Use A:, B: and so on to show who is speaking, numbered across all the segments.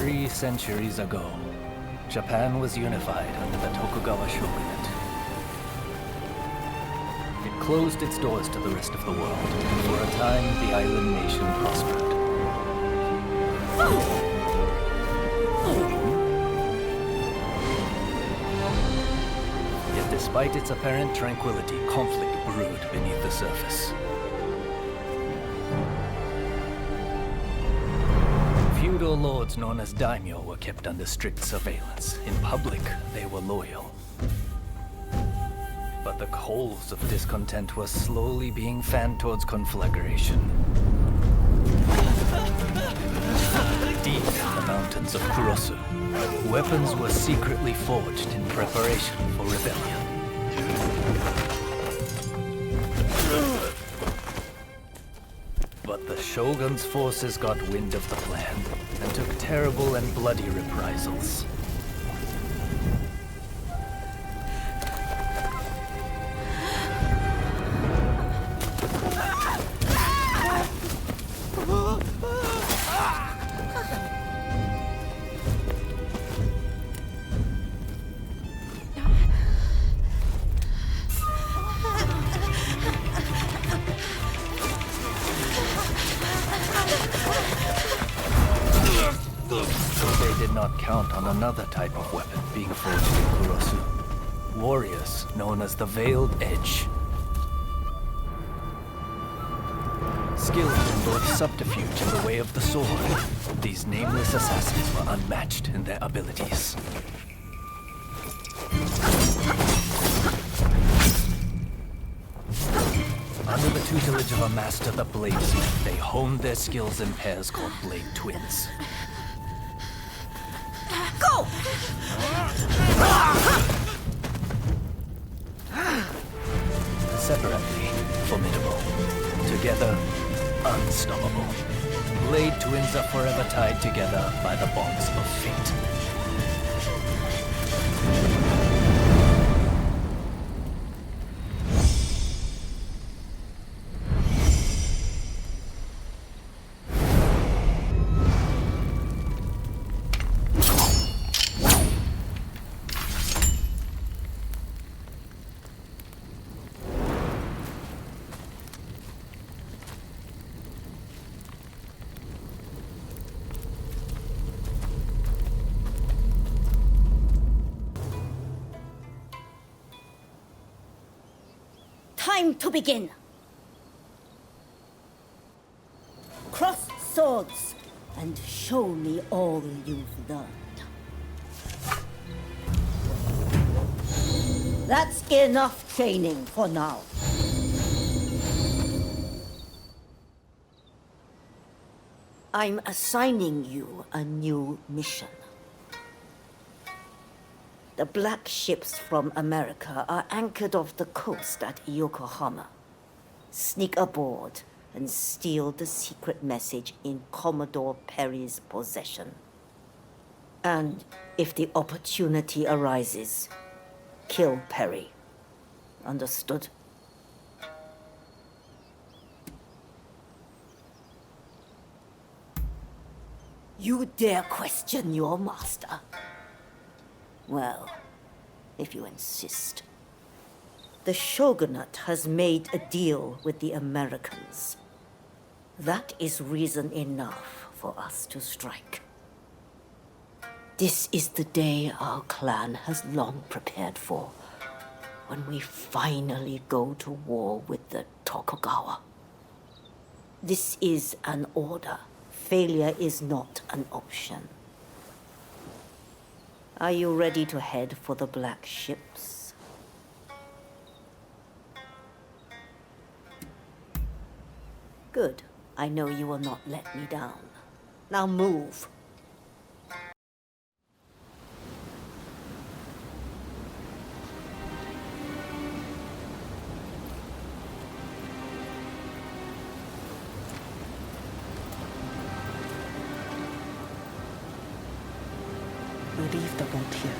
A: 3 centuries ago, Japan was unified under the Tokugawa shogunate. It closed its doors to the rest of the world, and for a time the island nation prospered. Yet despite its apparent tranquility, conflict brewed beneath the surface. Feudal lords known as daimyo were kept under strict surveillance. In public, they were loyal. But the coals of discontent were slowly being fanned towards conflagration. Deep in the mountains of Kurosu, weapons were secretly forged in preparation for rebellion. But the Shogun's forces got wind of the plan and took terrible and bloody reprisals. They did not count on another type of weapon being forged in Kurosu. Warriors known as the Veiled Edge. Skilled in both subterfuge and the way of the sword, these nameless assassins were unmatched in their abilities. Under the tutelage of a master, the bladesmith, they honed their skills in pairs called blade twins.
B: Go!
A: Separately, formidable. Together, unstoppable. Blade twins are forever tied together by the bonds of fate.
B: Time to begin. Cross swords and show me all you've learned. That's enough training for now. I'm assigning you a new mission. The black ships from America are anchored off the coast at Yokohama. Sneak aboard and steal the secret message in Commodore Perry's possession. And if the opportunity arises, kill Perry. Understood? You dare question your master? Well, if you insist. The Shogunate has made a deal with the Americans. That is reason enough for us to strike. This is the day our clan has long prepared for, when we finally go to war with the Tokugawa. This is an order. Failure is not an option. Are you ready to head for the black ships? Good. I know you will not let me down. Now move.
C: We'll leave the boat here.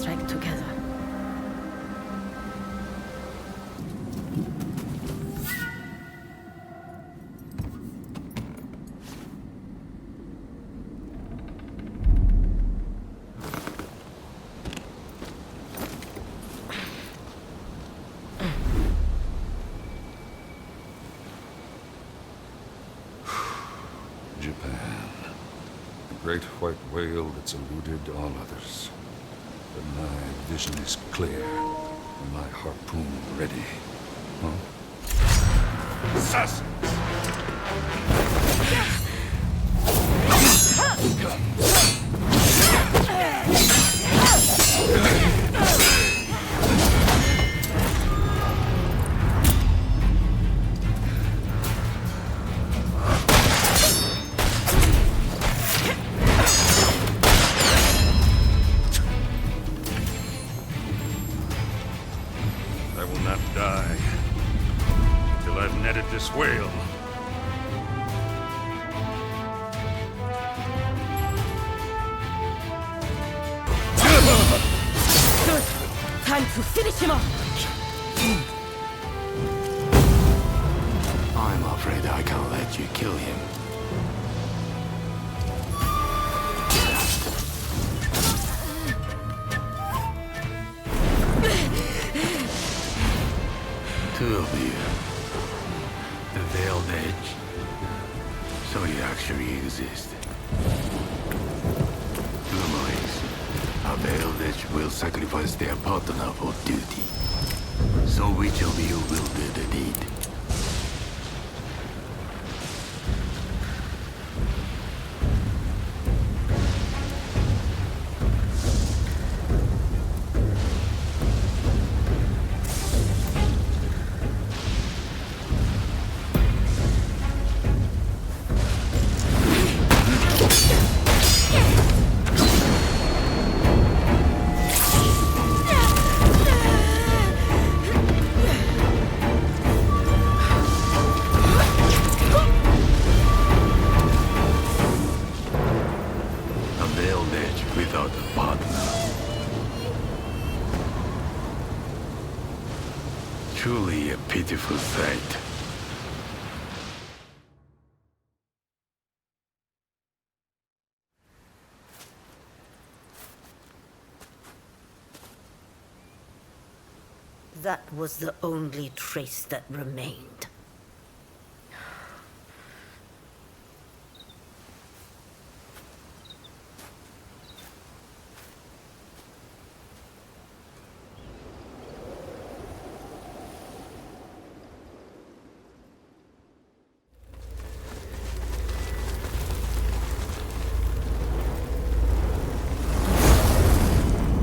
C: strike together.
D: Japan. The great white whale that's eluded all others. But my vision is clear, and my harpoon ready. Huh? Assassins! I will not die till I've netted this whale.
C: Good! Time to finish him off!
E: I'm afraid I can't let you kill him. Two of you. The Veiled Edge. So you actually exist. Two minds. A Veiled Edge will sacrifice their partner for duty. So which of you will do the deed? Without a partner. Truly a pitiful sight.
B: That was the only trace that remained.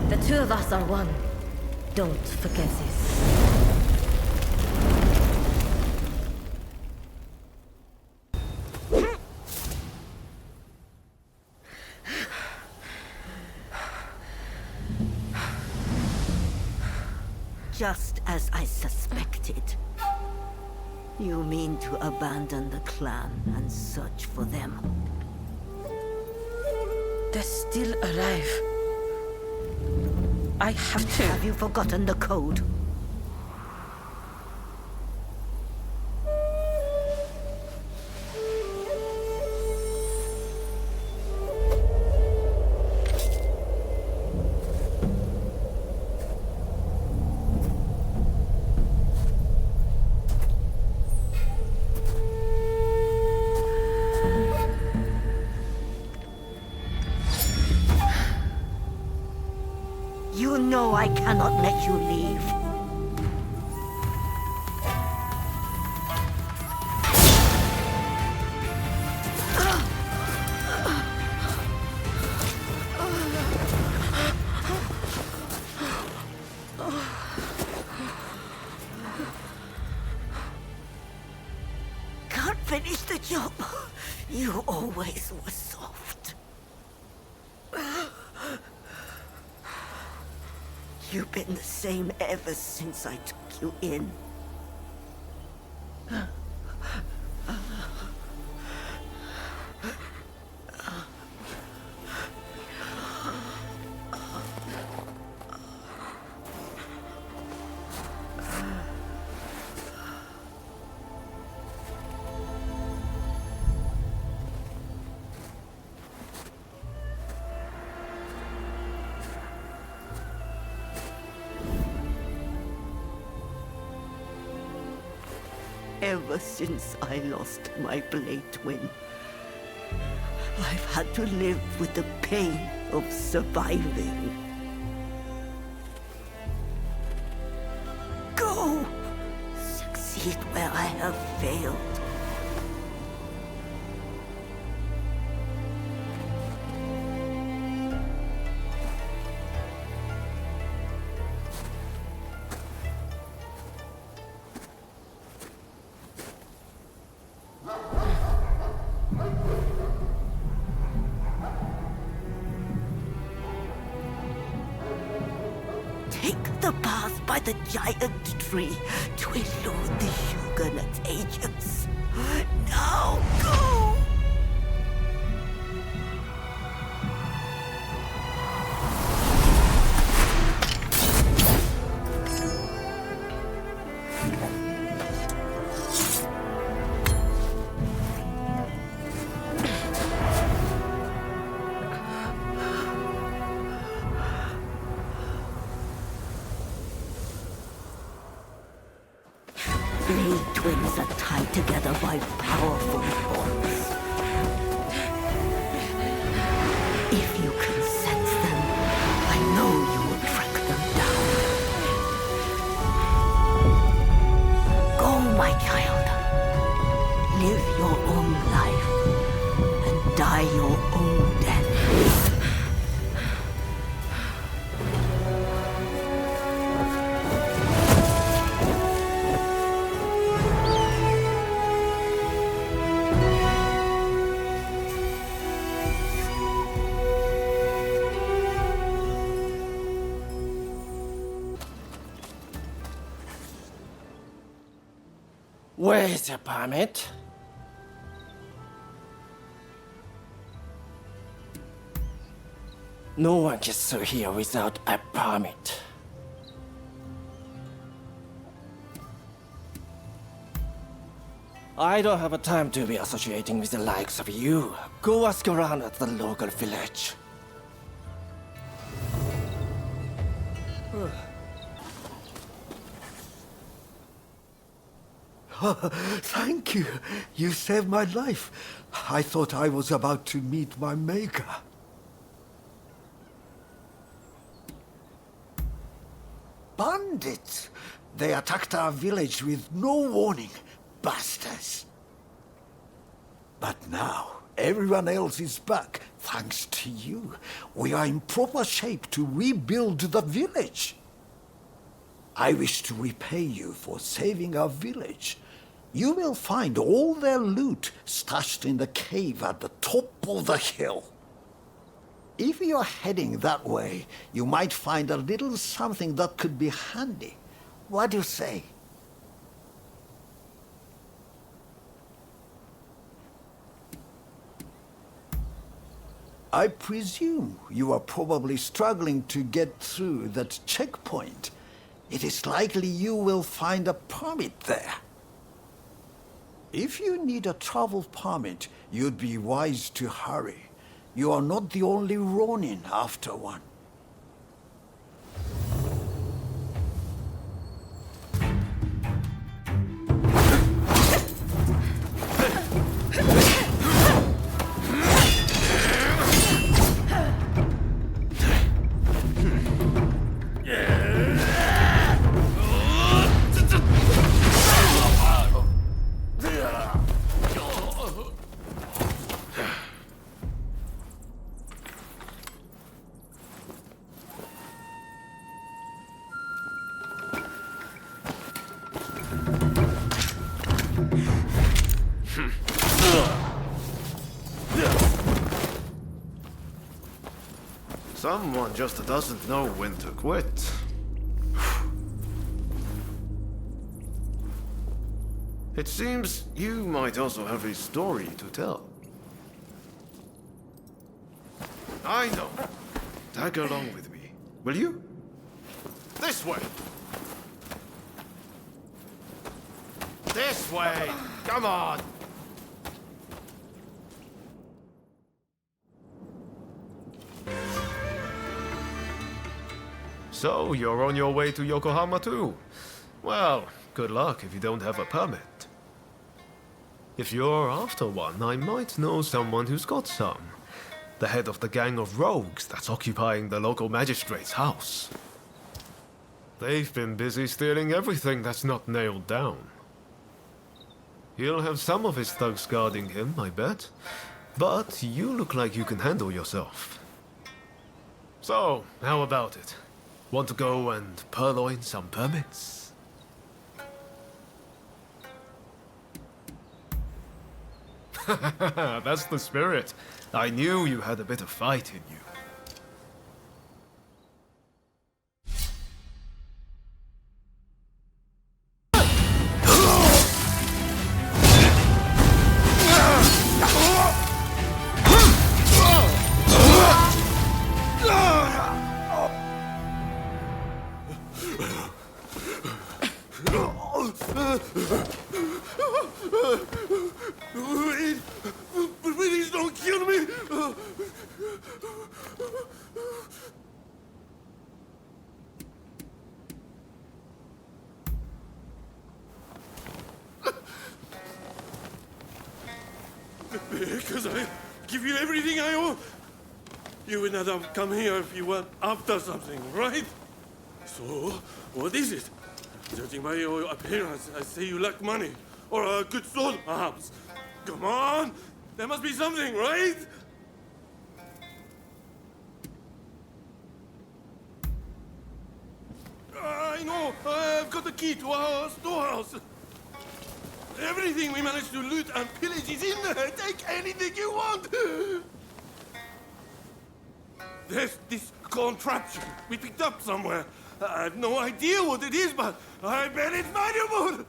B: The two of us are one. Don't forget this. Just as I suspected. You mean to abandon the clan and search for them?
C: They're still alive. I have to.
B: Have you forgotten the code? You know I cannot let you leave. Can't finish the job. You always were soft. You've been the same ever since I took you in. Ever since I lost my blade twin, I've had to live with the pain of surviving. Go! Succeed where I have failed. Take the path by the giant tree to elude the Huguenot agents. Now go! Blade twins are tied together by powerful bonds. If you can sense them, I know you will track them down. Go, my child. Live your own life and die your own death.
F: Where is your permit? No one gets through here without a permit. I don't have a time to be associating with the likes of you. Go ask around at the local village.
G: Thank you. You saved my life. I thought I was about to meet my maker. Bandits! They attacked our village with no warning. Bastards. But now, everyone else is back, thanks to you. We are in proper shape to rebuild the village. I wish to repay you for saving our village. You will find all their loot stashed in the cave at the top of the hill. If you're heading that way, you might find a little something that could be handy. What do you say? I presume you are probably struggling to get through that checkpoint. It is likely you will find a permit there. If you need a travel permit, you'd be wise to hurry. You are not the only Ronin after one.
H: Someone just doesn't know when to quit. It seems you might also have a story to tell. I know. Tag along with me, will you? This way! This way! Come on! So, you're on your way to Yokohama too? Well, good luck if you don't have a permit.
I: If you're after one, I might know someone who's got some. The head of the gang of rogues that's occupying the local magistrate's house. They've been busy stealing everything that's not nailed down. He'll have some of his thugs guarding him, I bet. But you look like you can handle yourself. So, how about it? Want to go and purloin some permits? That's the spirit. I knew you had a bit of fight in you.
H: Please don't kill me! Because I give you everything I own. You would not have come here if you were after something, right? So, what is it? Judging by your appearance, I say you lack money. Or a good sword, perhaps. Come on! There must be something, right? I know! I've got the key to our storehouse. Everything we managed to loot and pillage is in there. Take anything you want. There's this contraption we picked up somewhere. I have no idea what it is, but I bet it's valuable.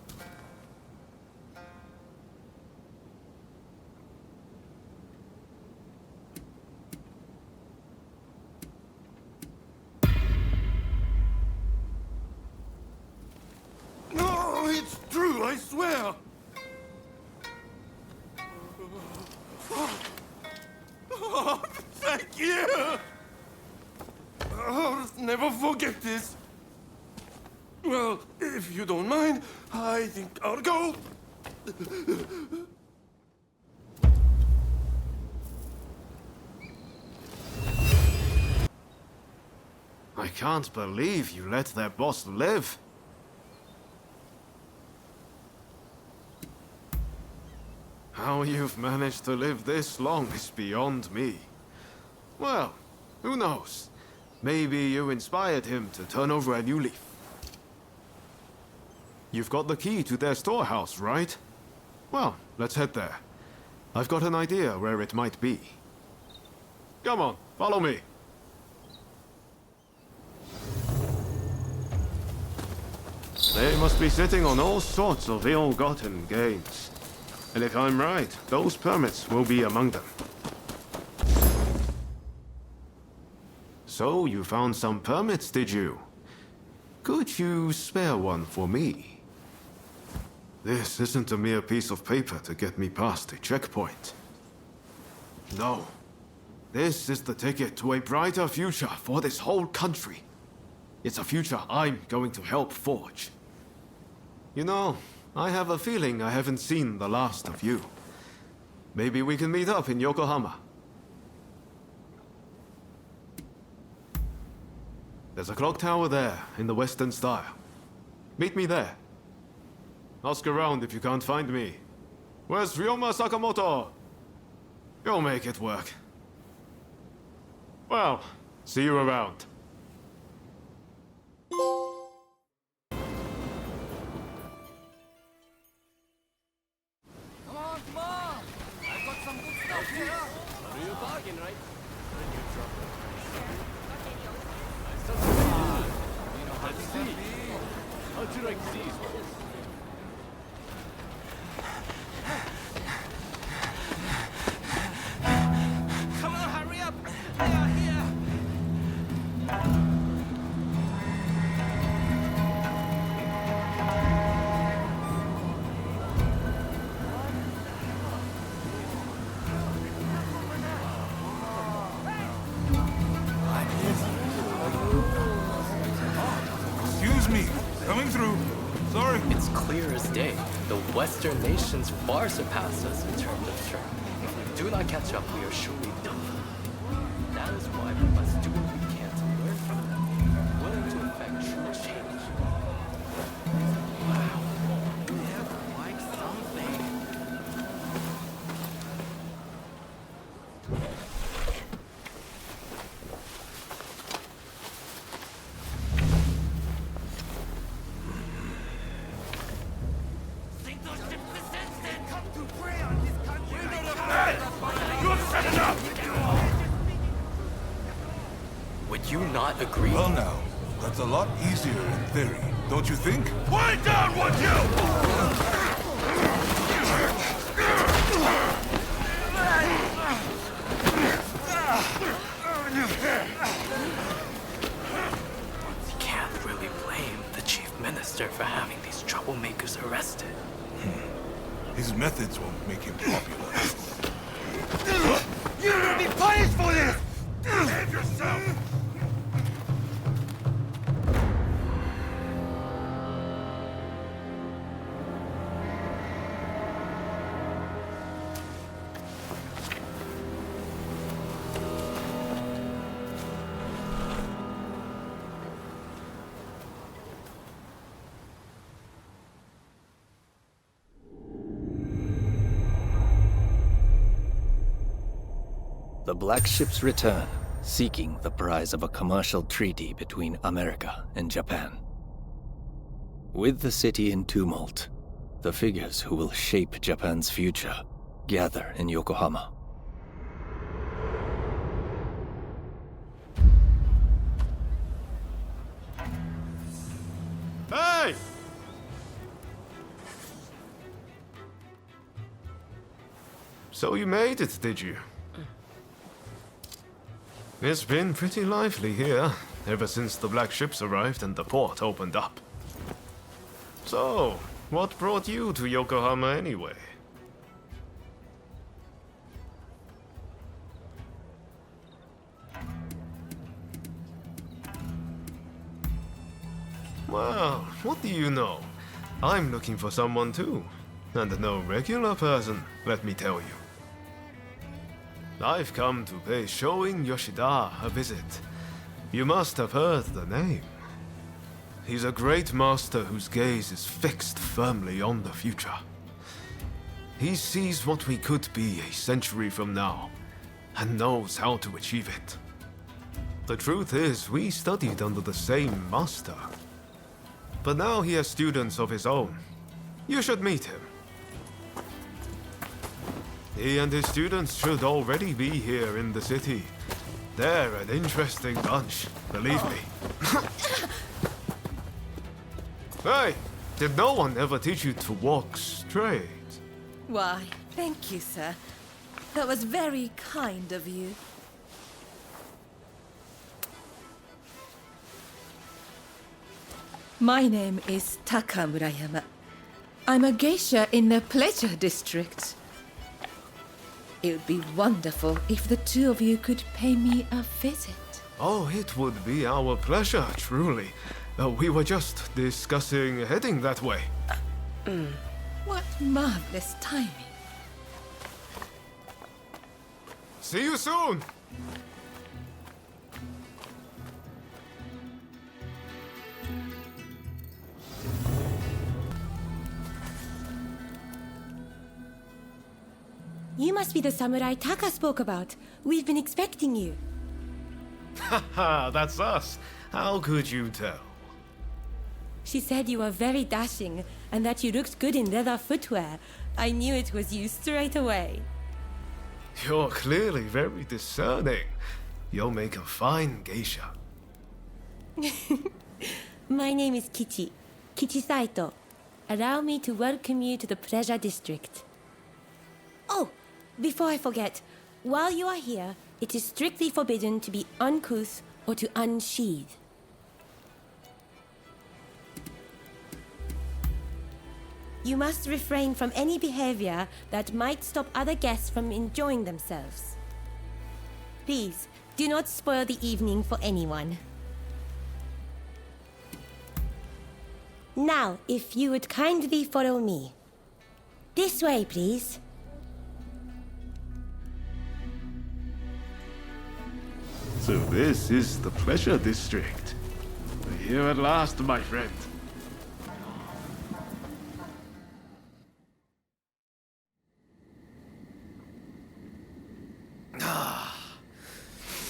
H: No, it's true, I swear. Oh, thank you. I'll never forget this. Well, if you don't mind, I think I'll go.
I: I can't believe you let their boss live. How you've managed to live this long is beyond me. Well, who knows? Maybe you inspired him to turn over a new leaf. You've got the key to their storehouse, right? Well, let's head there. I've got an idea where it might be. Come on, follow me. They must be sitting on all sorts of ill-gotten gains. And if I'm right, those permits will be among them. So, you found some permits, did you? Could you spare one for me? This isn't a mere piece of paper to get me past a checkpoint. No. This is the ticket to a brighter future for this whole country. It's a future I'm going to help forge. You know, I have a feeling I haven't seen the last of you. Maybe we can meet up in Yokohama. There's a clock tower there, in the Western style. Meet me there. Ask around if you can't find me. Where's Ryoma Sakamoto? You'll make it work. Well, see you around.
A: Come on, come on! I've got some good stuff here. A real bargain, right? When you trouble. You know how to see. How'd you like these? Come on, hurry up! They are here!
J: Excuse me, coming through. Sorry.
A: as clear as day. The Western nations far surpass us in terms of strength. If we do not catch up, we are surely done. That is why we must do what we can to learn from them, willing to effect true change. Wow. We have like something. Would you not agree?
J: Well now, that's a lot easier in theory, don't you think?
H: Quiet down, would you?
A: You can't really blame the chief minister for having these troublemakers arrested.
J: His methods won't make him popular.
H: You will be punished for this! Behave yourself!
A: The Black Ships return, seeking the prize of a commercial treaty between America and Japan. With the city in tumult, the figures who will shape Japan's future gather in Yokohama.
I: Hey! So you made it, did you? It's been pretty lively here, ever since the Black Ships arrived and the port opened up. So, what brought you to Yokohama anyway? Well, what do you know? I'm looking for someone too. And no regular person, let me tell you. I've come to pay Shoin Yoshida a visit. You must have heard the name. He's a great master whose gaze is fixed firmly on the future. He sees what we could be a century from now, and knows how to achieve it. The truth is, we studied under the same master. But now he has students of his own. You should meet him. He and his students should already be here in the city. They're an interesting bunch, believe me. Hey, did no one ever teach you to walk straight?
C: Why, thank you, sir. That was very kind of you. My name is Taka Murayama. I'm a geisha in the Pleasure District. It would be wonderful if the two of you could pay me a visit.
I: Oh, it would be our pleasure, truly. We were just discussing heading that way.
C: What marvelous timing.
I: See you soon!
K: You must be the samurai Taka spoke about. We've been expecting you.
I: Haha, that's us. How could you tell?
K: She said you were very dashing and that you looked good in leather footwear. I knew it was you straight away.
I: You're clearly very discerning. You'll make a fine geisha.
K: My name is Kichi. Kichi Saito. Allow me to welcome you to the Pleasure District. Oh, before I forget, while you are here, it is strictly forbidden to be uncouth or to unsheathe. You must refrain from any behavior that might stop other guests from enjoying themselves. Please, do not spoil the evening for anyone. Now, if you would kindly follow me. This way, please.
I: So this is the Pleasure District. We're here at last, my friend.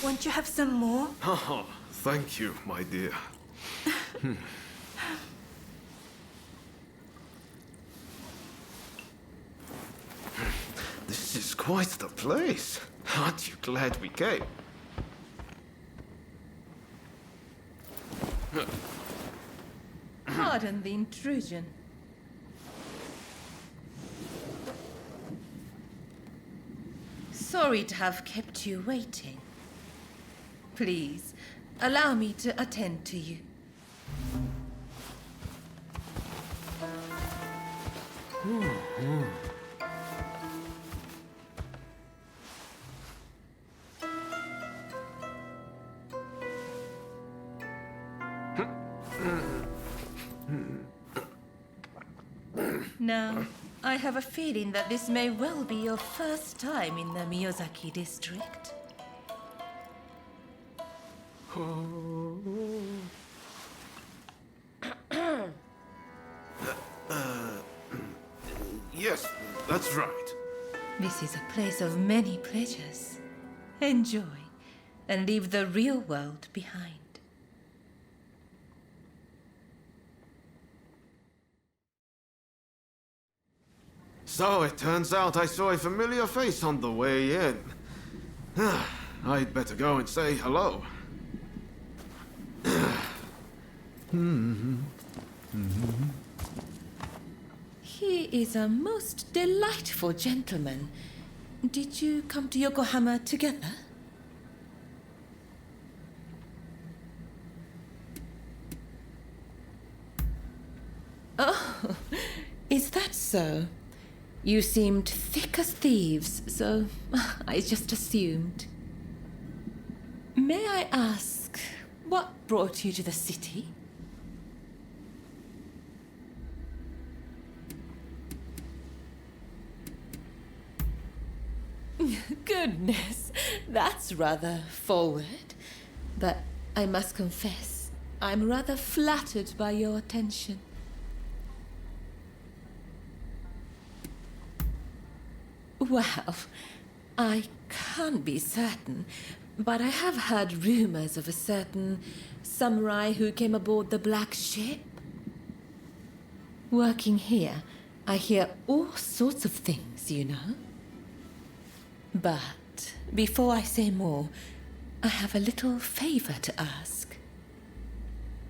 C: Won't you have some more?
I: Oh, thank you, my dear. This is quite the place. Aren't you glad we came?
C: Pardon the intrusion. Sorry to have kept you waiting. Please, allow me to attend to you. Now, I have a feeling that this may well be your first time in the Miyazaki district.
I: Yes, that's right.
C: This is a place of many pleasures. Enjoy, and leave the real world behind.
I: So it turns out I saw a familiar face on the way in. I'd better go and say hello.
C: He is a most delightful gentleman. Did you come to Yokohama together? Oh, is that so? You seemed thick as thieves, so I just assumed. May I ask, what brought you to the city? Goodness, that's rather forward. But I must confess, I'm rather flattered by your attention. Well, I can't be certain, but I have heard rumors of a certain samurai who came aboard the Black Ship. Working here, I hear all sorts of things, you know. But before I say more, I have a little favor to ask.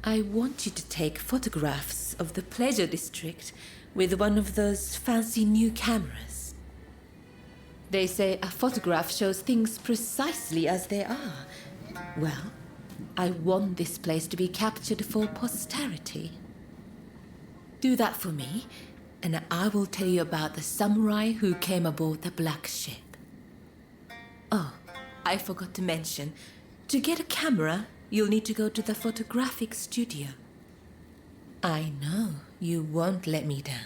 C: I want you to take photographs of the Pleasure District with one of those fancy new cameras. They say a photograph shows things precisely as they are. Well, I want this place to be captured for posterity. Do that for me, and I will tell you about the samurai who came aboard the Black Ship. Oh, I forgot to mention, to get a camera, you'll need to go to the photographic studio. I know you won't let me down.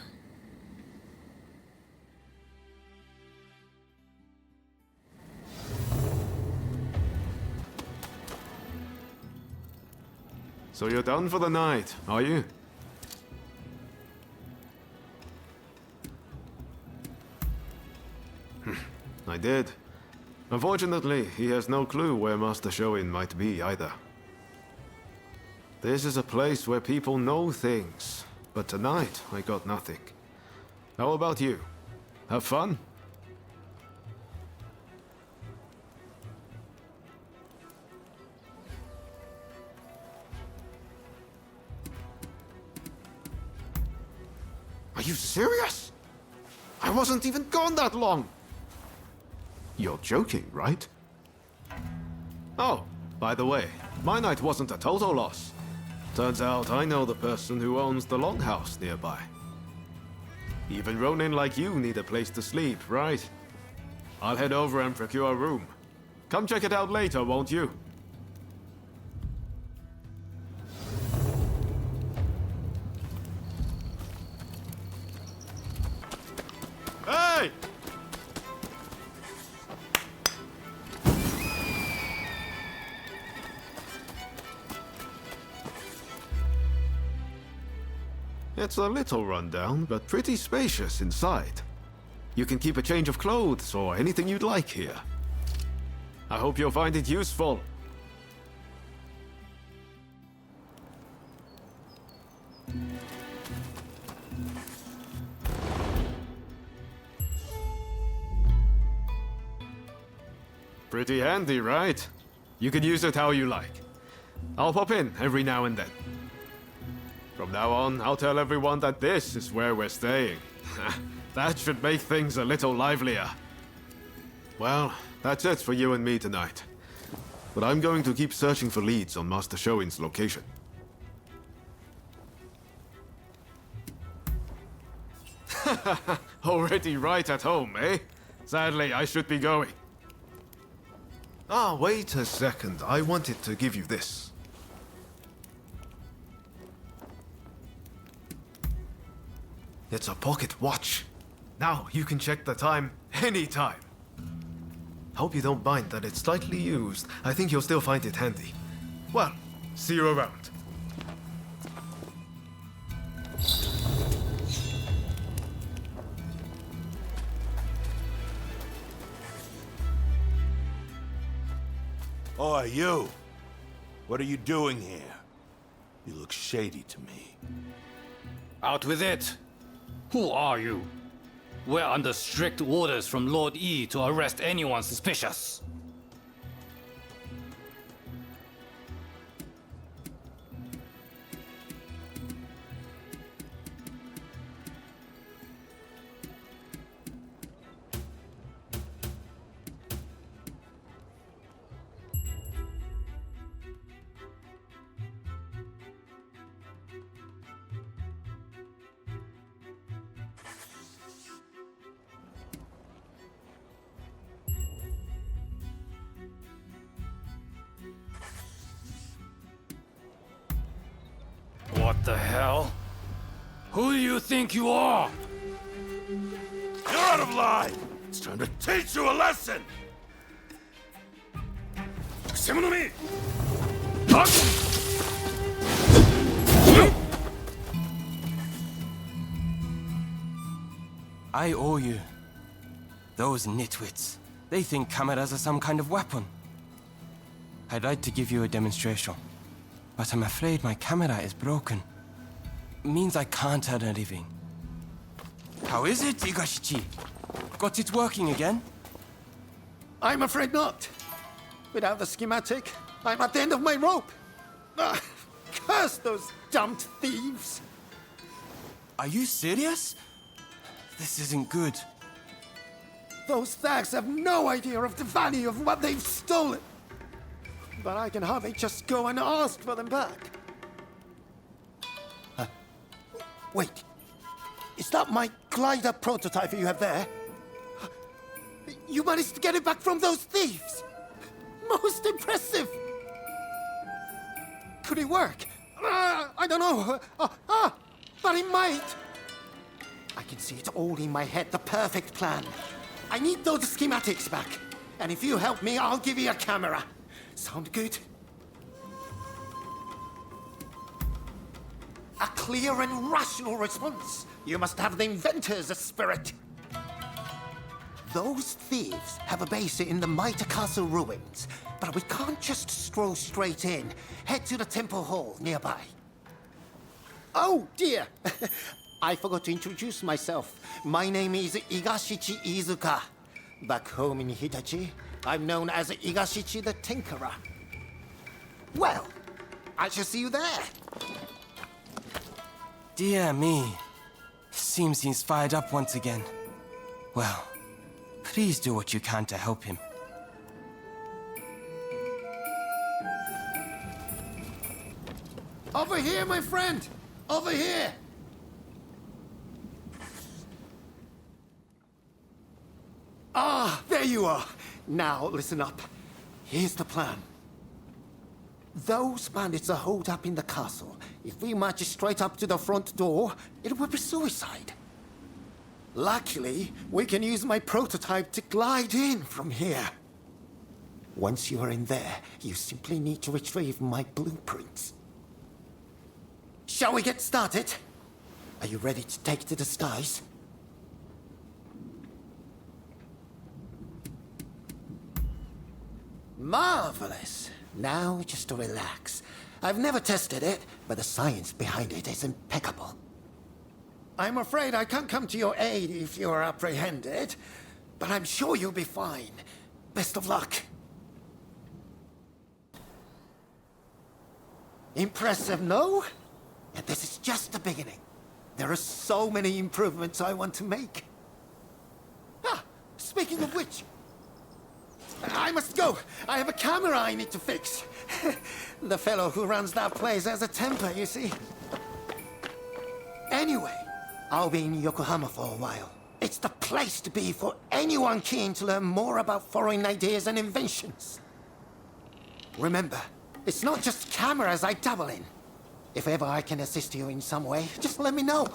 I: So you're done for the night, are you? I did. Unfortunately, he has no clue where Master Shoin might be either. This is a place where people know things, but tonight I got nothing. How about you? Have fun? Are you serious? I wasn't even gone that long! You're joking, right? Oh, by the way, my night wasn't a total loss. Turns out I know the person who owns the longhouse nearby. Even Ronin like you need a place to sleep, right? I'll head over and procure a room. Come check it out later, won't you? It's a little rundown, but pretty spacious inside. You can keep a change of clothes or anything you'd like here. I hope you'll find it useful. Pretty handy, right? You can use it how you like. I'll pop in every now and then. From now on, I'll tell everyone that this is where we're staying. That should make things a little livelier. Well, that's it for you and me tonight. But I'm going to keep searching for leads on Master Shoin's location. Already right at home, eh? Sadly, I should be going. Ah, wait a second. I wanted to give you this. It's a pocket watch. Now you can check the time anytime. Hope you don't mind that it's slightly used. I think you'll still find it handy. Well, see you around.
J: Oi, you! What are you doing here? You look shady to me.
L: Out with it! Who are you? We're under strict orders from Lord E to arrest anyone suspicious. What the hell? Who do you think you are?
J: You're out of line! It's time to teach you a lesson! Semonomi!
F: I owe you. Those nitwits, they think cameras are some kind of weapon. I'd like to give you a demonstration, but I'm afraid my camera is broken. Means I can't earn a living. How is it, Igashichi? Got it working again?
G: I'm afraid not. Without the schematic, I'm at the end of my rope. Curse those damned thieves!
F: Are you serious? This isn't good.
G: Those thugs have no idea of the value of what they've stolen. But I can hardly just go and ask for them back. Wait. Is that my glider prototype you have there? You managed to get it back from those thieves! Most impressive! Could it work? I don't know. But it might. I can see it all in my head, the perfect plan. I need those schematics back. And if you help me, I'll give you a camera. Sound good? A clear and rational response. You must have the inventor's spirit. Those thieves have a base in the Mitre Castle ruins, but we can't just stroll straight in. Head to the temple hall nearby. Oh, dear. I forgot to introduce myself. My name is Igashichi Iizuka. Back home in Hitachi, I'm known as Igashichi the Tinkerer. Well, I shall see you there.
F: Dear me. Seems he's fired up once again. Well, please do what you can to help him.
G: Over here, my friend! Over here! Ah, there you are. Now, listen up. Here's the plan. Those bandits are holed up in the castle. If we march straight up to the front door, it would be suicide. Luckily, we can use my prototype to glide in from here. Once you are in there, you simply need to retrieve my blueprints. Shall we get started? Are you ready to take to the skies? Marvelous. Now just to relax. I've never tested it, but the science behind it is impeccable. I'm afraid I can't come to your aid if you're apprehended, but I'm sure you'll be fine. Best of luck. Impressive, no? And this is just the beginning. There are so many improvements I want to make. Ah, speaking of which, I must go. I have a camera I need to fix. The fellow who runs that place has a temper, you see. Anyway, I'll be in Yokohama for a while. It's the place to be for anyone keen to learn more about foreign ideas and inventions. Remember, it's not just cameras I dabble in. If ever I can assist you in some way, just let me know.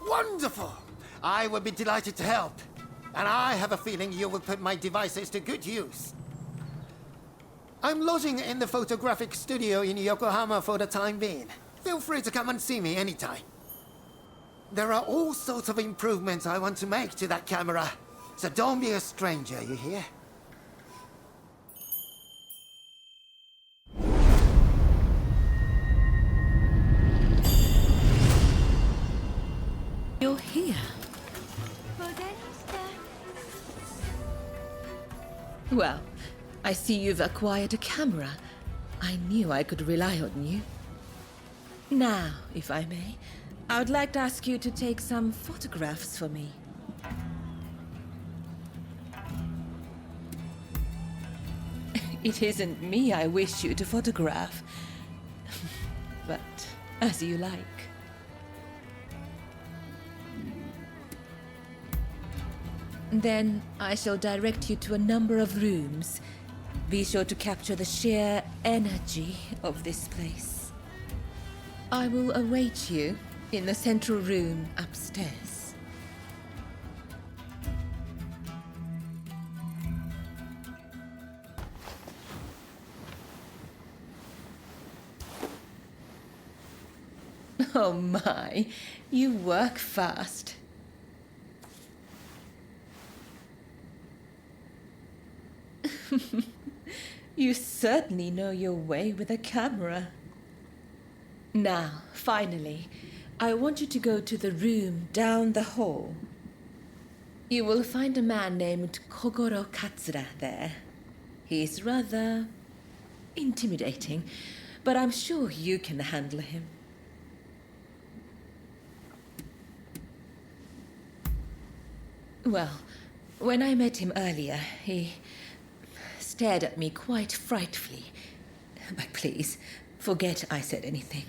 G: Wonderful! I would be delighted to help. And I have a feeling you will put my devices to good use. I'm lodging in the photographic studio in Yokohama for the time being. Feel free to come and see me anytime. There are all sorts of improvements I want to make to that camera. So don't be a stranger, you hear?
C: You're here. Well, I see you've acquired a camera. I knew I could rely on you. Now, if I may, I would like to ask you to take some photographs for me. It isn't me I wish you to photograph. But as you like. Then I shall direct you to a number of rooms. Be sure to capture the sheer energy of this place. I will await you in the central room upstairs. Oh my, you work fast. You certainly know your way with a camera. Now, finally, I want you to go to the room down the hall. You will find a man named Kogoro Katsura there. He's rather intimidating, but I'm sure you can handle him. Well, when I met him earlier, he stared at me quite frightfully. But please, forget I said anything.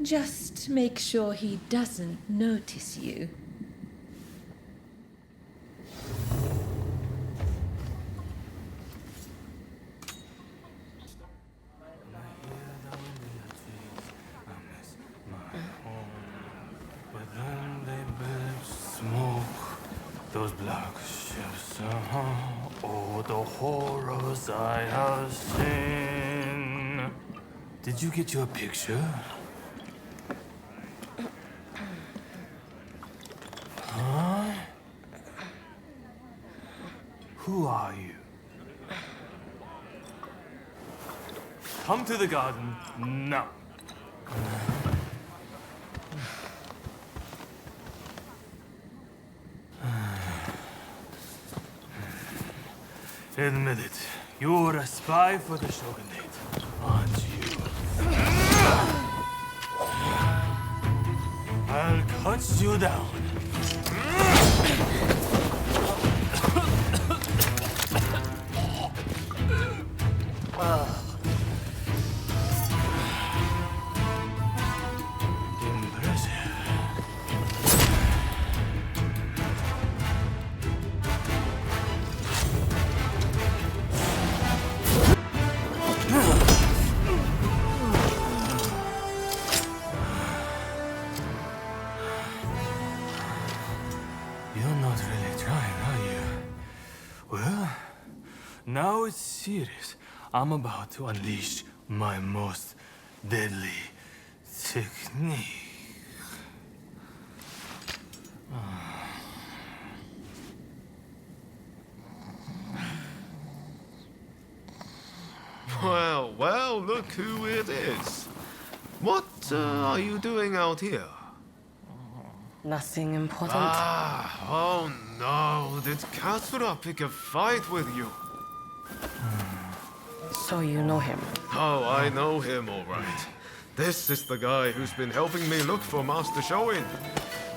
C: Just make sure he doesn't notice you.
M: Those black ships, oh, the horrors I have seen. Did you get your picture? Huh? Who are you? Come to the garden now. Admit it, you're a spy for the Shogunate, aren't you? I'll cut you down. now it's serious. I'm about to unleash my most deadly technique.
I: Well, well, look who it is. What are you doing out here?
N: Nothing important.
I: Oh no, did Katsura pick a fight with you?
N: So you know him?
I: Oh, I know him all right. This is the guy who's been helping me look for Master Shoin.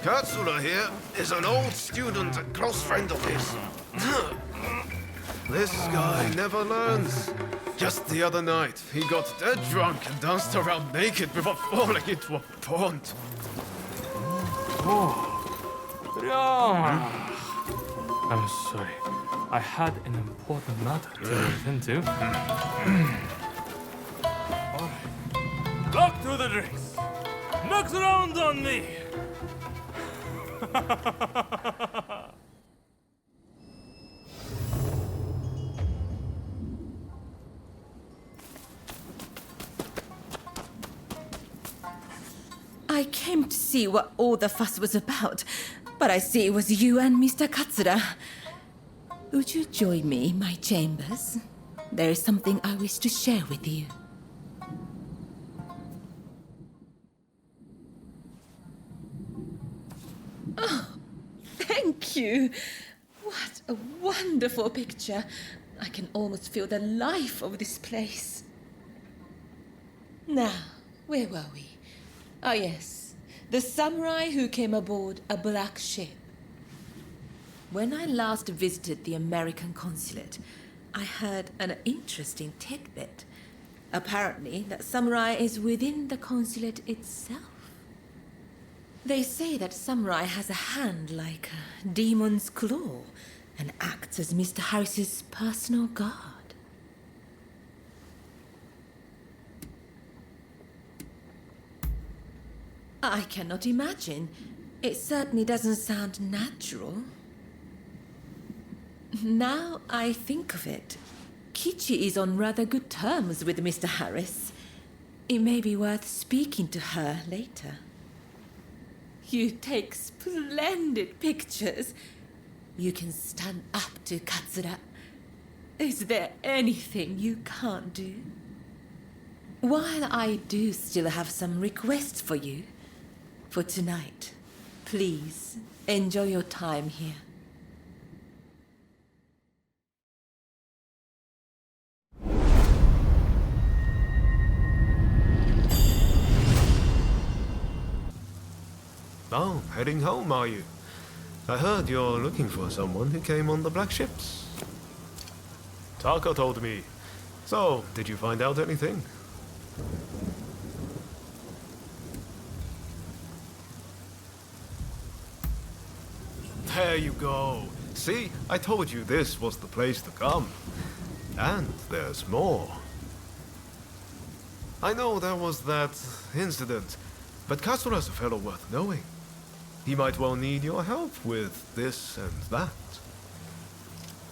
I: Katsura here is an old student and close friend of his. This guy never learns. Just the other night, he got dead drunk and danced around naked before falling into a pond.
M: I'm sorry. I had an important matter to attend to. Alright. Look to the drinks. Next round on me.
C: I came to see what all the fuss was about, but I see it was you and Mr. Katsura. Would you join me in my chambers? There is something I wish to share with you. Oh, thank you. What a wonderful picture. I can almost feel the life of this place. Now, where were we? Oh yes, the samurai who came aboard a black ship. When I last visited the American consulate, I heard an interesting tidbit. Apparently, that samurai is within the consulate itself. They say that samurai has a hand like a demon's claw and acts as Mr. Harris's personal guard. I cannot imagine. It certainly doesn't sound natural. Now I think of it, Kichi is on rather good terms with Mr. Harris. It may be worth speaking to her later. You take splendid pictures. You can stand up to Katsura. Is there anything you can't do? While I do still have some requests for you, for tonight, please enjoy your time here.
I: Oh, heading home, are you? I heard you're looking for someone who came on the black ships. Taka told me. So, did you find out anything? There you go. See, I told you this was the place to come. And there's more. I know there was that incident, but Katsura's a fellow worth knowing. He might well need your help with this and that.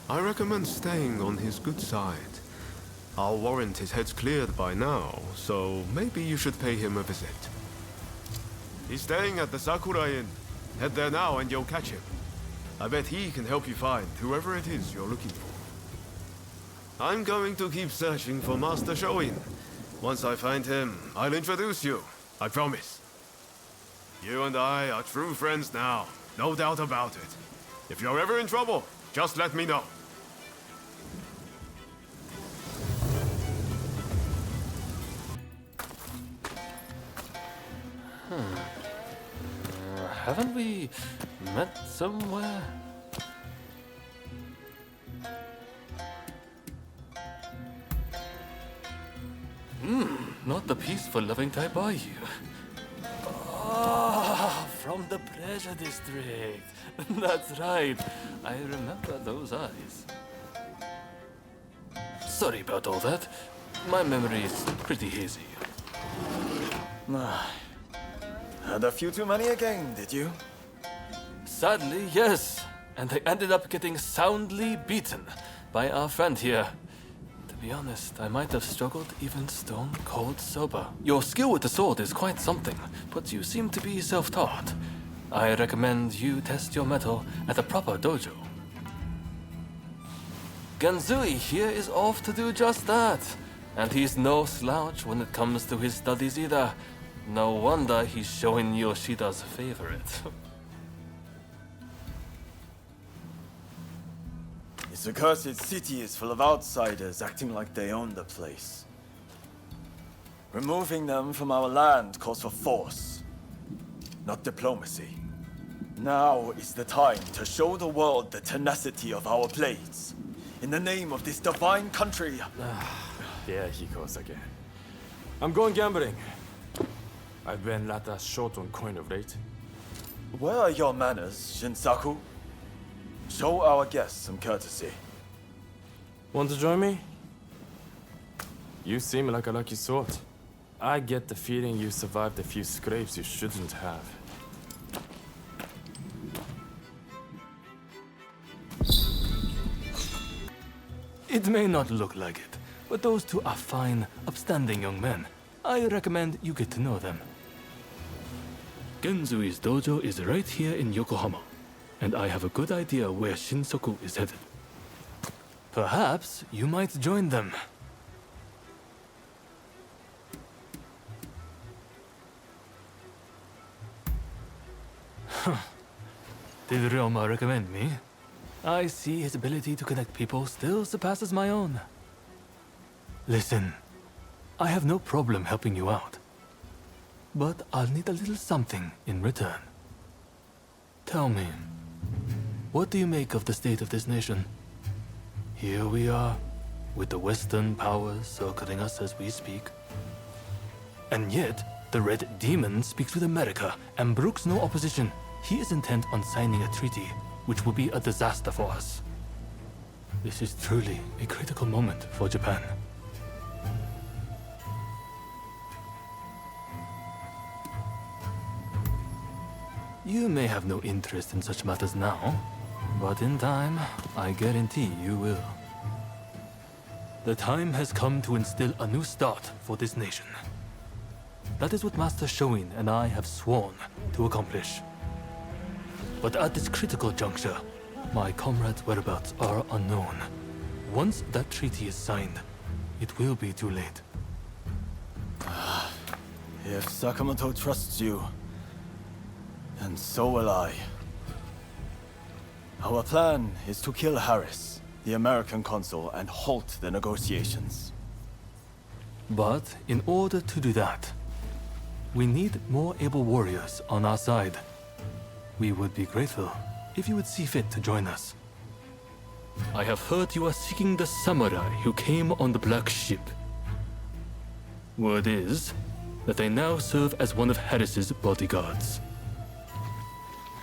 I: I recommend staying on his good side. I'll warrant his head's cleared by now, so maybe you should pay him a visit. He's staying at the Sakura Inn. Head there now and you'll catch him. I bet he can help you find whoever it is you're looking for. I'm going to keep searching for Master Shoin. Once I find him, I'll introduce you. I promise. You and I are true friends now, no doubt about it. If you're ever in trouble, just let me know.
O: Haven't we met somewhere? Not the peaceful loving type, are you? Ah, from the Pleasure District. That's right. I remember those eyes. Sorry about all that. My memory is pretty hazy.
P: Had a few too many again, did you?
O: Sadly, yes. And I ended up getting soundly beaten. by our friend here. To be honest, I might have struggled even stone cold sober. Your skill with the sword is quite something, but you seem to be self-taught. I recommend you test your mettle at a proper dojo. Genzui here is off to do just that. And he's no slouch when it comes to his studies either. No wonder he's showing Yoshida's favorite.
P: This accursed city is full of outsiders acting like they own the place. Removing them from our land calls for force, not diplomacy. Now is the time to show the world the tenacity of our blades. In the name of this divine country.
M: There he goes again. I'm going gambling. I've been rather short on coin of late.
P: Where are your manners, Shinsaku? Show our guests some courtesy.
M: Want to join me? You seem like a lucky sort. I get the feeling you survived a few scrapes you shouldn't have.
O: It may not look like it, but those two are fine, upstanding young men. I recommend you get to know them. Genzui's dojo is right here in Yokohama, and I have a good idea where Shinsaku is headed. Perhaps you might join them. Did Ryoma recommend me? I see his ability to connect people still surpasses my own. Listen, I have no problem helping you out. But I'll need a little something in return. Tell me, what do you make of the state of this nation? Here we are, with the Western powers circling us as we speak. And yet, the Red Demon speaks with America and brooks no opposition. He is intent on signing a treaty, which will be a disaster for us. This is truly a critical moment for Japan. You may have no interest in such matters now, but in time, I guarantee you will. The time has come to instill a new start for this nation. That is what Master Shoin and I have sworn to accomplish. But at this critical juncture, my comrades' whereabouts are unknown. Once that treaty is signed, it will be too late.
P: If Sakamoto trusts you, and so will I. Our plan is to kill Harris, the American consul, and halt the negotiations.
O: But in order to do that, we need more able warriors on our side. We would be grateful if you would see fit to join us. I have heard you are seeking the samurai who came on the black ship. Word is that they now serve as one of Harris's bodyguards.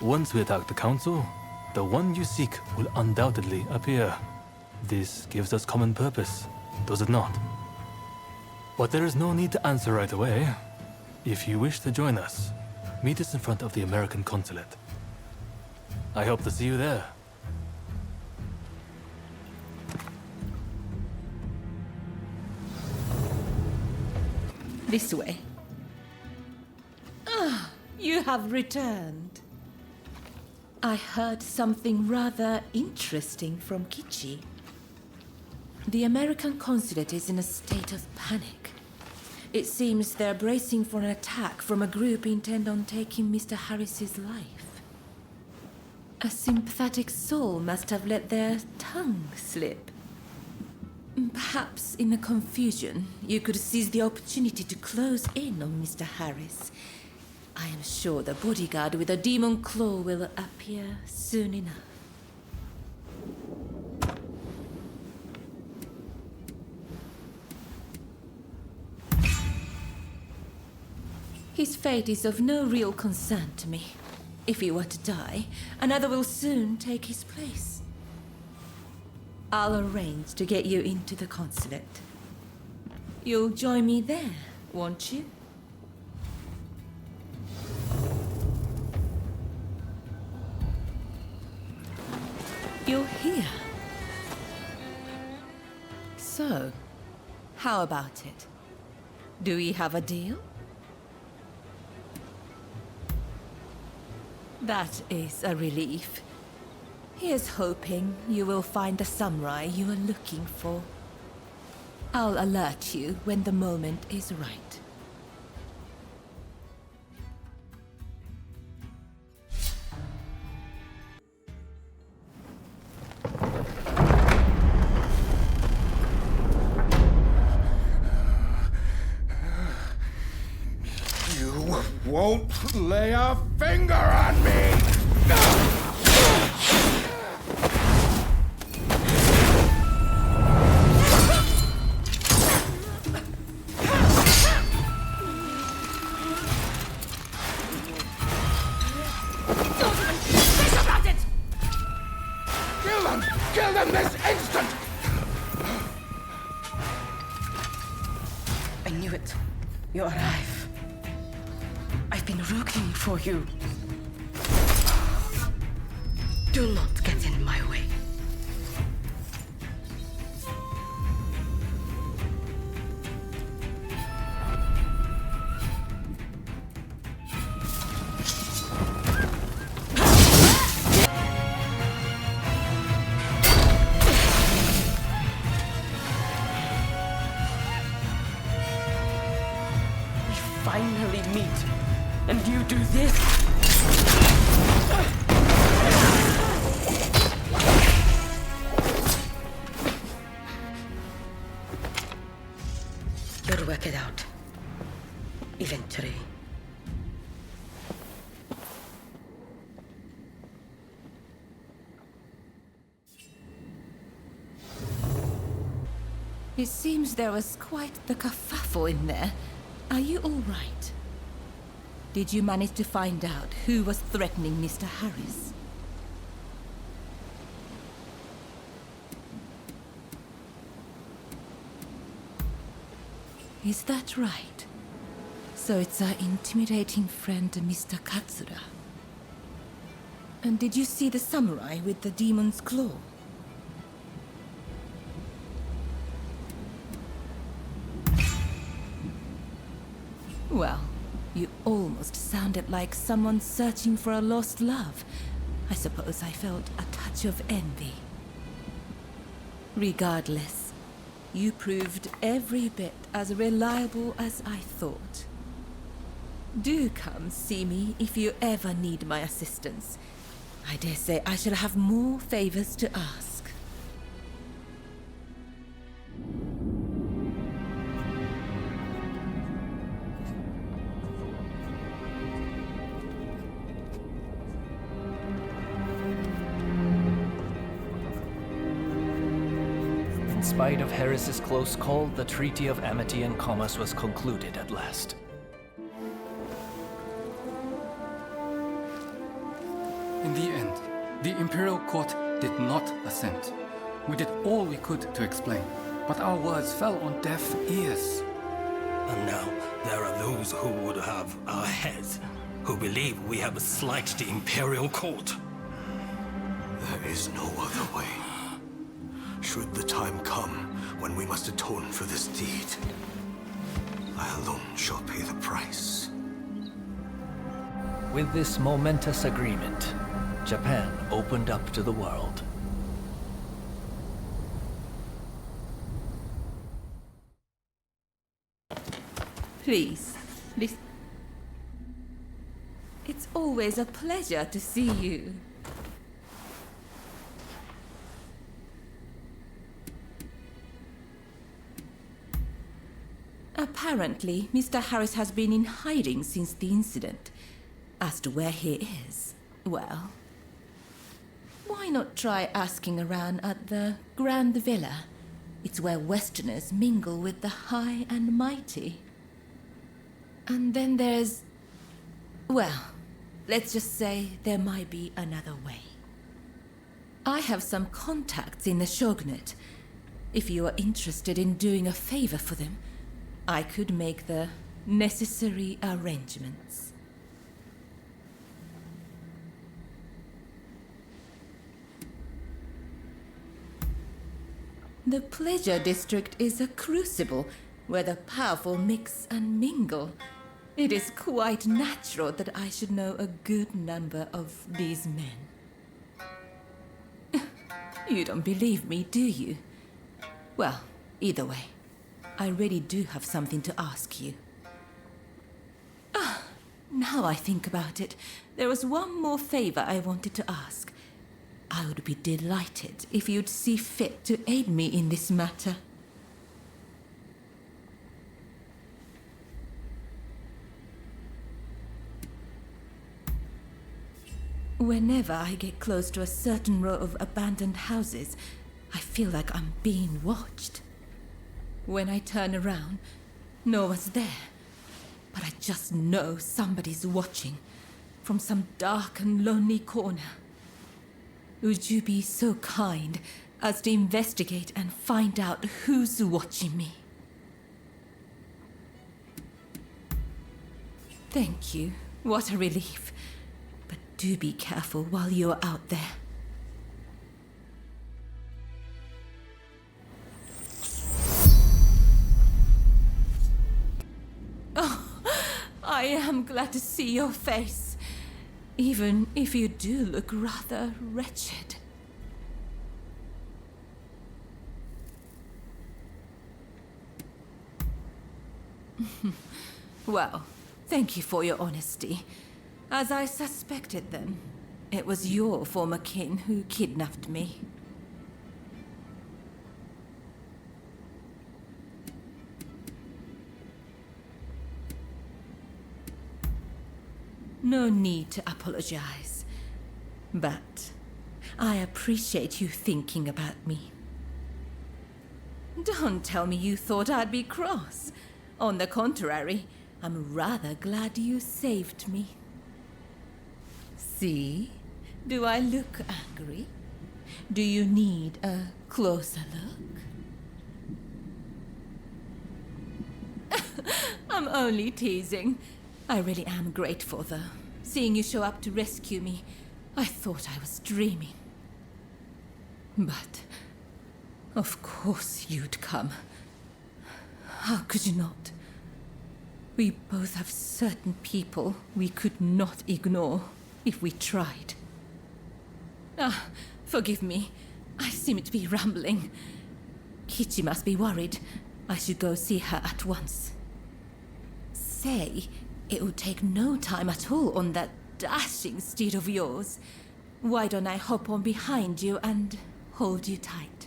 O: Once we attack the council, the one you seek will undoubtedly appear. This gives us common purpose, does it not? But there is no need to answer right away. If you wish to join us, meet us in front of the American consulate. I hope to see you there.
C: This way. Ah, you have returned. I heard something rather interesting from Kichi. The American consulate is in a state of panic. It seems they're bracing for an attack from a group intent on taking Mr. Harris's life. A sympathetic soul must have let their tongue slip. Perhaps in the confusion, you could seize the opportunity to close in on Mr. Harris. I am sure the bodyguard with a demon claw will appear soon enough. His fate is of no real concern to me. If he were to die, another will soon take his place. I'll arrange to get you into the consulate. You'll join me there, won't you? You're here. So, how about it? Do we have a deal? That is a relief. Here's hoping you will find the samurai you are looking for. I'll alert you when the moment is right.
J: You won't lay a finger on me! Kill them this instant!
N: I knew it. You arrive. I've been looking for you. Do not get in my way. Finally meet, and you do this? You'll work it out. Eventually.
C: It seems there was quite the kerfuffle in there. Are you all right? Did you manage to find out who was threatening Mr. Harris? Is that right? So it's our intimidating friend, Mr. Katsura. And did you see the samurai with the demon's claw? Well, you almost sounded like someone searching for a lost love. I suppose I felt a touch of envy. Regardless, you proved every bit as reliable as I thought. Do come see me if you ever need my assistance. I dare say I shall have more favors to ask.
A: In spite of Harris's close call, the Treaty of Amity and Commerce was concluded at last.
L: In the end, the Imperial Court did not assent. We did all we could to explain, but our words fell on deaf ears.
Q: And now there are those who would have our heads, who believe we have slighted the Imperial Court.
E: There is no other way. Should the time come when we must atone for this deed, I alone shall pay the price.
A: With this momentous agreement, Japan opened up to the world.
C: Please, listen. It's always a pleasure to see you. Apparently, Mr. Harris has been in hiding since the incident. As to where he is, well, why not try asking around at the Grand Villa? It's where Westerners mingle with the high and mighty. And then there's... well, let's just say there might be another way. I have some contacts in the Shogunate. If you are interested in doing a favor for them, I could make the necessary arrangements. The Pleasure District is a crucible where the powerful mix and mingle. It is quite natural that I should know a good number of these men. You don't believe me, do you? Well, either way, I really do have something to ask you. Now I think about it, there was one more favor I wanted to ask. I would be delighted if you'd see fit to aid me in this matter. Whenever I get close to a certain row of abandoned houses, I feel like I'm being watched. When I turn around, no one's there. But I just know somebody's watching from some dark and lonely corner. Would you be so kind as to investigate and find out who's watching me? Thank you. What a relief. But do be careful while you're out there. I am glad to see your face, even if you do look rather wretched. Well, thank you for your honesty. As I suspected then, it was your former kin who kidnapped me. No need to apologize. But I appreciate you thinking about me. Don't tell me you thought I'd be cross. On the contrary, I'm rather glad you saved me. See? Do I look angry? Do you need a closer look? I'm only teasing. I really am grateful, though. Seeing you show up to rescue me, I thought I was dreaming. But, of course you'd come. How could you not? We both have certain people we could not ignore if we tried. Forgive me. I seem to be rambling. Kichi must be worried. I should go see her at once. Say, it would take no time at all on that dashing steed of yours. Why don't I hop on behind you and hold you tight?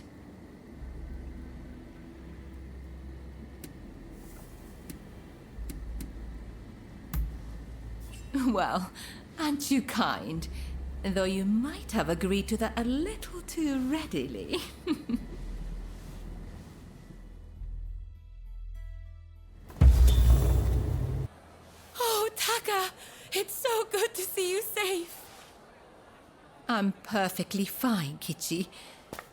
C: Well, aren't you kind? Though you might have agreed to that a little too readily.
K: Oh, Taka! It's so good to see you safe!
C: I'm perfectly fine, Kichi.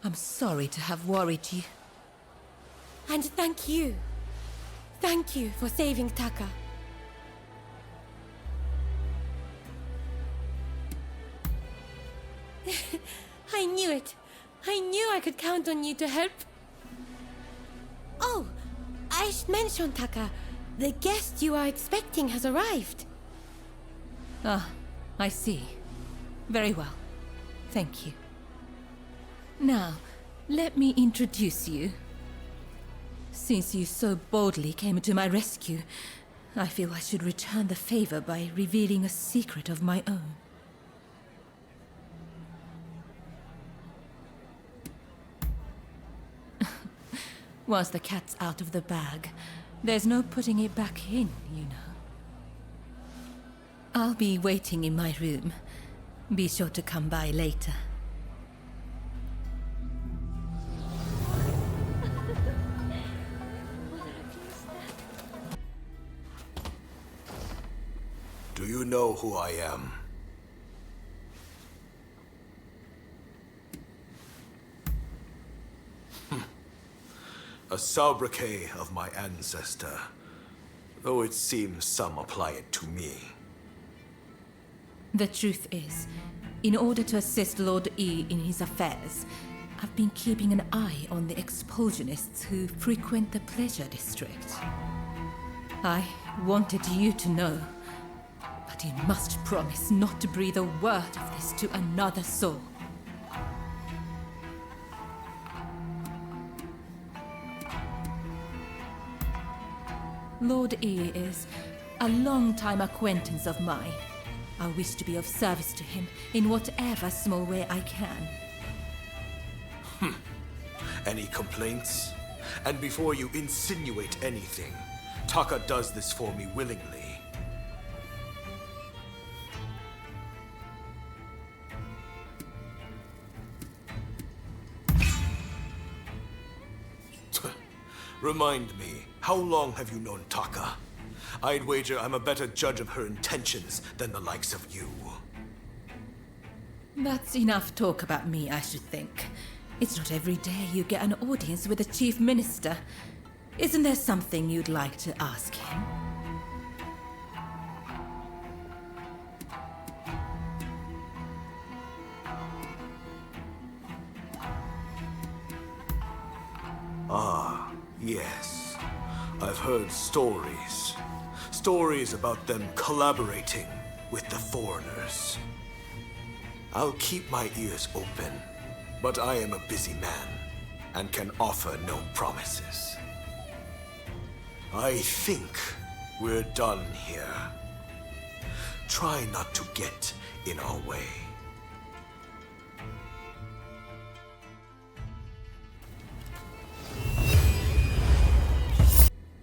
C: I'm sorry to have worried you.
K: And thank you. Thank you for saving Taka. I knew it. I knew I could count on you to help. Oh, I should mention, Taka. The guest you are expecting has arrived.
C: Ah, I see. Very well. Thank you. Now, let me introduce you. Since you so boldly came to my rescue, I feel I should return the favor by revealing a secret of my own. Once the cat's out of the bag, there's no putting it back in, you know. I'll be waiting in my room. Be sure to come by later.
E: Do you know who I am? A sobriquet of my ancestor, though it seems some apply it to me.
C: The truth is, in order to assist Lord E in his affairs, I've been keeping an eye on the expulsionists who frequent the Pleasure District. I wanted you to know, but you must promise not to breathe a word of this to another soul. Lord E is a long-time acquaintance of mine. I wish to be of service to him in whatever small way I can.
E: Any complaints? And before you insinuate anything, Taka does this for me willingly. Remind me, how long have you known Taka? I'd wager I'm a better judge of her intentions than the likes of you.
C: That's enough talk about me, I should think. It's not every day you get an audience with the Chief Minister. Isn't there something you'd like to ask him?
E: Ah, yes. I've heard stories. Stories about them collaborating with the foreigners. I'll keep my ears open, but I am a busy man and can offer no promises. I think we're done here. Try not to get in our way.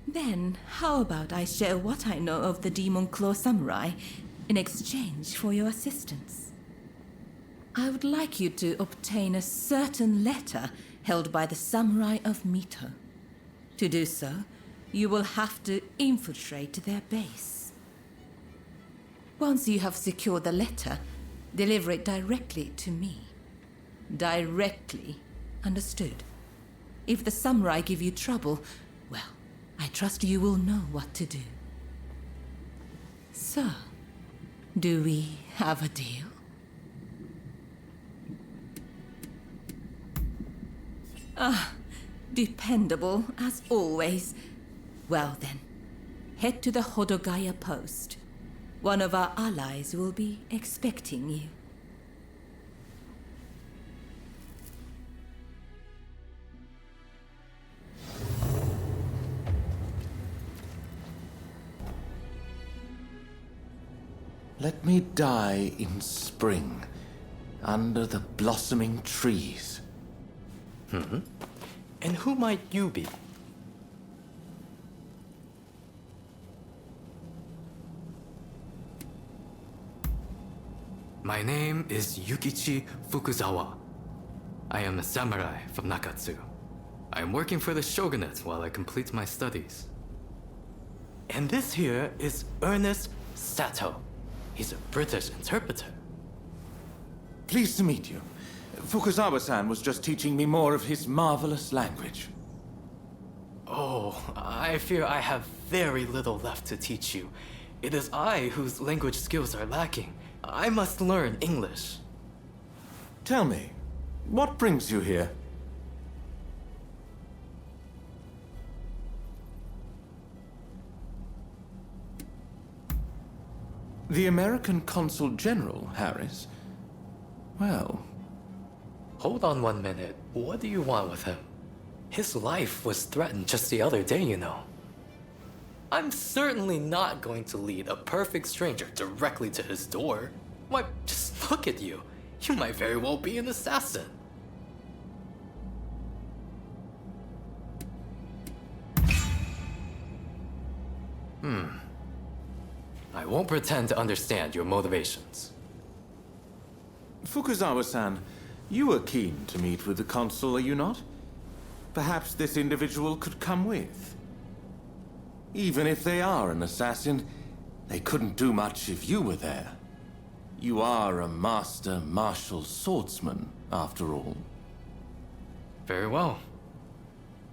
C: Then, how about I share what I know of the Demon Claw Samurai in exchange for your assistance? I would like you to obtain a certain letter held by the Samurai of Mito. To do so, you will have to infiltrate their base. Once you have secured the letter, deliver it directly to me. Directly, understood? If the samurai give you trouble, well, I trust you will know what to do. So, do we have a deal? Ah, dependable as always. Well then, head to the Hodogaya post. One of our allies will be expecting you.
G: Let me die in spring, under the blossoming trees.
R: And who might you be? My name is Yukichi Fukuzawa. I am a samurai from Nakatsu. I am working for the shogunate while I complete my studies. And this here is Ernest Sato. He's a British interpreter.
G: Pleased to meet you. Fukuzawa-san was just teaching me more of his marvelous language.
R: Oh, I fear I have very little left to teach you. It is I whose language skills are lacking. I must learn English.
G: Tell me, what brings you here? The American Consul General, Harris? Well...
R: Hold on 1 minute. What do you want with him? His life was threatened just the other day, you know. I'm certainly not going to lead a perfect stranger directly to his door. Why, just look at you. You might very well be an assassin. I won't pretend to understand your motivations.
G: Fukuzawa-san, you are keen to meet with the consul, are you not? Perhaps this individual could come with. Even if they are an assassin, they couldn't do much if you were there. You are a master martial swordsman, after all.
R: Very well.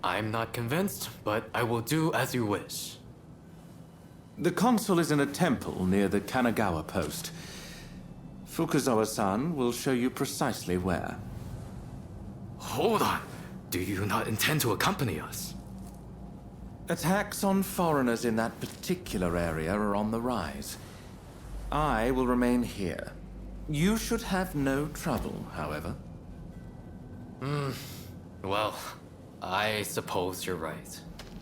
R: I'm not convinced, but I will do as you wish.
G: The consul is in a temple near the Kanagawa post. Fukuzawa-san will show you precisely where.
R: Hold on. Do you not intend to accompany us?
S: Attacks on foreigners in that particular area are on the rise. I will remain here. You should have no trouble, however.
R: Well, I suppose you're right.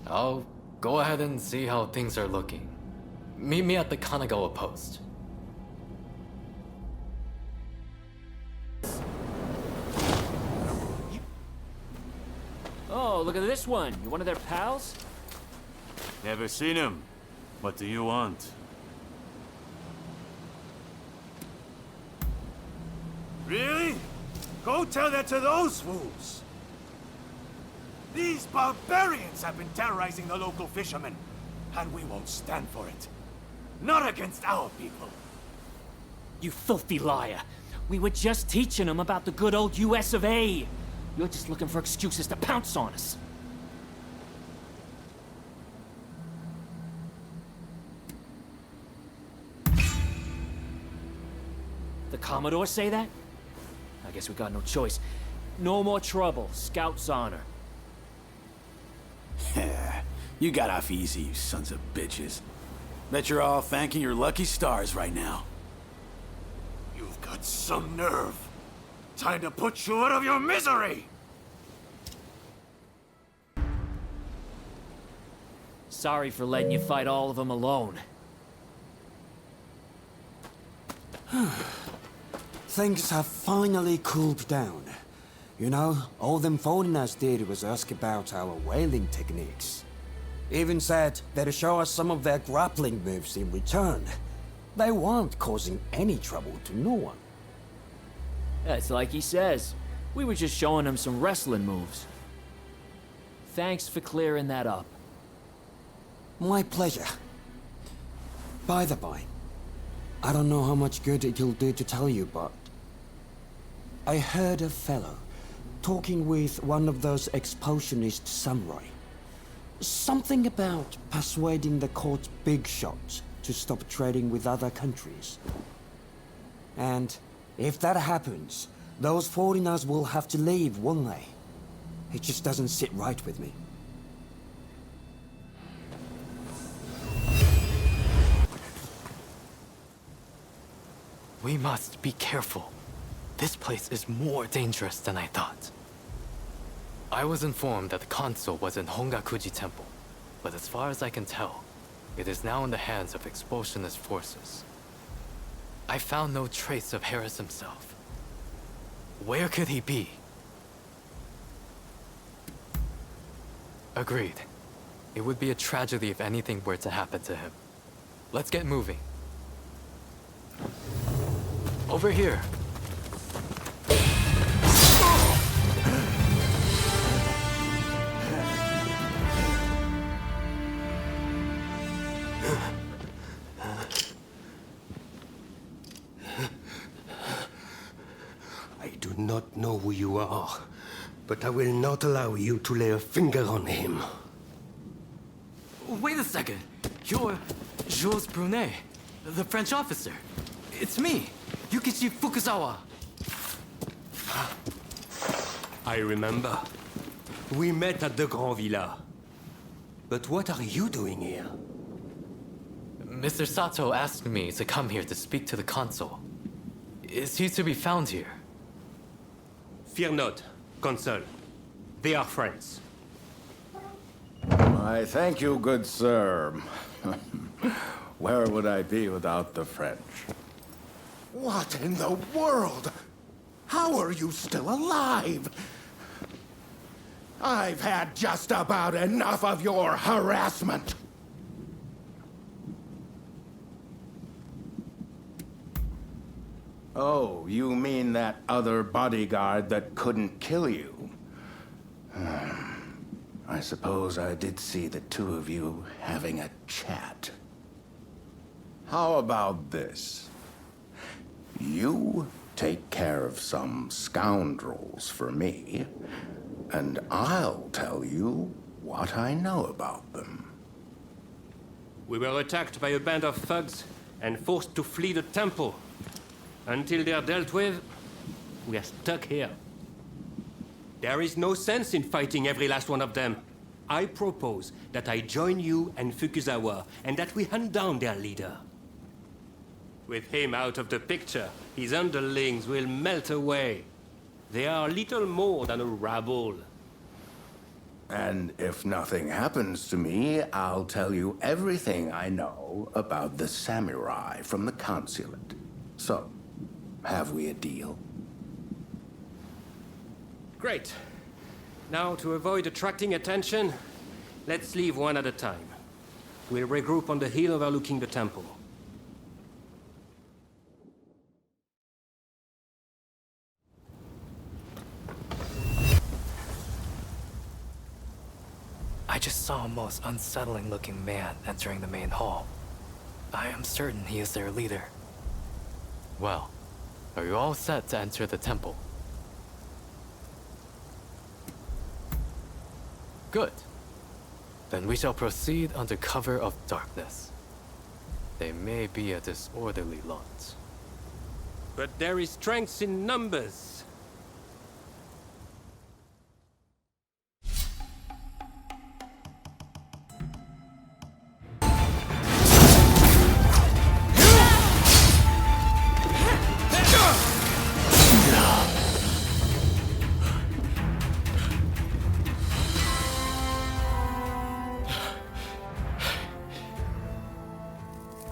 R: I'll go ahead and see how things are looking. Meet me at the Kanagawa post.
T: Oh, look at this one. You one of their pals?
J: Never seen him. What do you want? Really? Go tell that to those fools! These barbarians have been terrorizing the local fishermen, and we won't stand for it. Not against our people.
T: You filthy liar. We were just teaching them about the good old US of A. You're just looking for excuses to pounce on us. The Commodore say that? I guess we got no choice. No more trouble. Scout's honor.
U: You got off easy, you sons of bitches. Bet you're all thanking your lucky stars right now.
J: You've got some nerve. Time to put you out of your misery!
T: Sorry for letting you fight all of them alone.
V: Things have finally cooled down. You know, all them foreigners did was ask about our whaling techniques. Even said they'd show us some of their grappling moves in return. They weren't causing any trouble to no one.
T: It's like he says. We were just showing him some wrestling moves. Thanks for clearing that up.
V: My pleasure. By the by, I don't know how much good it'll do to tell you, but I heard a fellow talking with one of those expulsionist samurai. Something about persuading the court's big shots to stop trading with other countries. And if that happens, those foreigners will have to leave, won't they? It just doesn't sit right with me.
R: We must be careful. This place is more dangerous than I thought. I was informed that the console was in Hongakuji Temple, but as far as I can tell, it is now in the hands of expulsionist forces. I found no trace of Harris himself. Where could he be? Agreed. It would be a tragedy if anything were to happen to him. Let's get moving. Over here.
W: I do not know who you are, but I will not allow you to lay a finger on him.
R: Wait a second. You're Jules Brunet, the French officer. It's me, Yukichi Fukuzawa.
W: I remember. We met at the Grand Villa. But what are you doing here?
R: Mr. Sato asked me to come here to speak to the consul. Is he to be found here?
W: Fear not, Consul. They are friends.
X: I thank you, good sir. Where would I be without the French?
G: What in the world? How are you still alive? I've had just about enough of your harassment.
X: Oh, you mean that other bodyguard that couldn't kill you? I suppose I did see the two of you having a chat. How about this? You take care of some scoundrels for me, and I'll tell you what I know about them.
W: We were attacked by a band of thugs and forced to flee the temple. Until they're dealt with, we are stuck here. There is no sense in fighting every last one of them. I propose that I join you and Fukuzawa, and that we hunt down their leader. With him out of the picture, his underlings will melt away. They are little more than a rabble.
X: And if nothing happens to me, I'll tell you everything I know about the samurai from the consulate. So, have we a deal?
W: Great. Now, to avoid attracting attention, let's leave one at a time. We'll regroup on the hill overlooking the temple.
R: I just saw a most unsettling looking man entering the main hall. I am certain he is their leader. Well, are you all set to enter the temple? Good. Then we shall proceed under cover of darkness. They may be a disorderly lot.
W: But there is strength in numbers.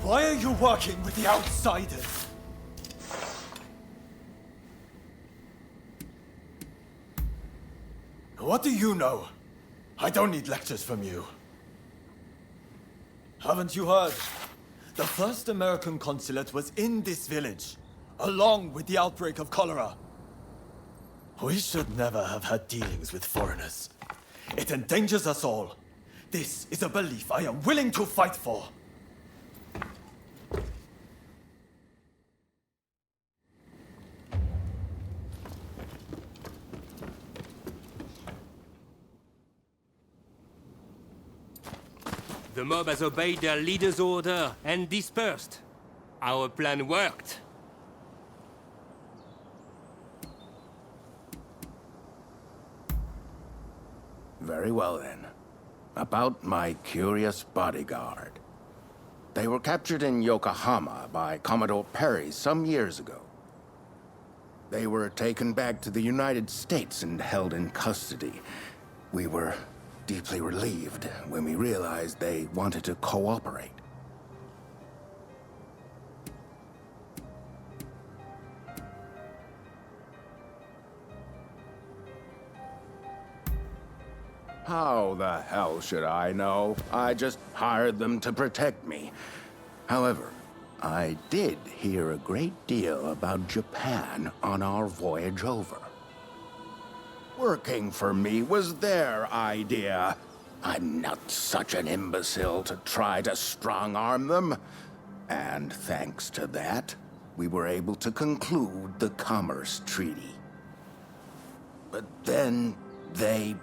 P: Why are you working with the outsiders? What do you know? I don't need lectures from you. Haven't you heard? The first American consulate was in this village, along with the outbreak of cholera. We should never have had dealings with foreigners. It endangers us all. This is a belief I am willing to fight for.
W: The mob has obeyed their leader's order and dispersed. Our plan worked.
X: Very well then. About my curious bodyguard. They were captured in Yokohama by Commodore Perry some years ago. They were taken back to the United States and held in custody. We were deeply relieved when we realized they wanted to cooperate. How the hell should I know? I just hired them to protect me. However, I did hear a great deal about Japan on our voyage over. Working for me was their idea. I'm not such an imbecile to try to strong-arm them. And thanks to that, we were able to conclude the Commerce Treaty. But then they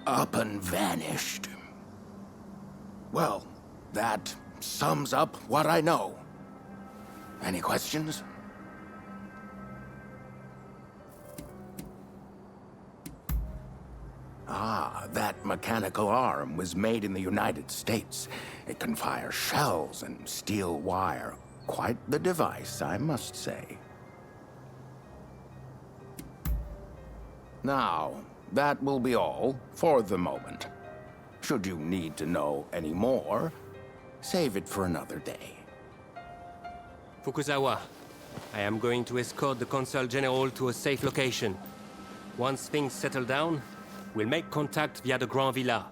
X: up and vanished. Well, that sums up what I know. Any questions? Ah, that mechanical arm was made in the United States. It can fire shells and steel wire. Quite the device, I must say. Now, that will be all for the moment. Should you need to know any more, save it for another day.
W: Fukuzawa, I am going to escort the Consul General to a safe location. Once things settle down, we'll make contact via the Grand Villa.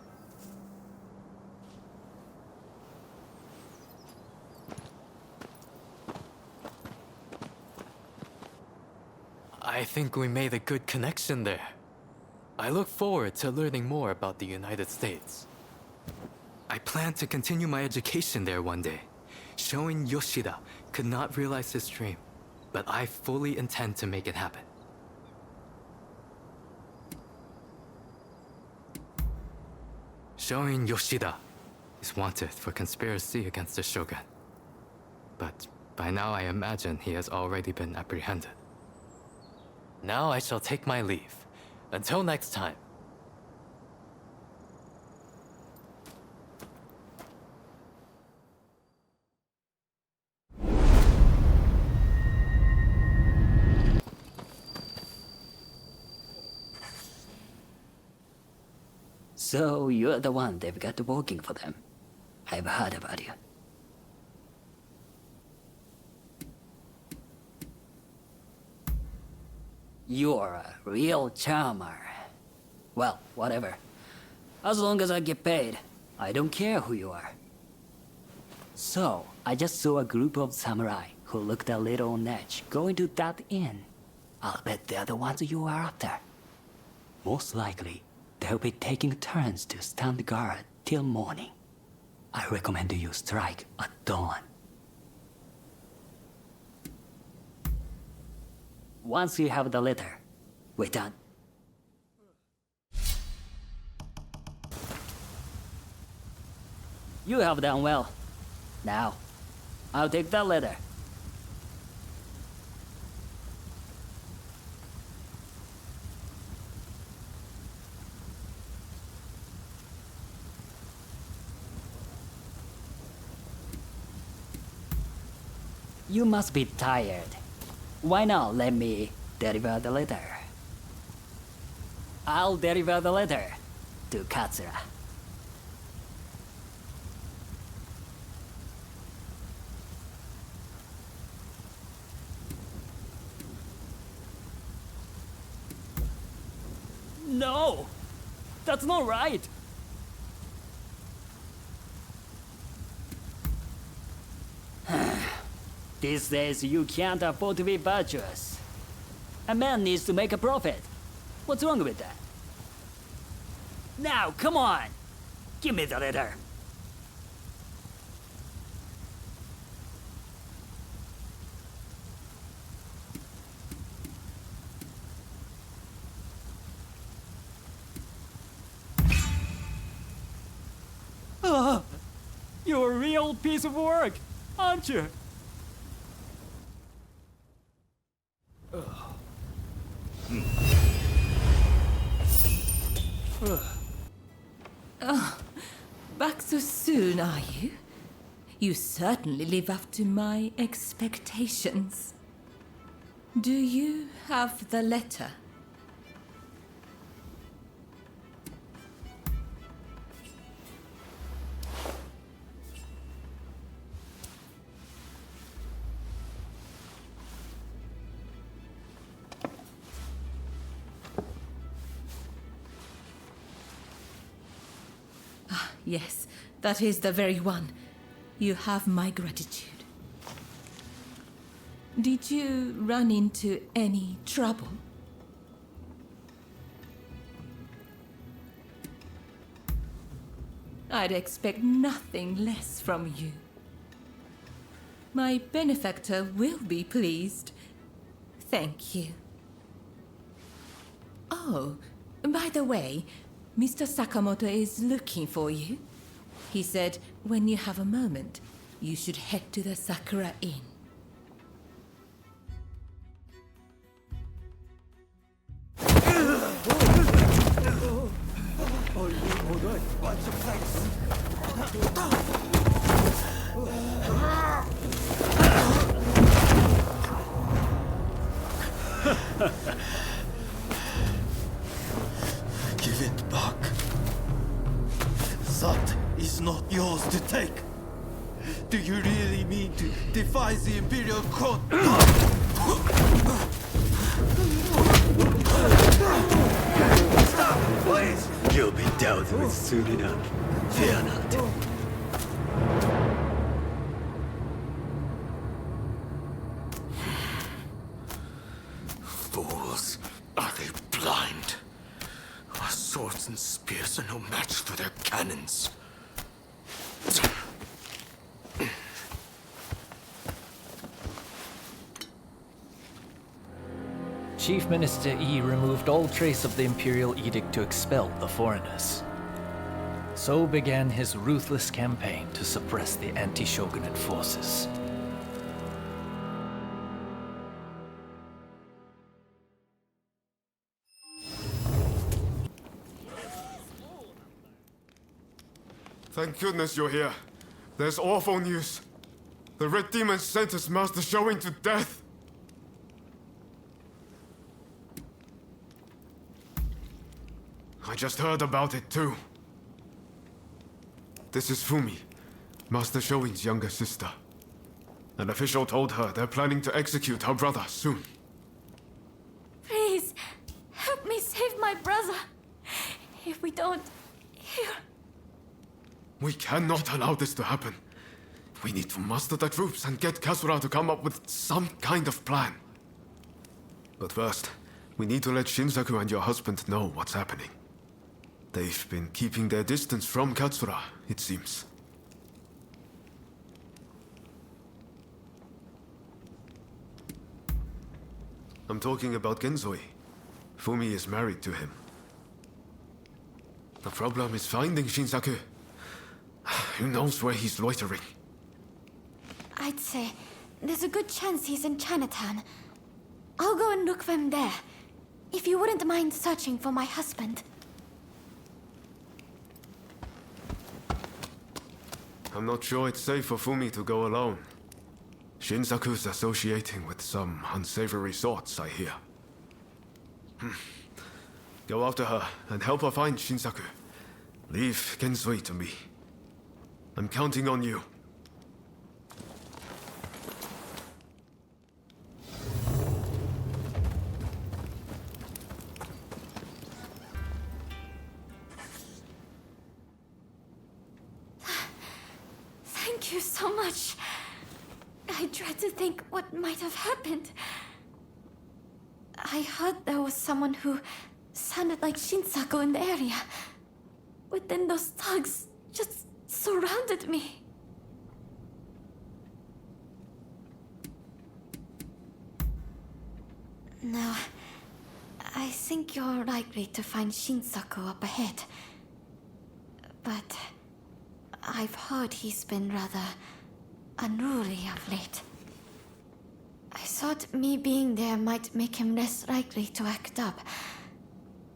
R: I think we made a good connection there. I look forward to learning more about the United States. I plan to continue my education there one day. Showing Yoshida could not realize his dream, but I fully intend to make it happen. Showing Yoshida is wanted for conspiracy against the Shogun. But by now I imagine he has already been apprehended. Now I shall take my leave. Until next time.
B: So you're the one they've got working for them. I've heard about you. You're a real charmer. Well, whatever. As long as I get paid, I don't care who you are. So, I just saw a group of samurai who looked a little on edge going to that inn. I'll bet they're the ones you are after. Most likely, they'll be taking turns to stand guard till morning. I recommend you strike at dawn. Once you have the letter, we're done. You have done well. Now, I'll take that letter. You must be tired. Why not let me deliver the letter? I'll deliver the letter to Katsura. No! That's not right! These days, you can't afford to be virtuous. A man needs to make a profit. What's wrong with that? Now, come on! Give me the letter. You're a real piece of work, aren't you?
C: Oh, back so soon, are you? You certainly live up to my expectations. Do you have the letter? Yes, that is the very one. You have my gratitude. Did you run into any trouble? I'd expect nothing less from you. My benefactor will be pleased. Thank you. Oh, by the way, Mr. Sakamoto is looking for you. He said when you have a moment, you should head to the Sakura Inn.
D: Give it back. That is not yours to take. Do you really mean to defy the Imperial Court?
G: Stop, please! You'll be dealt with soon enough. Fear not.
E: Fools. Are they blind? Our swords and spears are no match for their cannons.
A: Chief Minister Yi removed all trace of the Imperial Edict to expel the foreigners. So began his ruthless campaign to suppress the anti-shogunate forces.
F: Thank goodness you're here. There's awful news. The Red Demon sentenced Master Shoin to death. I just heard about it too. This is Fumi, Master Shoin's younger sister. An official told her they're planning to execute her brother soon.
H: Please, help me save my brother. If we don't,
F: We cannot allow this to happen. We need to muster the troops and get Katsura to come up with some kind of plan. But first, we need to let Shinsaku and your husband know what's happening. They've been keeping their distance from Katsura, it seems. I'm talking about Genzoi. Fumi is married to him. The problem is finding Shinsaku. Who knows where he's loitering?
H: I'd say there's a good chance he's in Chinatown. I'll go and look for him there. If you wouldn't mind searching for my husband.
F: I'm not sure it's safe for Fumi to go alone. Shinsaku's associating with some unsavory sorts, I hear. Go after her and help her find Shinsaku. Leave Genzoi to me. I'm counting on you.
H: Thank you so much. I dread to think what might have happened. I heard there was someone who sounded like Shinsaku in the area. But then those thugs just surrounded me. No, I think you're likely to find Shinsaku up ahead. But I've heard he's been rather unruly of late. I thought me being there might make him less likely to act up.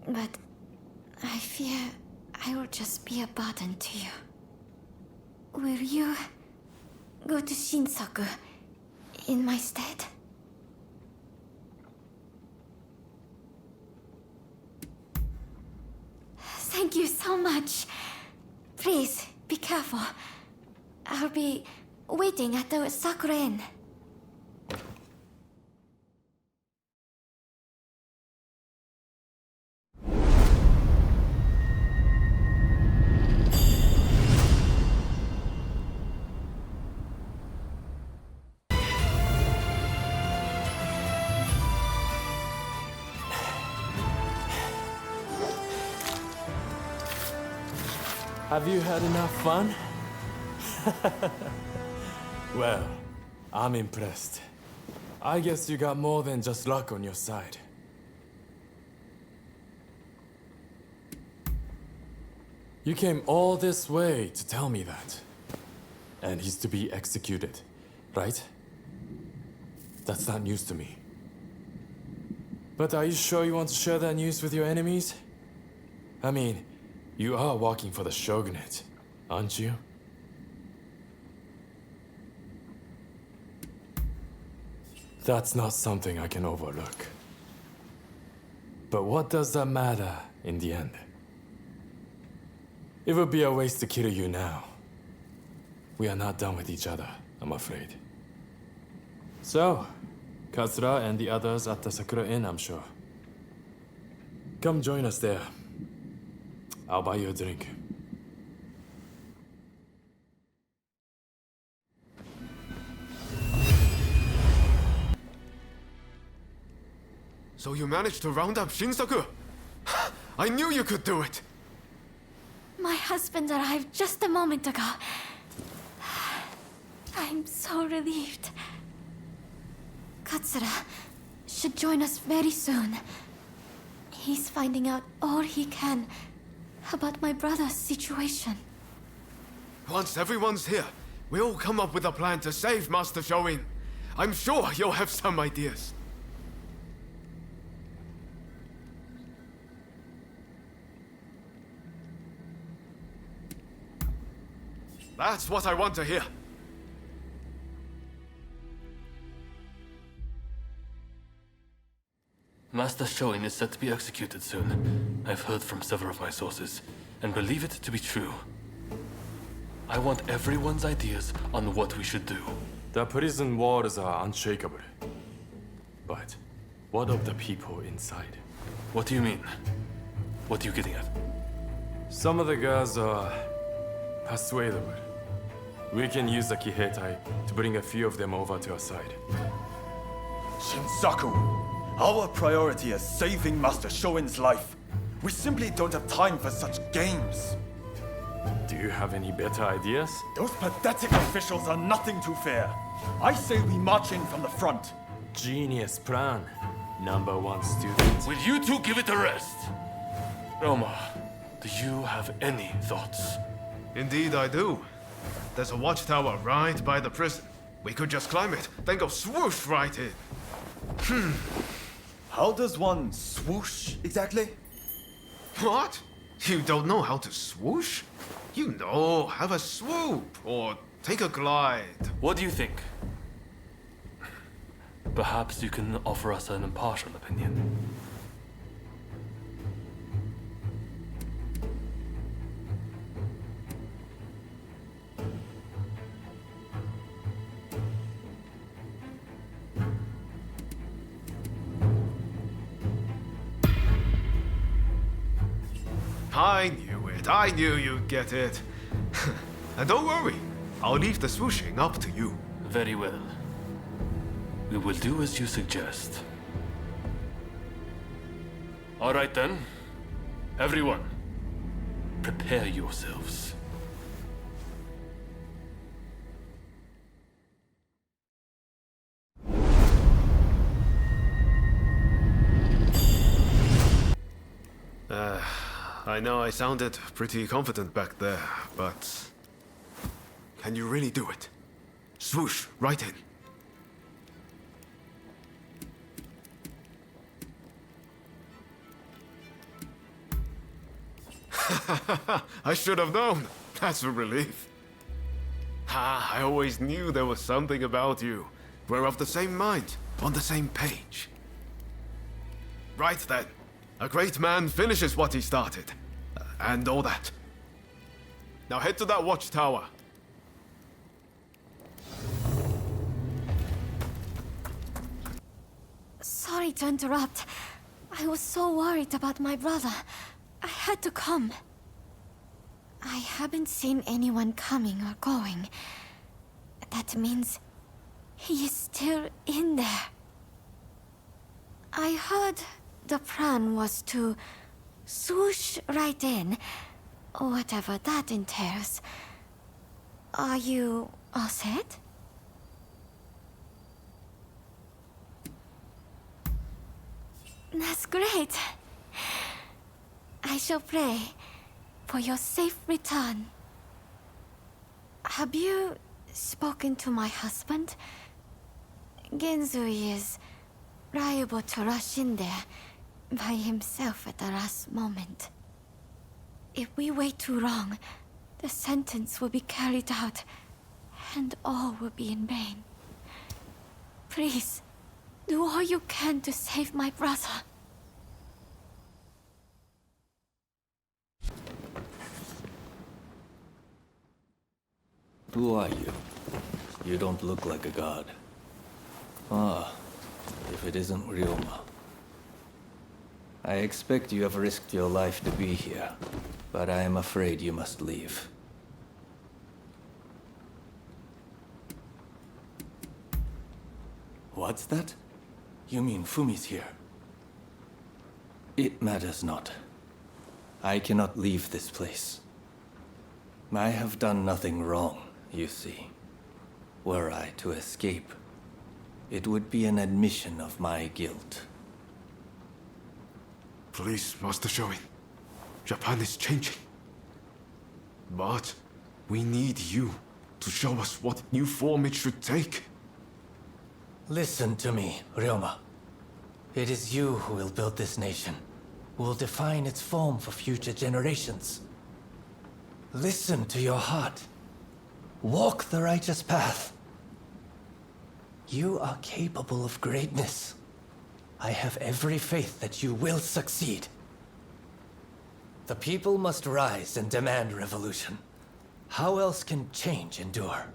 H: But I fear I will just be a burden to you. Will you go to Shinsaku in my stead? Thank you so much. Please, be careful. I'll be waiting at the Sakura Inn.
I: Have you had enough fun? Well, I'm impressed. I guess you got more than just luck on your side. You came all this way to tell me that. And he's to be executed, right? That's not news to me. But are you sure you want to share that news with your enemies? I mean, you are working for the shogunate, aren't you? That's not something I can overlook. But what does that matter in the end? It would be a waste to kill you now. We are not done with each other, I'm afraid. So, Katsura and the others at the Sakura Inn, I'm sure. Come join us there. I'll buy you a drink.
F: So you managed to round up Shinsaku? I knew you could do it!
H: My husband arrived just a moment ago. I'm so relieved. Katsura should join us very soon. He's finding out all he can about my brother's situation.
F: Once everyone's here, we'll come up with a plan to save Master Shoin. I'm sure you'll have some ideas. That's what I want to hear.
L: Master Shoin is set to be executed soon. I've heard from several of my sources, and believe it to be true. I want everyone's ideas on what we should do.
I: The prison walls are unshakable. But what of the people inside?
L: What do you mean? What are you getting at?
I: Some of the guys are persuadable. We can use the Kihetai to bring a few of them over to our side.
P: Shinsaku, our priority is saving Master Shoin's life. We simply don't have time for such games.
I: Do you have any better ideas?
P: Those pathetic officials are nothing to fear. I say we march in from the front.
I: Genius plan, #1 student.
L: Will you two give it a rest? Roma, do you have any thoughts?
F: Indeed I do. There's a watchtower right by the prison. We could just climb it, then go swoosh right in.
P: How does one swoosh exactly?
F: What? You don't know how to swoosh? You know, have a swoop or take a glide.
L: What do you think? Perhaps you can offer us an impartial opinion.
F: I knew it. I knew you'd get it. And don't worry, I'll leave the swooshing up to you.
L: Very well. We will do as you suggest. All right then. Everyone, prepare yourselves.
F: I know I sounded pretty confident back there, but... Can you really do it? Swoosh, right in. I should have known. That's a relief. I always knew there was something about you. We're of the same mind, on the same page. Right then. A great man finishes what he started. And all that. Now head to that watchtower.
H: Sorry to interrupt. I was so worried about my brother. I had to come. I haven't seen anyone coming or going. That means he is still in there. I heard the plan was to swoosh right in, whatever that entails. Are you all set? That's great. I shall pray for your safe return. Have you spoken to my husband? Genzui is liable to rush in there by himself at the last moment. If we wait too long, the sentence will be carried out, and all will be in vain. Please, do all you can to save my brother.
A: Who are you? You don't look like a god. Ah, if it isn't Ryoma. I expect you have risked your life to be here, but I am afraid you must leave. What's that? You mean Fumi's here? It matters not. I cannot leave this place. I have done nothing wrong, you see. Were I to escape, it would be an admission of my guilt.
F: Please, Master Shoin. Japan is changing. But we need you to show us what new form it should take.
A: Listen to me, Ryoma. It is you who will build this nation, who will define its form for future generations. Listen to your heart. Walk the righteous path. You are capable of greatness. I have every faith that you will succeed. The people must rise and demand revolution. How else can change endure?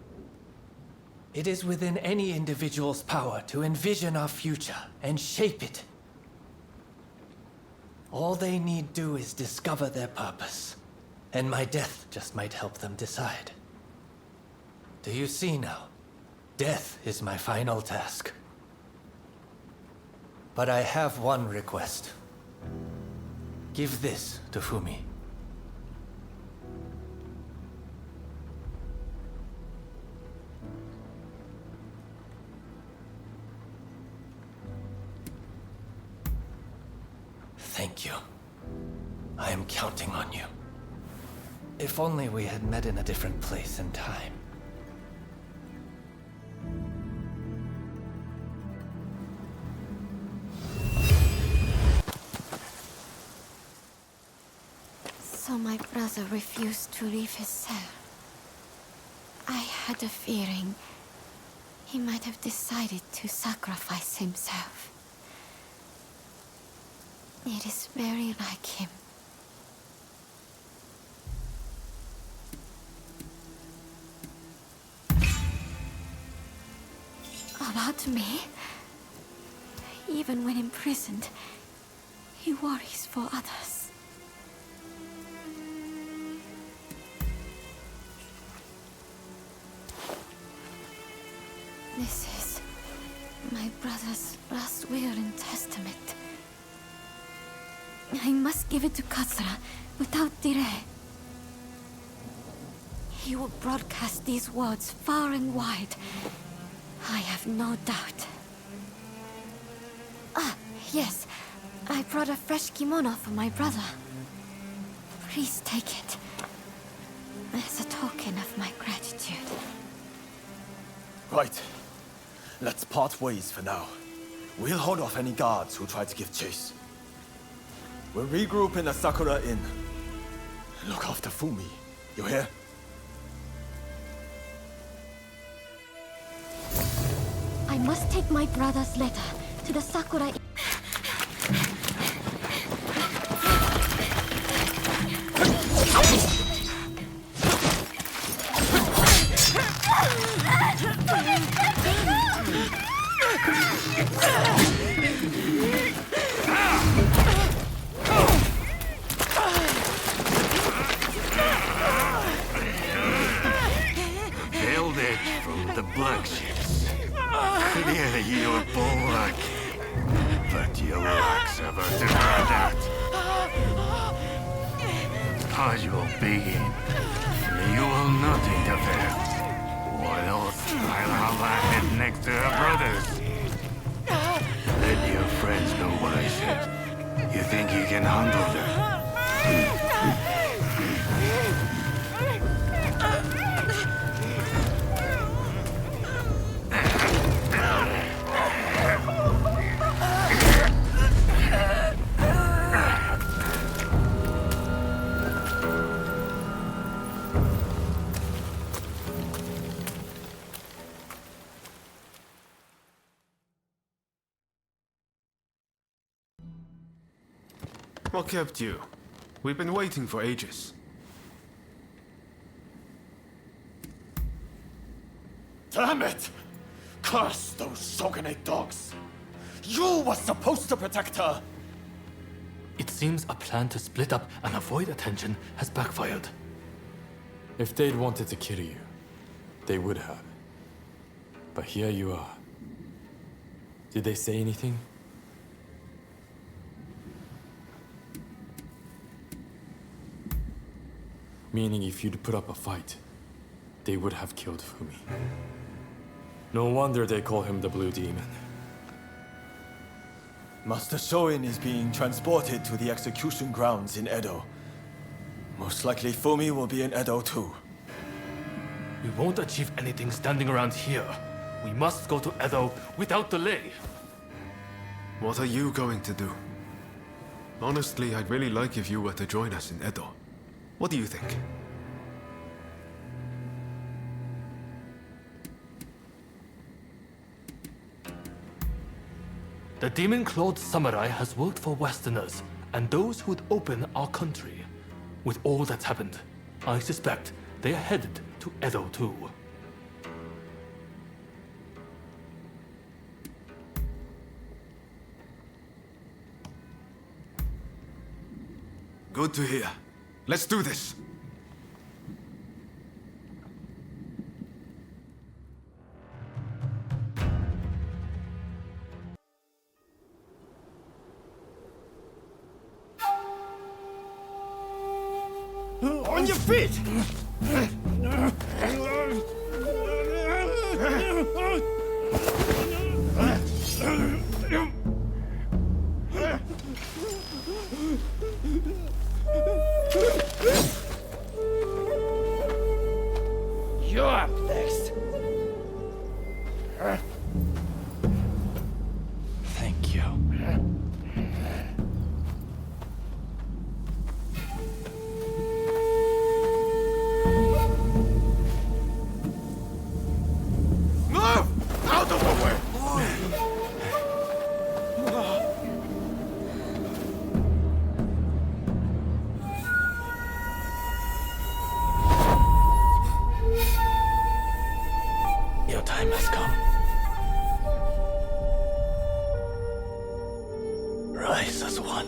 A: It is within any individual's power to envision our future and shape it. All they need do is discover their purpose, and my death just might help them decide. Do you see now? Death is my final task. But I have one request. Give this to Fumi. Thank you. I am counting on you. If only we had met in a different place and time.
H: So my brother refused to leave his cell. I had a feeling he might have decided to sacrifice himself. It is very like him. About me? Even when imprisoned, he worries for others. This is my brother's last will and testament. I must give it to Katsura without delay. He will broadcast these words far and wide. I have no doubt. Ah, yes. I brought a fresh kimono for my brother. Please take it as a token of my gratitude.
P: Right. Let's part ways for now. We'll hold off any guards who try to give chase. We'll regroup in the Sakura Inn. Look after Fumi. You hear?
H: I must take my brother's letter to the Sakura Inn.
J: Hailed it from the black ships. Clearly your bulwark. But your works have to that. I will begin. You will not interfere. What else? I'll have a head next to her brothers. Let your friends know what I said. You think you can handle them?
F: What kept you? We've been waiting for ages.
P: Damn it! Curse those shogunate dogs! You were supposed to protect her!
L: It seems a plan to split up and avoid attention has backfired.
I: If they'd wanted to kill you, they would have. But here you are. Did they say anything? Meaning if you'd put up a fight, they would have killed Fumi. No wonder they call him the Blue Demon.
P: Master Shoin is being transported to the execution grounds in Edo. Most likely Fumi will be in Edo too.
L: We won't achieve anything standing around here. We must go to Edo without delay.
F: What are you going to do? Honestly, I'd really like if you were to join us in Edo. What do you think?
L: The demon-clawed samurai has worked for Westerners and those who'd open our country. With all that's happened, I suspect they are headed to Edo too.
F: Good to hear. Let's do this.
J: On your feet! You're up next.
A: Thank you.
J: Move! Out of the way!
A: Your time has come. Rise as one.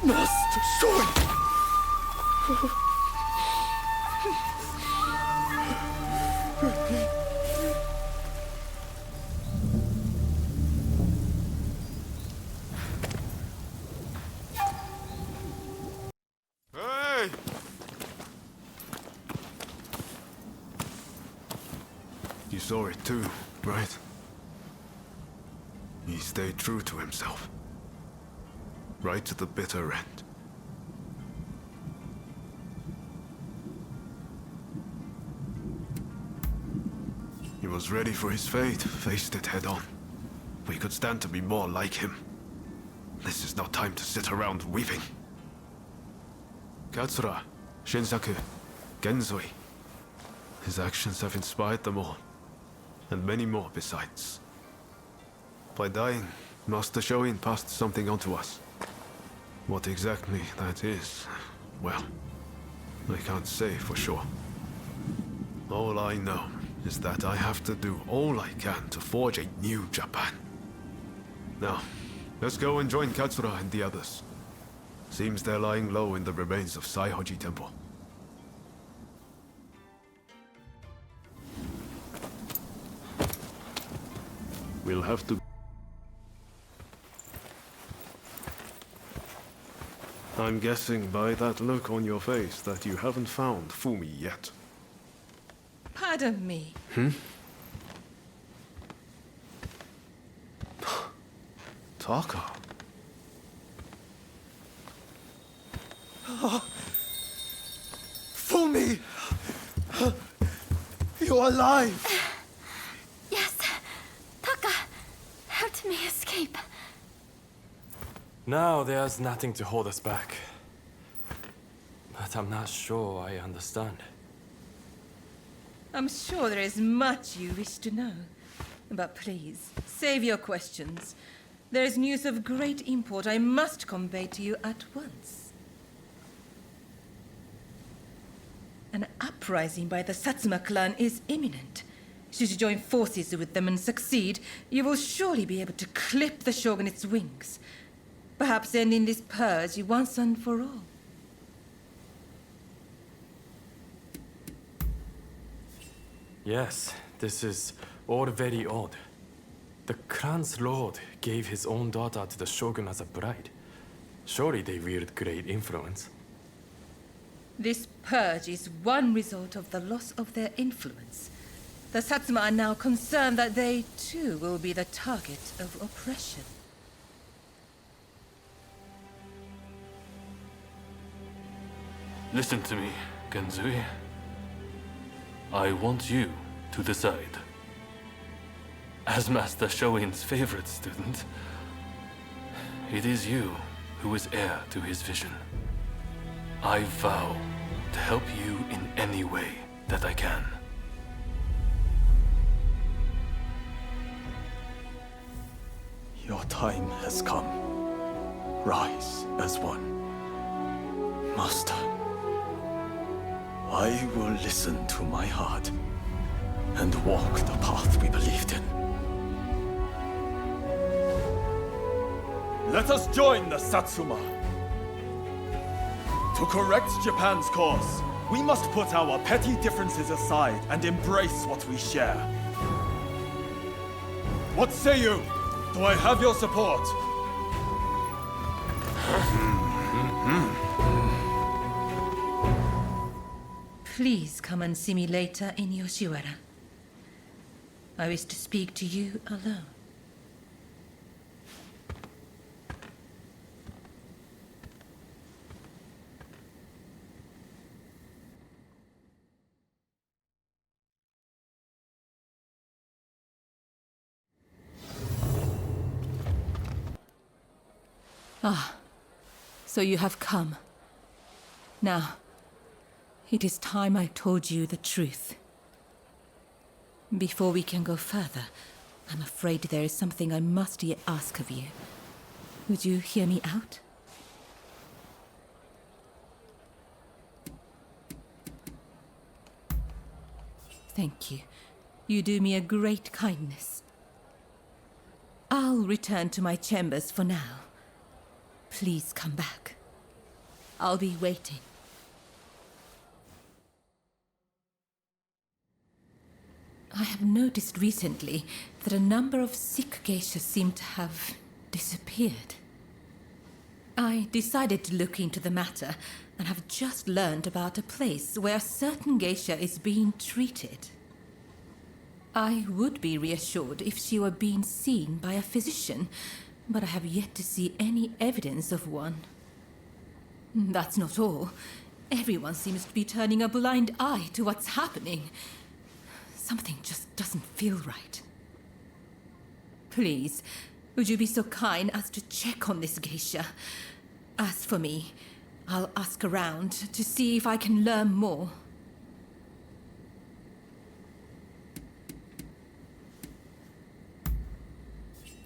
J: Master Sword!
F: Hey! You saw it too, right? He stayed true to himself. Right to the bitter end. He was ready for his fate, faced it head on. We could stand to be more like him. This is not time to sit around weeping. Katsura, Shinsaku, Genzoi. His actions have inspired them all, and many more besides. By dying, Master Shoin passed something on to us. What exactly that is, well, I can't say for sure. All I know is that I have to do all I can to forge a new Japan. Now, let's go and join Katsura and the others. Seems they're lying low in the remains of Saihoji Temple. We'll have to... I'm guessing by that look on your face that you haven't found Fumi yet.
C: Pardon me.
F: Taka.
D: Fumi! You're alive!
H: Yes. Taka helped me escape.
I: Now there's nothing to hold us back. But I'm not sure I understand.
C: I'm sure there is much you wish to know. But please, save your questions. There is news of great import I must convey to you at once. An uprising by the Satsuma clan is imminent. Should you join forces with them and succeed, you will surely be able to clip the shogunate's wings. Perhaps ending this purge once and for all.
I: Yes, this is all very odd. The clan's lord gave his own daughter to the shogun as a bride. Surely they wield great influence.
C: This purge is one result of the loss of their influence. The Satsuma are now concerned that they, too, will be the target of oppression.
L: Listen to me, Genzui. I want you to decide. As Master Shoin's favorite student, it is you who is heir to his vision. I vow to help you in any way that I can.
P: Your time has come. Rise as one. Master, I will listen to my heart and walk the path we believed in. Let us join the Satsuma. To correct Japan's course, we must put our petty differences aside and embrace what we share. What say you? Do I have your support?
C: Please come and see me later in Yoshiwara. I wish to speak to you alone. Ah, so you have come. Now, it is time I told you the truth. Before we can go further, I'm afraid there is something I must yet ask of you. Would you hear me out? Thank you. You do me a great kindness. I'll return to my chambers for now. Please come back. I'll be waiting. I have noticed recently that a number of sick geishas seem to have disappeared. I decided to look into the matter and have just learned about a place where a certain geisha is being treated. I would be reassured if she were being seen by a physician, but I have yet to see any evidence of one. That's not all. Everyone seems to be turning a blind eye to what's happening. Something just doesn't feel right. Please, would you be so kind as to check on this geisha? As for me, I'll ask around to see if I can learn more.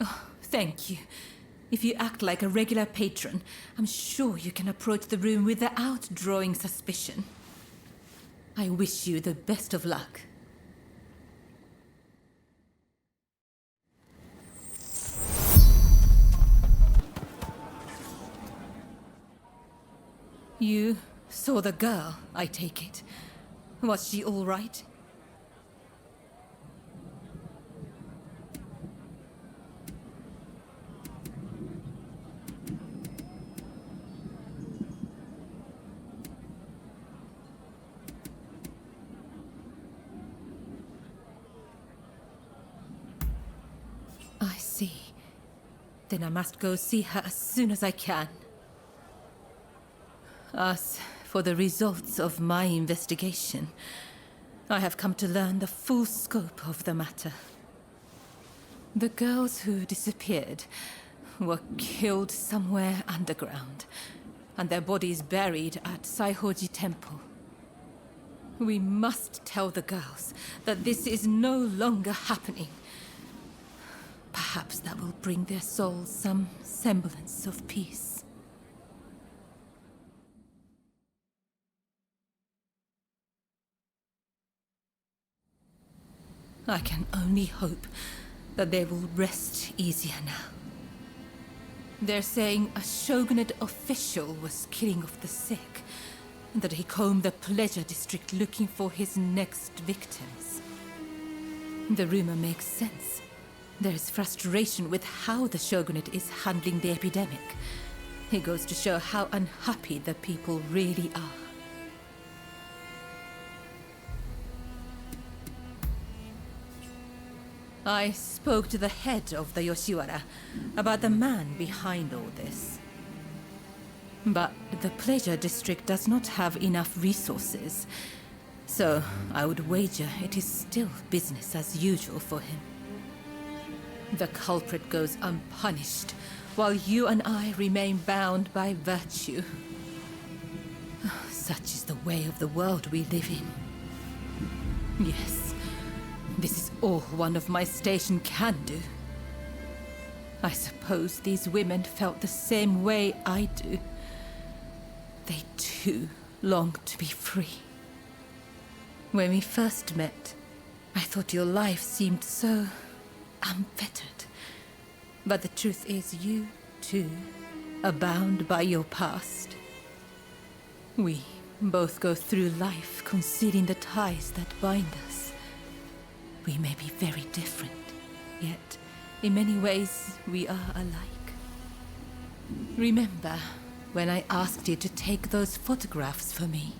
C: Oh, thank you. If you act like a regular patron, I'm sure you can approach the room without drawing suspicion. I wish you the best of luck. You saw the girl, I take it. Was she all right? I see. Then I must go see her as soon as I can. As for the results of my investigation, I have come to learn the full scope of the matter. The girls who disappeared were killed somewhere underground, and their bodies buried at Saihoji Temple. We must tell the girls that this is no longer happening. Perhaps that will bring their souls some semblance of peace. I can only hope that they will rest easier now. They're saying a shogunate official was killing off the sick, and that he combed the pleasure district looking for his next victims. The rumor makes sense. There is frustration with how the shogunate is handling the epidemic. It goes to show how unhappy the people really are. I spoke to the head of the Yoshiwara about the man behind all this. But the Pleasure District does not have enough resources. So, I would wager it is still business as usual for him. The culprit goes unpunished, while you and I remain bound by virtue. Such is the way of the world we live in. Yes, this is all one of my station can do. I suppose these women felt the same way I do. They too long to be free. When we first met, I thought your life seemed so unfettered. But the truth is you, too, are bound by your past. We both go through life concealing the ties that bind us. We may be very different, yet in many ways we are alike. Remember when I asked you to take those photographs for me?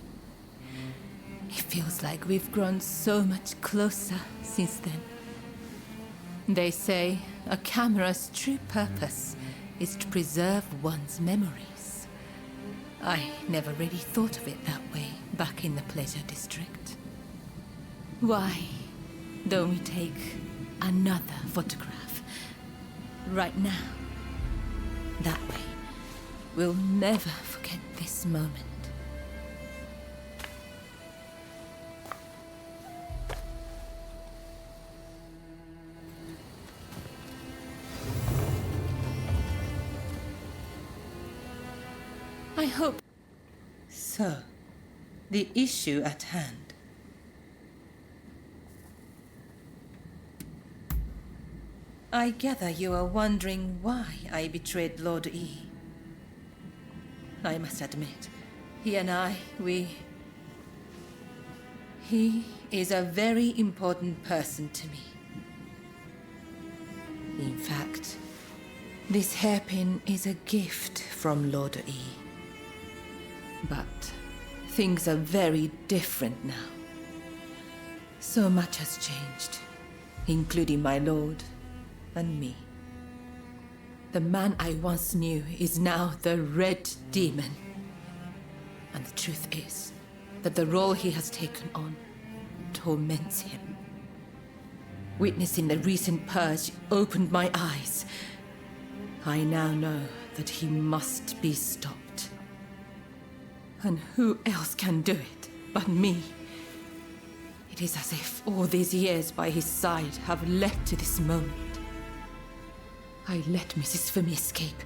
C: It feels like we've grown so much closer since then. They say a camera's true purpose is to preserve one's memories. I never really thought of it that way back in the Pleasure District. Why don't we take another photograph right now? That way, we'll never forget this moment. I hope. So, the issue at hand. I gather you are wondering why I betrayed Lord E. I must admit, he and I, He is a very important person to me. In fact, this hairpin is a gift from Lord E. But things are very different now. So much has changed, including my lord and me. The man I once knew is now the Red Demon. And the truth is that the role he has taken on torments him. Witnessing the recent purge opened my eyes. I now know that he must be stopped. And who else can do it but me? It is as if all these years by his side have led to this moment. I let Mrs. Fumi escape,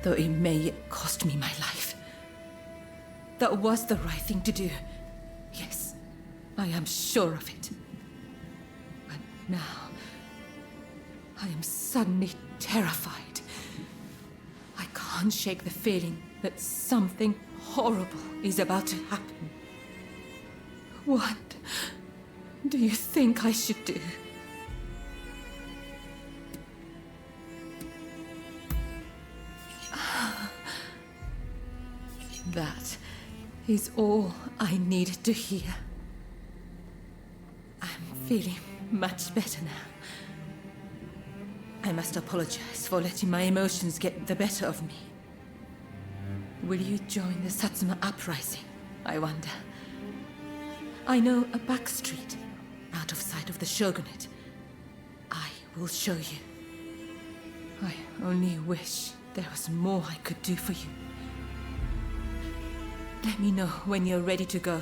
C: though it may yet cost me my life. That was the right thing to do. Yes, I am sure of it. But now, I am suddenly terrified. I can't shake the feeling that something horrible is about to happen. What do you think I should do? That is all I needed to hear. I'm feeling much better now. I must apologize for letting my emotions get the better of me. Will you join the Satsuma uprising, I wonder? I know a back street, out of sight of the shogunate. I will show you. I only wish there was more I could do for you. Let me know when you're ready to go.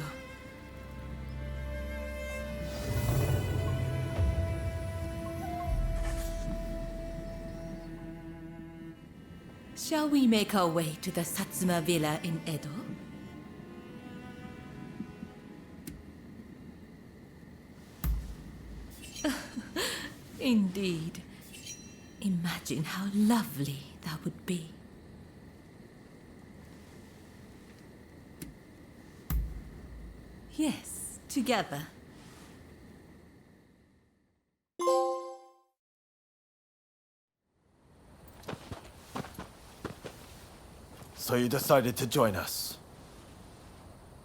C: Shall we make our way to the Satsuma Villa in Edo? Indeed. Imagine how lovely that would be. Yes, together.
P: So you decided to join us.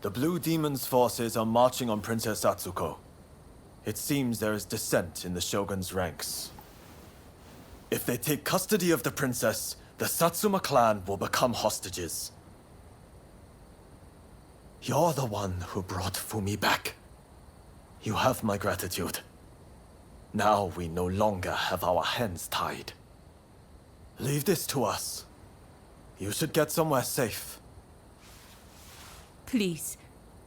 P: The Blue Demon's forces are marching on Princess Atsuko. It seems there is dissent in the Shogun's ranks. If they take custody of the princess, the Satsuma clan will become hostages. You're the one who brought Fumi back. You have my gratitude. Now we no longer have our hands tied. Leave this to us. You should get somewhere safe.
C: Please,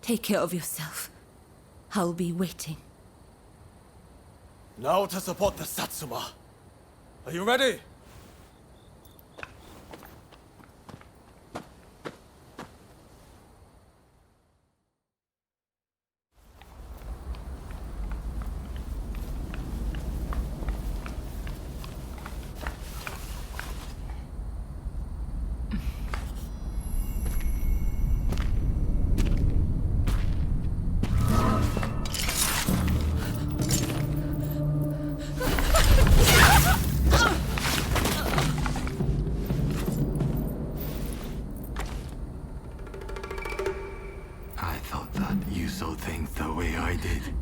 C: take care of yourself. I'll be waiting.
P: Now to support the Satsuma. Are you ready?
M: I thought that you saw things the way I did.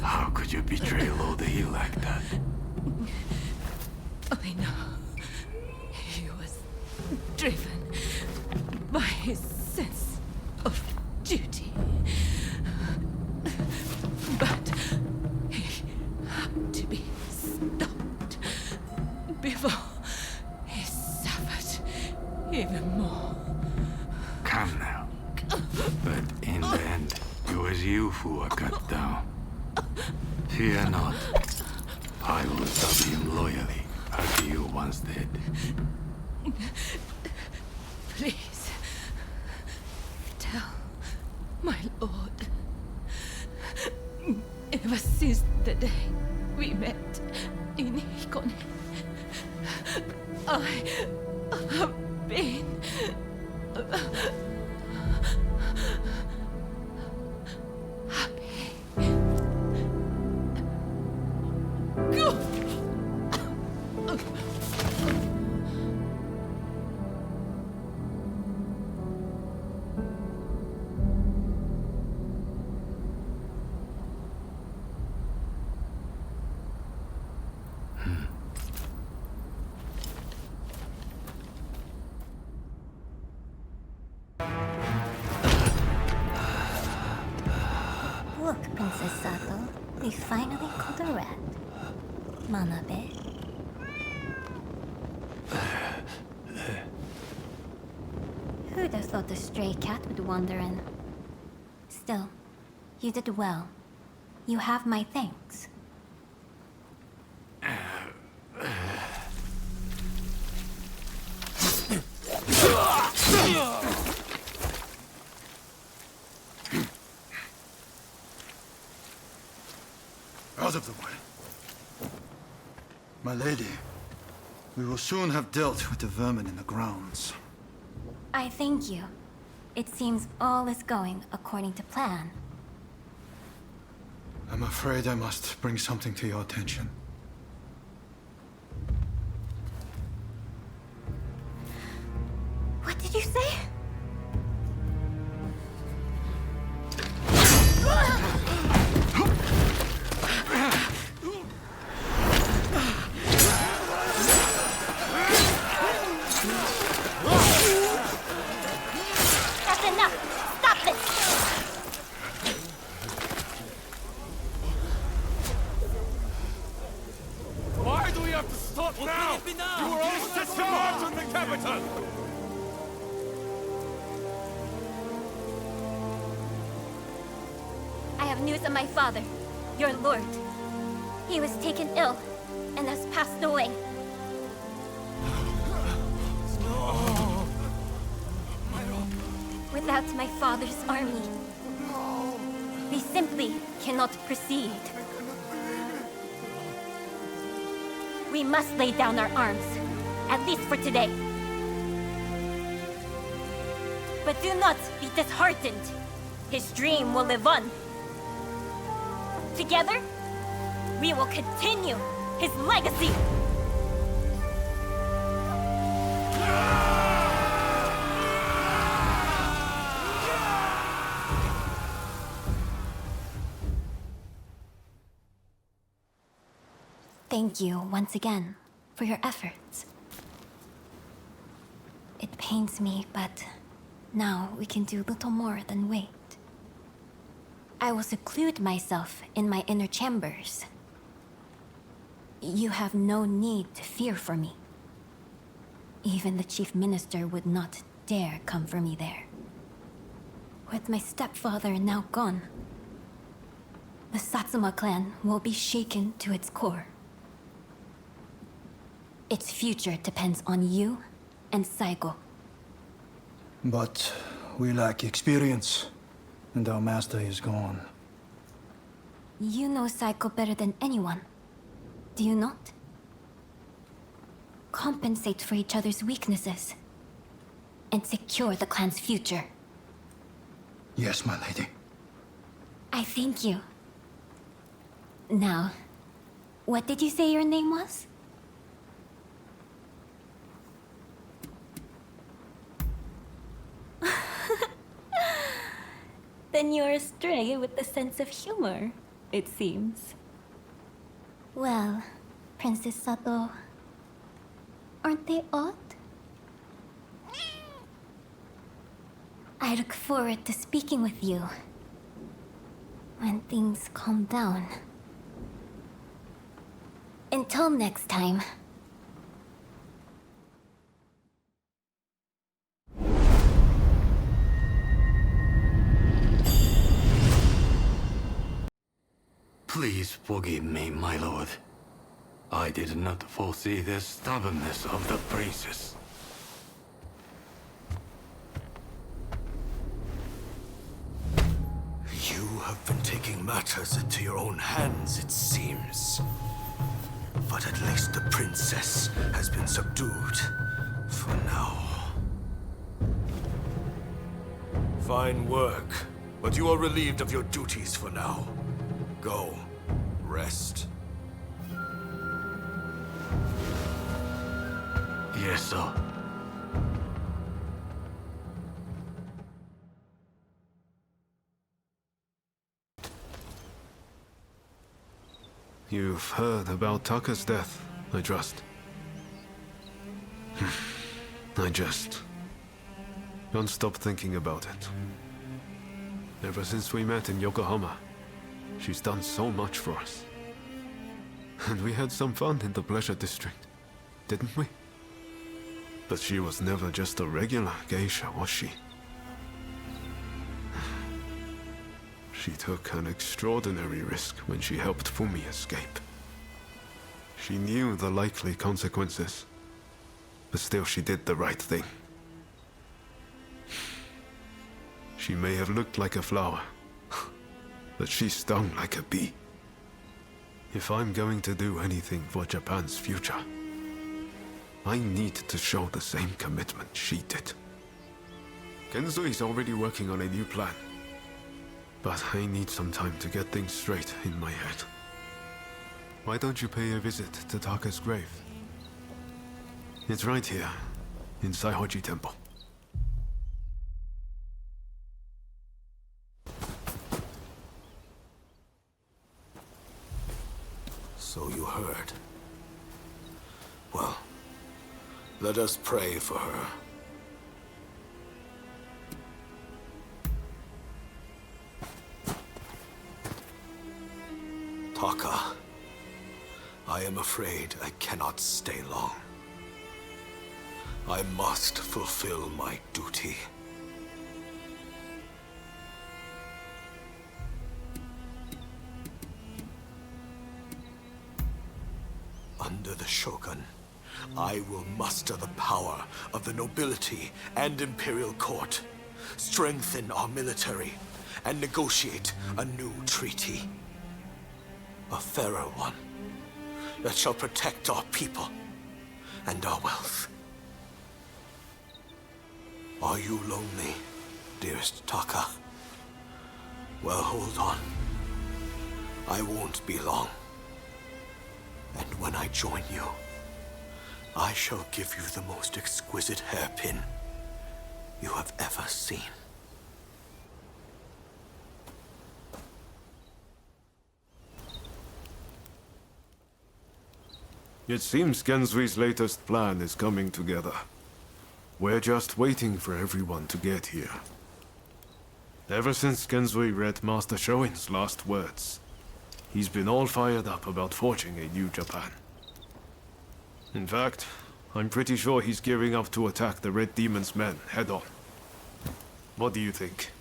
M: How could you betray Lord E like that?
C: I know. He was driven by his sense of duty. But he had to be stopped before he suffered even more.
M: Come now. But in the end, it was you who were cut down. Fear not. I will serve him loyally, as you once did.
C: Please, tell my lord. Ever since the day we met in Hikone, I have been
H: Look, Princess Sato, we finally caught a rat. Manabe. Who'd have thought a stray cat would wander in? Still, you did well. You have my thanks.
D: Out of the way. My lady, we will soon have dealt with the vermin in the grounds.
H: I thank you. It seems all is going according to plan.
D: I'm afraid I must bring something to your attention.
H: What did you say? That's enough! Stop this!
J: Why do we have to stop now? You were all set to march on the capital!
H: I have news of my father, your lord. He was taken ill and has passed away. Without my father's army, we simply cannot proceed. We must lay down our arms, at least for today. But do not be disheartened. His dream will live on. Together, we will continue his legacy. Thank you once again for your efforts. It pains me, but Now we can do little more than wait. I will seclude myself in my inner chambers. You have no need to fear for me. Even the chief minister would not dare come for me there. With my stepfather now gone, the Satsuma clan will be shaken to its core. Its future depends on you and Saigo.
K: But we lack experience, and our master is gone.
H: You know Saigo better than anyone, do you not? Compensate for each other's weaknesses, and secure the clan's future.
K: Yes, my lady.
H: I thank you. Now, what did you say your name was? Then you're a stray with a sense of humor, it seems. Well, Princess Sato, aren't they odd? I look forward to speaking with you when things calm down. Until next time.
M: Please forgive me, my lord. I did not foresee the stubbornness of the princess.
E: You have been taking matters into your own hands, it seems. But at least the princess has been subdued. For now. Fine work. But you are relieved of your duties for now. Go. Rest.
M: Yes, sir.
F: You've heard about Taka's death, I trust. I just can't stop thinking about it. Ever since we met in Yokohama, she's done so much for us. And we had some fun in the Pleasure District, didn't we? But she was never just a regular geisha, was she? She took an extraordinary risk when she helped Fumi escape. She knew the likely consequences, but still she did the right thing. She may have looked like a flower, but she stung like a bee. If I'm going to do anything for Japan's future, I need to show the same commitment she did. Kenzui's already working on a new plan. But I need some time to get things straight in my head. Why don't you pay a visit to Taka's grave? It's right here, in Saihoji Temple.
E: So you heard. Well, let us pray for her. Taka, I am afraid I cannot stay long. I must fulfill my duty. Under the Shogun, I will muster the power of the nobility and imperial court, strengthen our military, and negotiate a new treaty. A fairer one that shall protect our people and our wealth. Are you lonely, dearest Taka? Well, hold on. I won't be long. And when I join you, I shall give you the most exquisite hairpin you have ever seen.
F: It seems Genzui's latest plan is coming together. We're just waiting for everyone to get here. Ever since Genzui read Master Shoin's last words, he's been all fired up about forging a new Japan. In fact, I'm pretty sure he's gearing up to attack the Red Demon's men head-on. What do you think?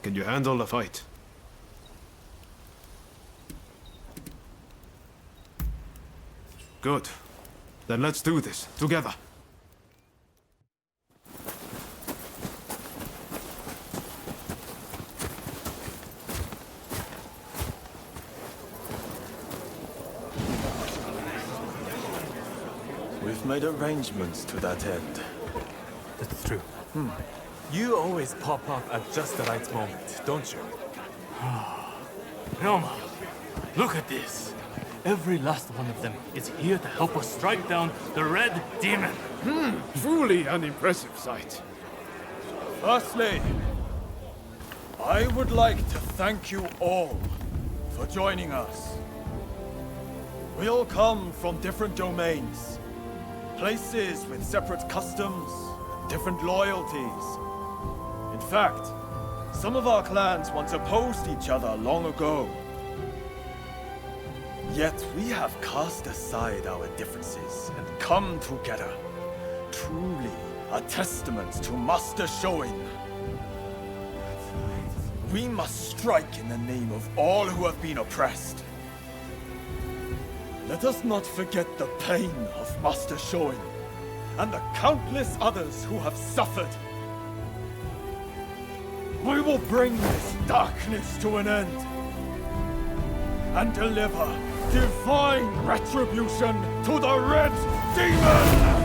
F: Can you handle a fight? Good. Then let's do this, together.
P: We've made arrangements to that end.
N: That's true. You always pop up at just the right moment, don't you?
L: Ryoma, look at this. Every last one of them is here to help us strike down the Red Demon.
F: Truly an impressive sight.
P: Firstly, I would like to thank you all for joining us. We all come from different domains, places with separate customs, different loyalties. In fact, some of our clans once opposed each other long ago. Yet we have cast aside our differences and come together. Truly a testament to Master Shoin. We must strike in the name of all who have been oppressed. Let us not forget the pain of Master Shoin and the countless others who have suffered. We will bring this darkness to an end and deliver divine retribution to the Red Demon!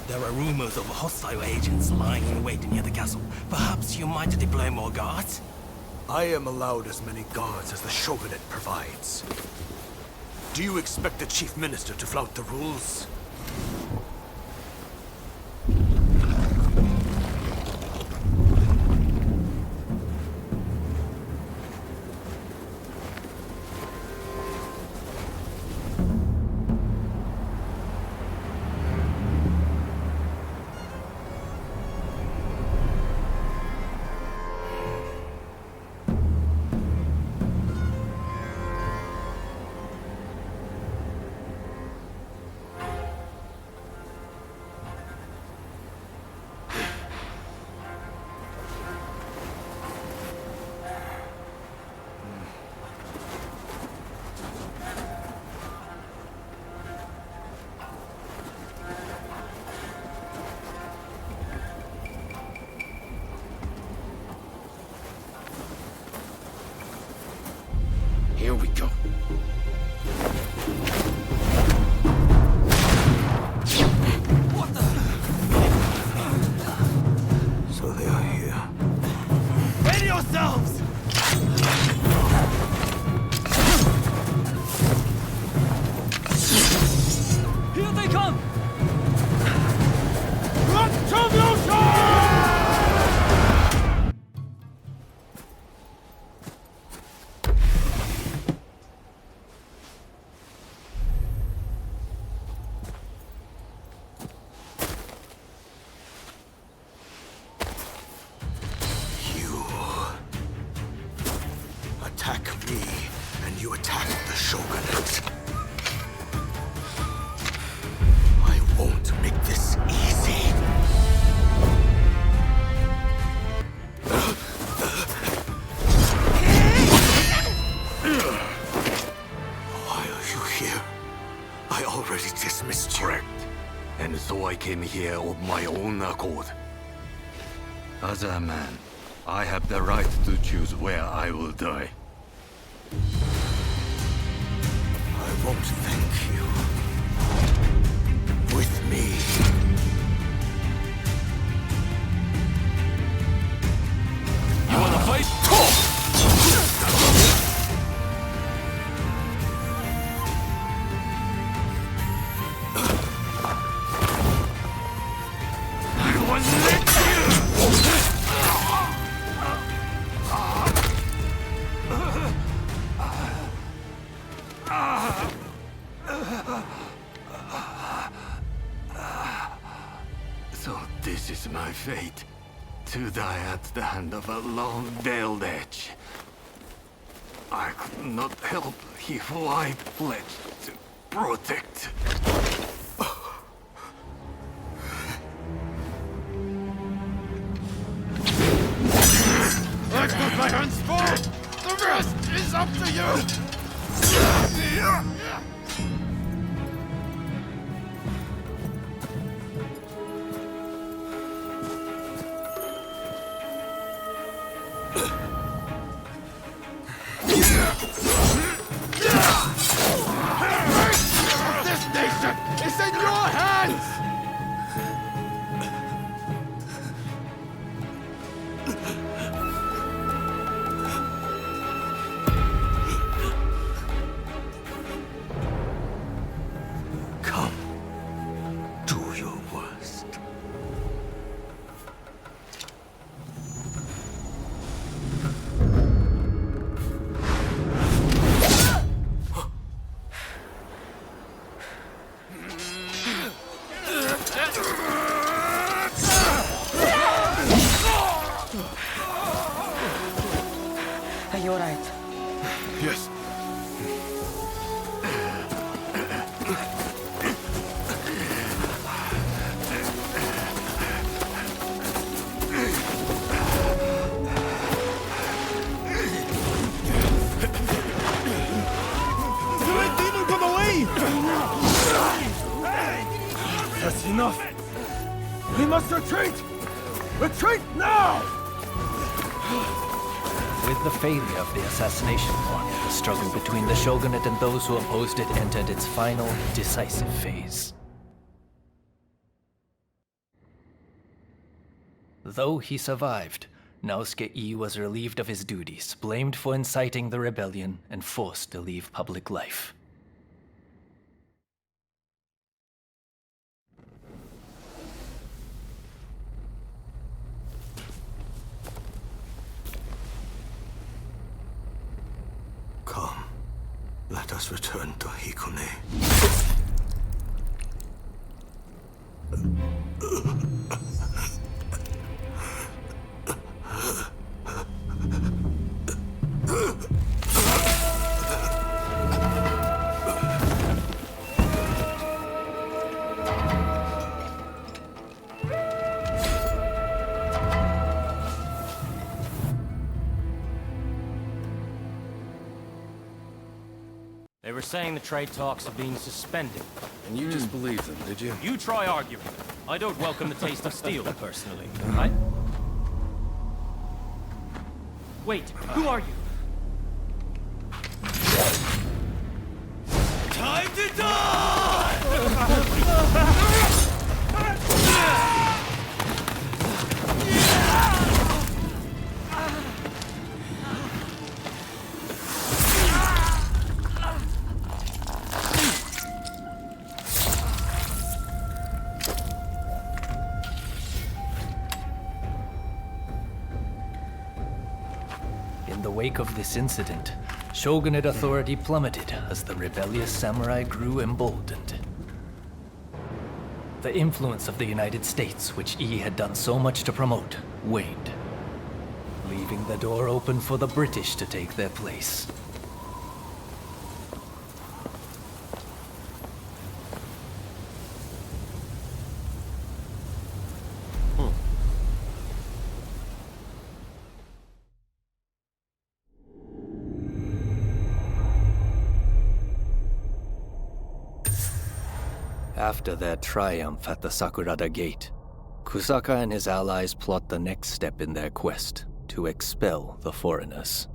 O: There are rumors of hostile agents lying in wait near the castle. Perhaps you might deploy more guards?
E: I am allowed as many guards as the Shogunate provides. Do you expect the Chief Minister to flout the rules?
O: Here we go.
E: What the? So they are here.
O: Ready yourselves!
T: Here they come!
O: Retribution!
E: Attack me, and you attack the Shogunate. I won't make this easy. Why are you here? I already dismissed you.
M: Correct. And so I came here of my own accord. As a man, I have the right to choose where I will die.
E: I won't thank you. With me.
O: You wanna fight?
M: So this is my fate. To die at the hand of a long-veiled edge. I could not help he who I pledged to protect.
J: I've got my hands full! The rest is up to you! This nation is in your hands!
G: Come. Do your worst.
Q: Are you alright?
F: Yes.
J: The demon got away! That's enough! We must retreat! Retreat now!
A: With the failure of the assassination plot, the struggle between the shogunate and those who opposed it entered its final, decisive phase. Though he survived, Naosuke-I was relieved of his duties, blamed for inciting the rebellion, and forced to leave public life.
E: Come, let us return to Hikone.
T: They were saying the trade talks are being suspended.
S: And you just believed them, did you?
T: You try arguing. I don't welcome the taste of steel, personally. Wait, who are you?
J: Time to die!
A: In the wake of this incident, shogunate authority plummeted as the rebellious samurai grew emboldened. The influence of the United States, which I had done so much to promote, waned, leaving the door open for the British to take their place. After their triumph at the Sakurada Gate, Kusaka and his allies plot the next step in their quest to expel the foreigners.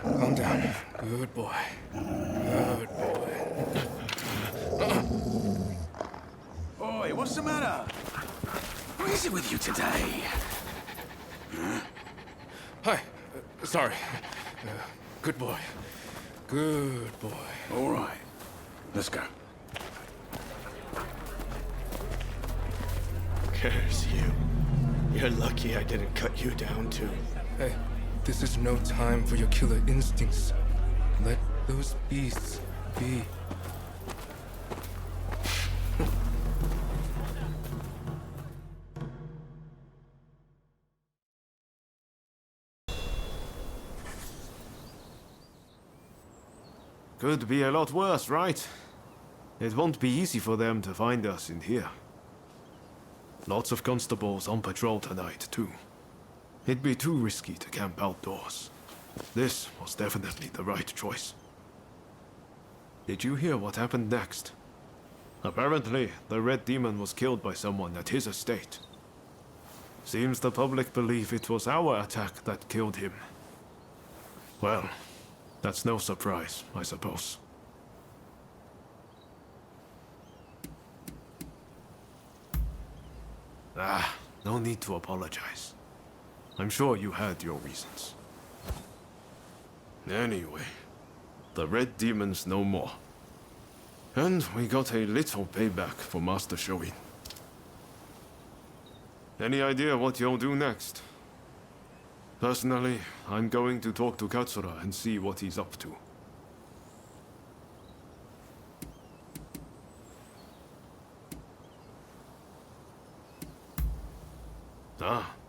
F: Calm down. Good boy. Good boy.
J: Oi, what's the matter? What is it with you today?
F: Hi. Sorry. Good boy. Good boy.
J: All right. Let's go.
U: Curse you. You're lucky I didn't cut you down too.
F: Hey, this is no time for your killer instincts. Let those beasts be.
V: Could be a lot worse, right? It won't be easy for them to find us in here. Lots of constables on patrol tonight, too. It'd be too risky to camp outdoors. This was definitely the right choice. Did you hear what happened next? Apparently, the Red Demon was killed by someone at his estate. Seems the public believe it was our attack that killed him. Well, that's no surprise, I suppose. No need to apologize. I'm sure you had your reasons. Anyway, the Red Demon's no more. And we got a little payback for Master Shoin. Any idea what you'll do next? Personally, I'm going to talk to Katsura and see what he's up to.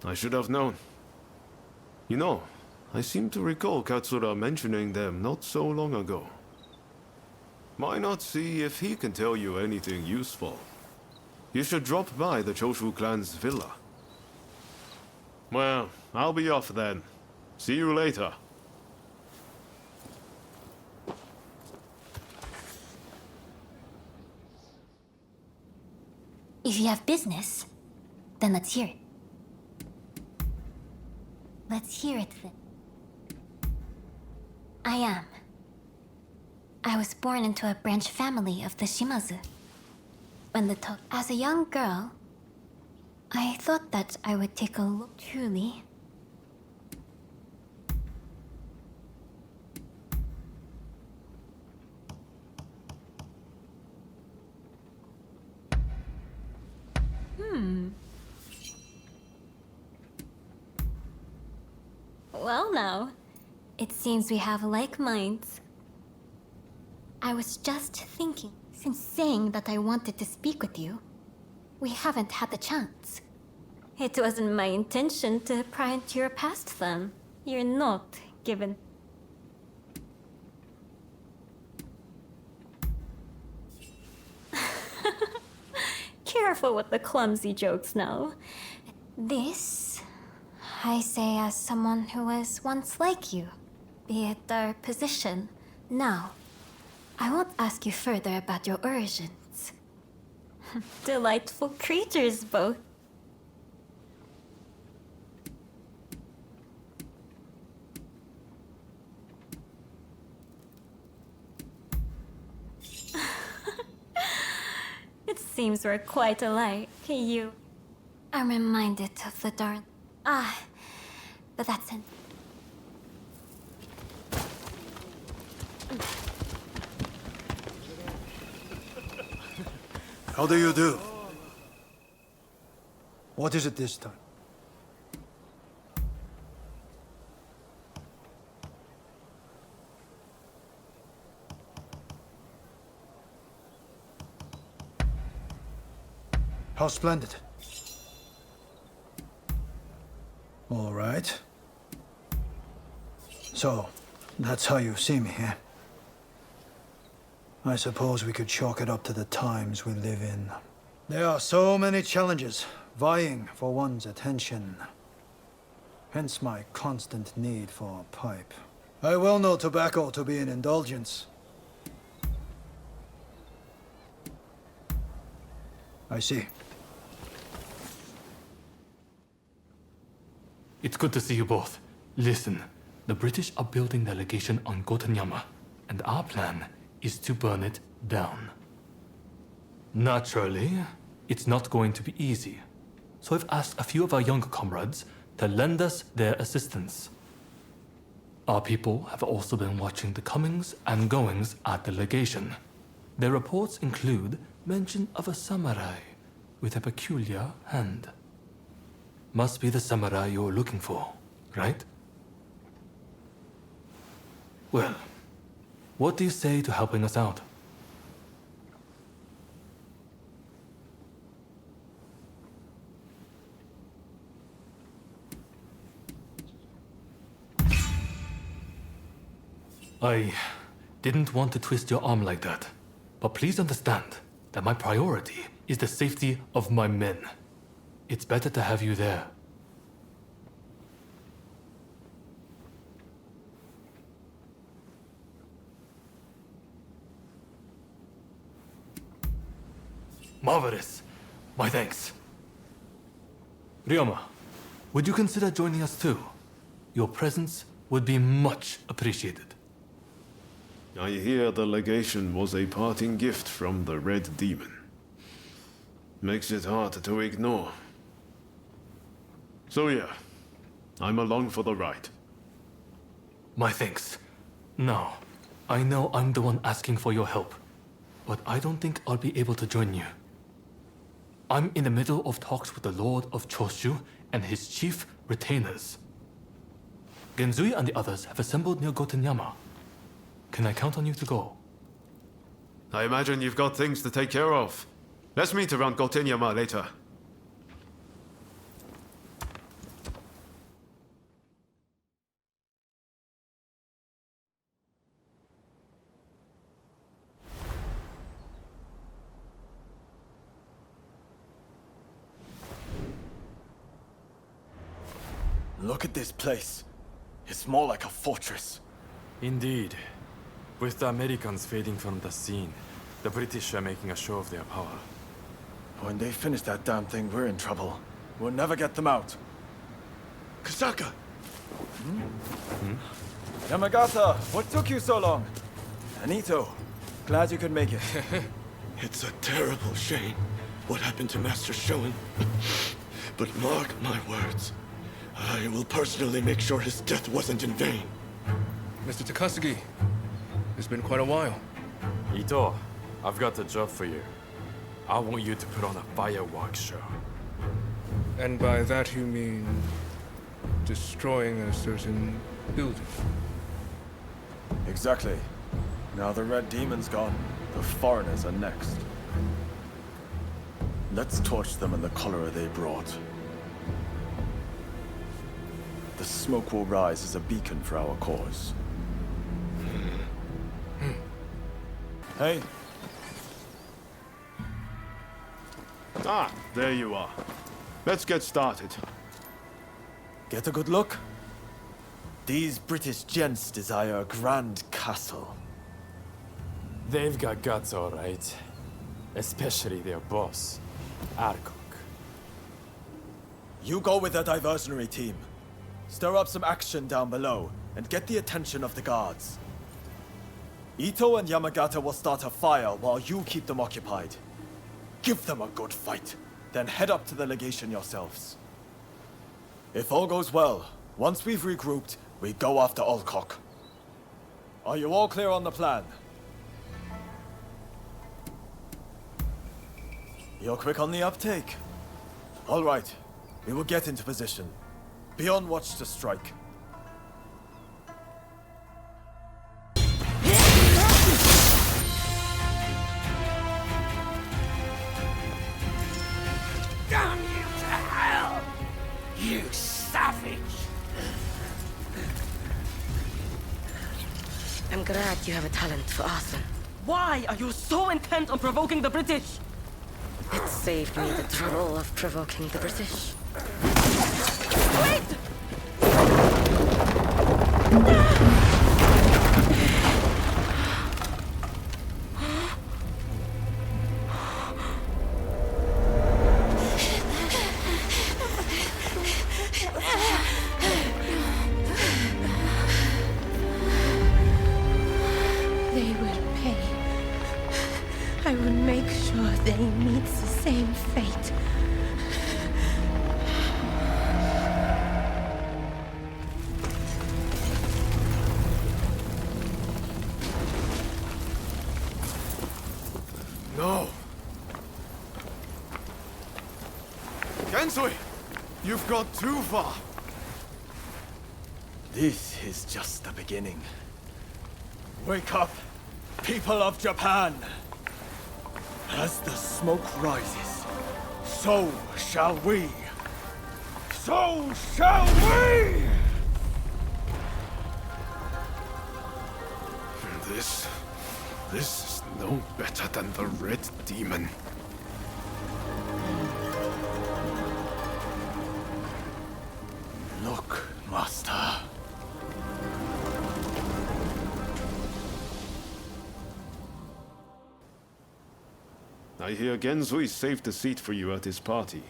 V: I should have known. You know, I seem to recall Katsura mentioning them not so long ago. Why not see if he can tell you anything useful? You should drop by the Choshu clan's villa. Well, I'll be off then. See you later.
H: If you have business, then let's hear it. Let's hear it then. I am. I was born into a branch family of the Shimazu. When the as a young girl, I thought that I would take a look truly. Well now, it seems we have like minds. I was just thinking, since saying that I wanted to speak with you, we haven't had the chance. It wasn't my intention to pry into your past then. You're not given. Careful with the clumsy jokes now. This, I say as someone who was once like you, be it our position now. I won't ask you further about your origins. Delightful creatures, both. It seems we're quite alike, you. I'm reminded of the darn... but that's an...
K: How do you do? What is it this time? How splendid. All right. So, that's how you see me, eh? I suppose we could chalk it up to the times we live in. There are so many challenges vying for one's attention. Hence my constant need for a pipe. I well know tobacco to be an indulgence. I see.
L: It's good to see you both. Listen, The British are building their legation on Gotenyama, and our plan is to burn it down. Naturally, it's not going to be easy, so I've asked a few of our younger comrades to lend us their assistance. Our people have also been watching the comings and goings at the legation. Their reports include mention of a samurai with a peculiar hand. Must be the samurai you're looking for, right? Well, what do you say to helping us out? I didn't want to twist your arm like that, but please understand that my priority is the safety of my men. It's better to have you there. Marvelous. My thanks. Ryoma, would you consider joining us too? Your presence would be much appreciated.
V: I hear the legation was a parting gift from the Red Demon. Makes it hard to ignore. So yeah, I'm along for the ride.
L: My thanks. Now, I know I'm the one asking for your help, but I don't think I'll be able to join you. I'm in the middle of talks with the Lord of Choshu and his chief retainers. Genzui and the others have assembled near Gotenyama. Can I count on you to go?
V: I imagine you've got things to take care of. Let's meet around Gotenyama later.
P: Look at this place. It's more like a fortress.
N: Indeed. With the Americans fading from the scene, the British are making a show of their power.
P: When they finish that damn thing, we're in trouble. We'll never get them out. Kasaka! Yamagata, what took you so long? Anito, glad you could make it.
B: It's a terrible shame what happened to Master Shoin. But mark my words, I will personally make sure his death wasn't in vain.
S: Mr. Takasugi, it's been quite a while.
N: Ito, I've got a job for you. I want you to put on a fireworks show.
S: And by that you mean destroying a certain building?
P: Exactly. Now the Red Demon's gone, the foreigners are next. Let's torch them in the cholera they brought. The smoke will rise as a beacon for our cause. Hey.
V: Ah, there you are. Let's get started.
P: Get a good look? These British gents desire a grand castle.
N: They've got guts, all right. Especially their boss, Arkok.
P: You go with the diversionary team. Stir up some action down below, and get the attention of the guards. Ito and Yamagata will start a fire while you keep them occupied. Give them a good fight, then head up to the legation yourselves. If all goes well, once we've regrouped, we go after Alcock. Are you all clear on the plan? You're quick on the uptake. All right, we will get into position. Be on watch to strike.
O: Damn you to hell! You savage!
Q: I'm glad you have a talent for arson.
R: Why are you so intent on provoking the British?
Q: It saved me the trouble of provoking the British.
R: Wait!
C: They will pay. I will make sure they meet the same fate.
F: No! Gensui! You've got too far!
P: This is just the beginning. Wake up, people of Japan! As the smoke rises, so shall we! So shall we!
V: This is no better than the Red Demon.
P: Look, Master.
V: I hear Genzui saved a seat for you at his party.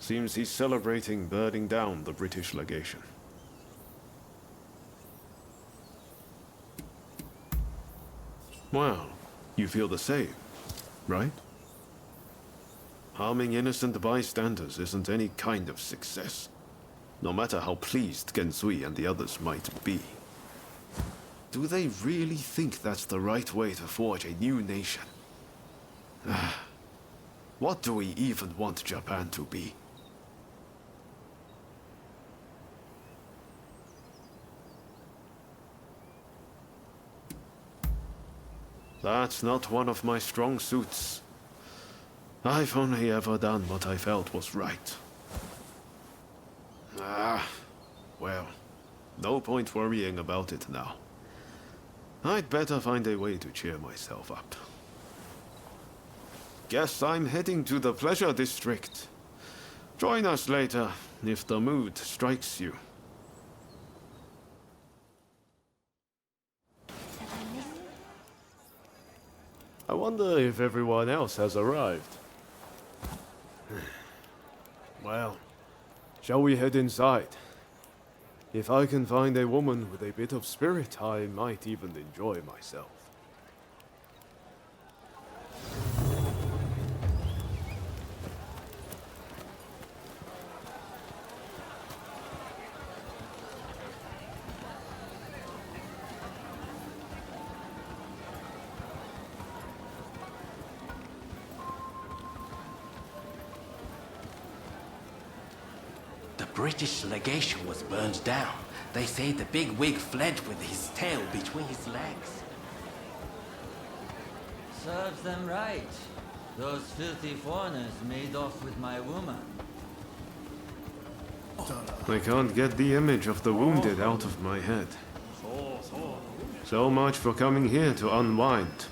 V: Seems he's celebrating burning down the British legation. Well, you feel the same, right? Harming innocent bystanders isn't any kind of success, no matter how pleased Genzui and the others might be. Do they really think that's the right way to forge a new nation? What do we even want Japan to be? That's not one of my strong suits. I've only ever done what I felt was right. Well, no point worrying about it now. I'd better find a way to cheer myself up. Guess I'm heading to the Pleasure District. Join us later, if the mood strikes you. I wonder if everyone else has arrived. Well, shall we head inside? If I can find a woman with a bit of spirit, I might even enjoy myself.
O: The British legation was burned down. They say the big wig fled with his tail between his legs.
I: Serves them right. Those filthy foreigners made off with my woman.
V: I can't get the image of the wounded out of my head. So much for coming here to unwind.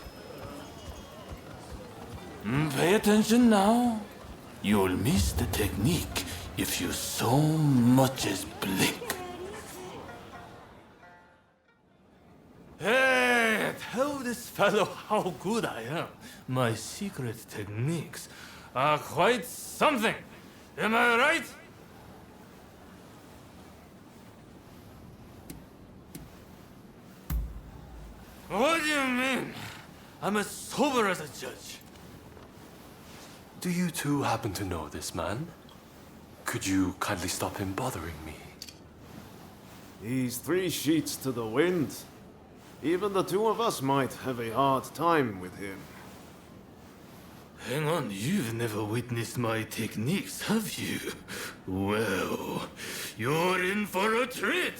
L: Pay attention now. You'll miss the technique if you so much as blink. Hey, tell this fellow how good I am. My secret techniques are quite something. Am I right? What do you mean? I'm as sober as a judge.
N: Do you two happen to know this man? Could you kindly stop him bothering me?
V: He's 3 sheets to the wind. Even the two of us might have a hard time with him.
L: Hang on, you've never witnessed my techniques, have you? Well, you're in for a treat.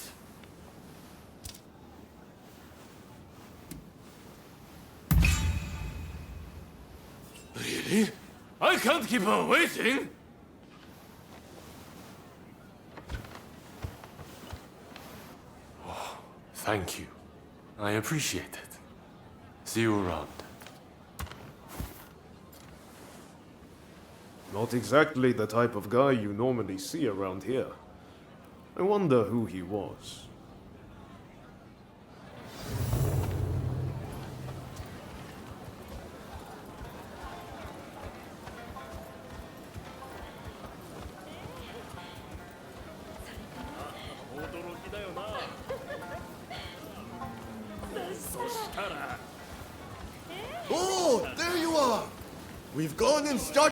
L: Really? I can't keep her waiting!
N: Oh, thank you. I appreciate it. See you around.
V: Not exactly the type of guy you normally see around here. I wonder who he was.
B: Oh, there you are! We've gone and started.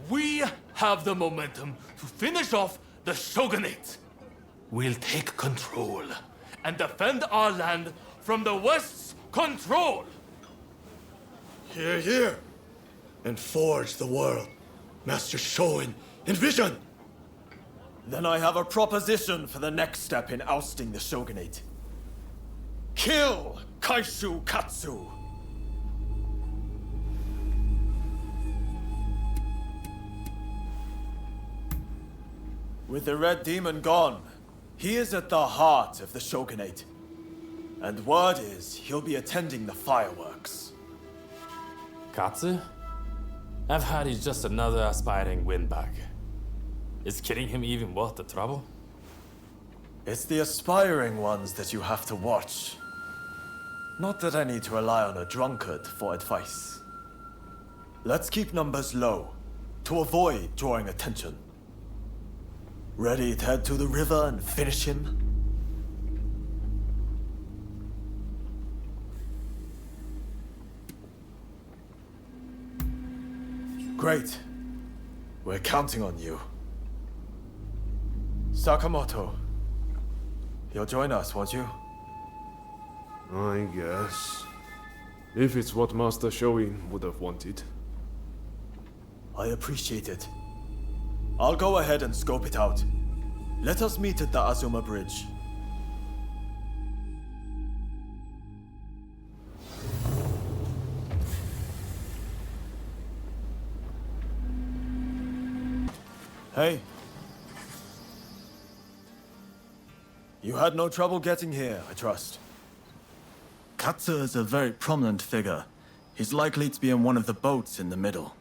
L: We have the momentum to finish off the shogunate. We'll take control and defend our land from the West's control.
B: Here, here. And forge the world. Master Shoin, envision!
P: Then I have a proposition for the next step in ousting the shogunate. Kill Kaishu Katsu! With the Red Demon gone, he is at the heart of the shogunate. And word is he'll be attending the fireworks.
N: Katsu? I've heard he's just another aspiring windbag. Is killing him even worth the trouble?
P: It's the aspiring ones that you have to watch. Not that I need to rely on a drunkard for advice. Let's keep numbers low, to avoid drawing attention. Ready to head to the river and finish him? Great. We're counting on you. Sakamoto, you'll join us, won't you?
V: I guess. If it's what Master Shoin would have wanted.
P: I appreciate it. I'll go ahead and scope it out. Let us meet at the Azuma Bridge. Hey. You had no trouble getting here, I trust. Katsu is a very prominent figure. He's likely to be in one of the boats in the middle.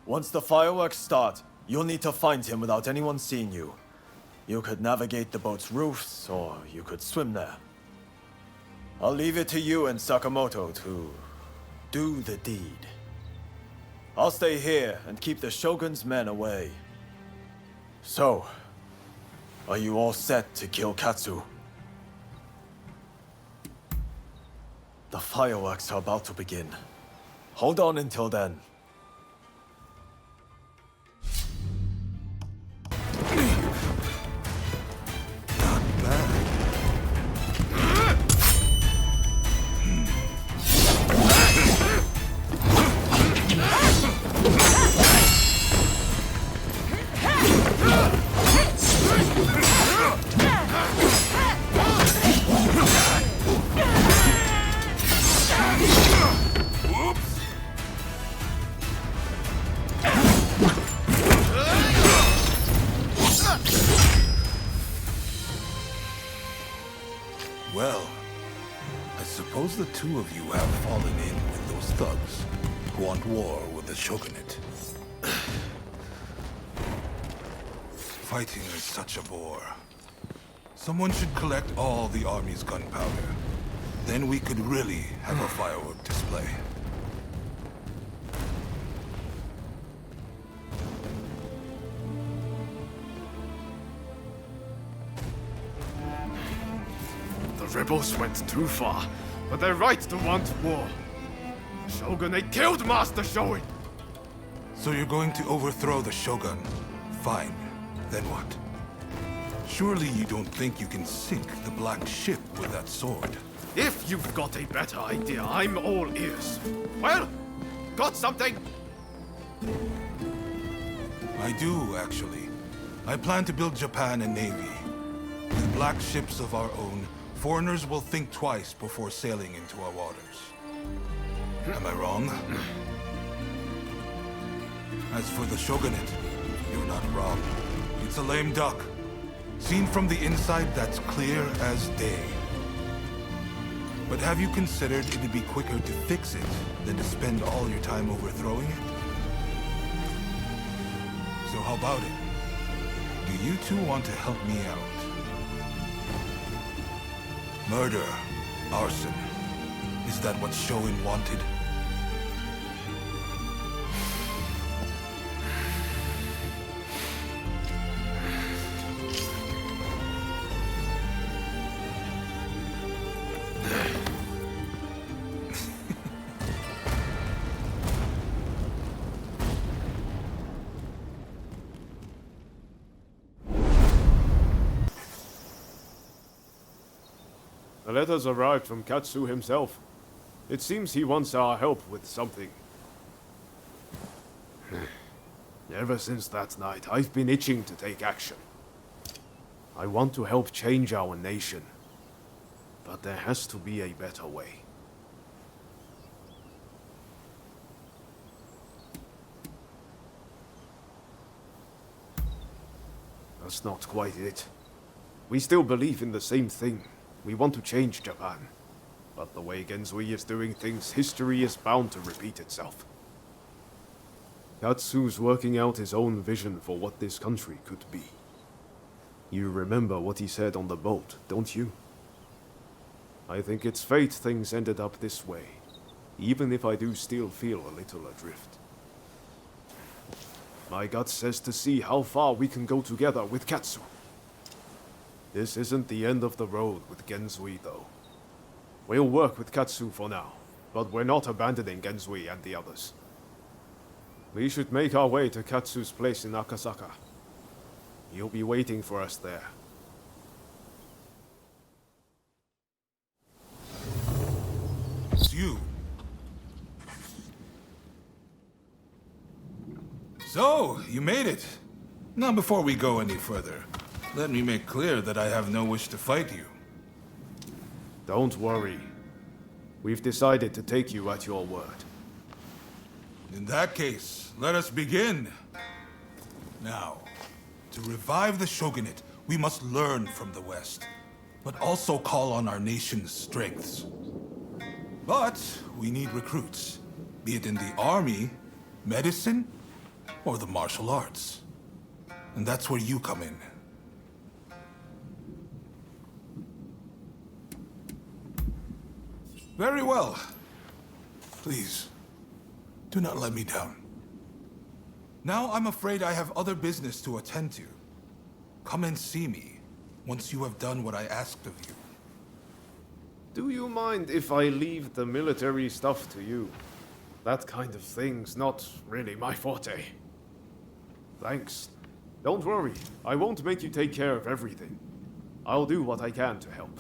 P: Once the fireworks start, you'll need to find him without anyone seeing you. You could navigate the boat's roofs, or you could swim there. I'll leave it to you and Sakamoto to do the deed. I'll stay here and keep the Shogun's men away. So, are you all set to kill Katsu? The fireworks are about to begin. Hold on until then.
D: Well, I suppose the two of you have fallen in with those thugs who want war with the shogunate. Fighting is such a bore. Someone should collect all the army's gunpowder. Then we could really have a firework display.
V: The rebels went too far, but they're right to want war. The shogunate killed Master Shoin!
D: So you're going to overthrow the shogun? Fine. Then what? Surely you don't think you can sink the Black Ship with that sword?
V: If you've got a better idea, I'm all ears. Well, got something?
D: I do, actually. I plan to build Japan a navy. With black ships of our own, foreigners will think twice before sailing into our waters. Am I wrong? As for the shogunate, you're not wrong. It's a lame duck. Seen from the inside, that's clear as day. But have you considered it'd be quicker to fix it than to spend all your time overthrowing it? So how about it? Do you two want to help me out? Murder, arson. Is that what Shoin wanted?
V: The letters arrived from Katsu himself. It seems he wants our help with something. Ever since that night, I've been itching to take action. I want to help change our nation. But there has to be a better way. That's not quite it. We still believe in the same thing. We want to change Japan. But the way Genzui is doing things, history is bound to repeat itself. Katsu's working out his own vision for what this country could be. You remember what he said on the boat, don't you? I think it's fate things ended up this way, even if I do still feel a little adrift. My gut says to see how far we can go together with Katsu. This isn't the end of the road with Genzui, though. We'll work with Katsu for now, but we're not abandoning Genzui and the others. We should make our way to Katsu's place in Akasaka. He'll be waiting for us there.
D: It's you. So, you made it. Now, before we go any further, let me make clear that I have no wish to fight you.
V: Don't worry. We've decided to take you at your word.
D: In that case, let us begin. Now, to revive the shogunate, we must learn from the West, but also call on our nation's strengths. But we need recruits, be it in the army, medicine, or the martial arts. And that's where you come in. Very well. Please, do not let me down. Now I'm afraid I have other business to attend to. Come and see me once you have done what I asked of you.
V: Do you mind if I leave the military stuff to you? That kind of thing's not really my forte. Thanks. Don't worry, I won't make you take care of everything. I'll do what I can to help.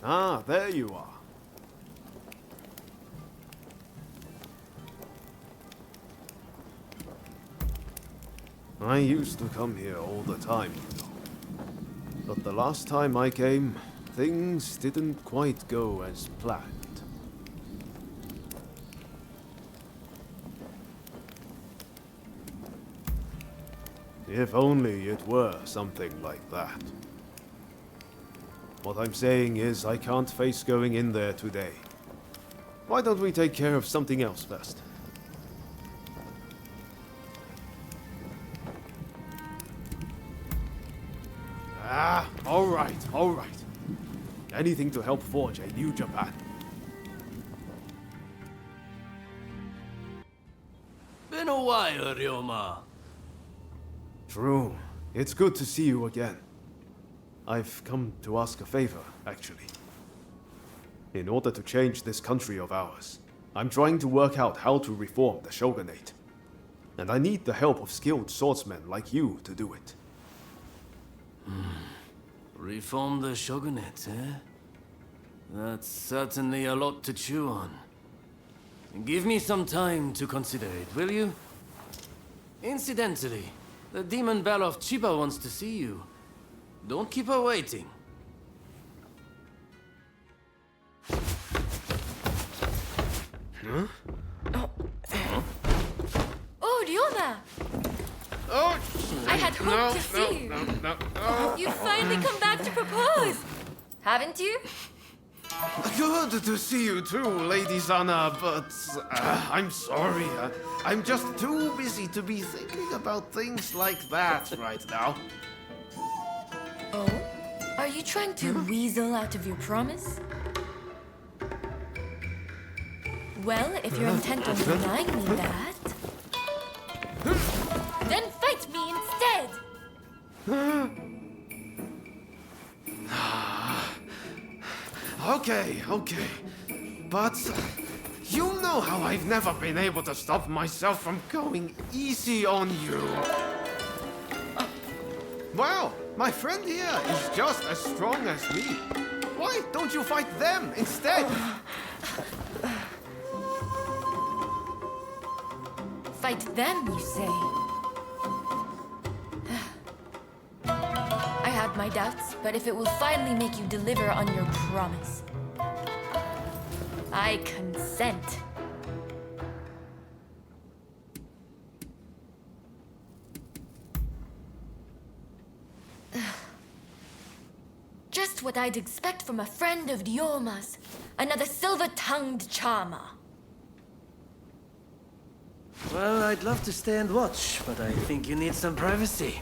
V: Ah, there you are. I used to come here all the time, you know. But the last time I came, things didn't quite go as planned. If only it were something like that. What I'm saying is, I can't face going in there today. Why don't we take care of something else first? Ah, all right. Anything to help forge a new Japan.
O: Been a while, Ryoma.
V: True. It's good to see you again. I've come to ask a favor, actually. In order to change this country of ours, I'm trying to work out how to reform the shogunate. And I need the help of skilled swordsmen like you to do it.
O: Reform the shogunate, eh? That's certainly a lot to chew on. Give me some time to consider it, will you? Incidentally, the demon belle of Chiba wants to see you. Don't keep her waiting.
H: Huh? Oh, Ryoma!
V: Oh!
H: I had hoped to see you. You've finally come back to propose, haven't you?
V: Good to see you too, Lady Sana, but I'm sorry. I'm just too busy to be thinking about things like that right now.
H: Oh? Are you trying to weasel out of your promise? Well, if you're intent on denying me that, then fight me instead!
V: Okay. But you know how I've never been able to stop myself from going easy on you. Well, my friend here is just as strong as me. Why don't you fight them instead?
H: Fight them, you say? I have my doubts, but if it will finally make you deliver on your promise, I consent. Just what I'd expect from a friend of Ryoma's. Another silver-tongued charmer.
O: Well, I'd love to stay and watch, but I think you need some privacy.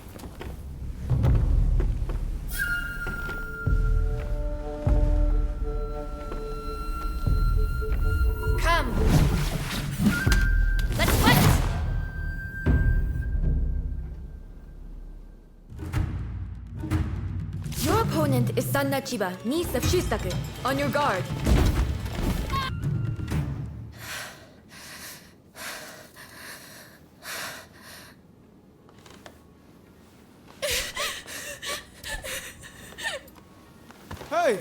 H: Come. Let's fight! Your opponent is Sanna Chiba, niece of Shusaku. On your guard.
V: Hey,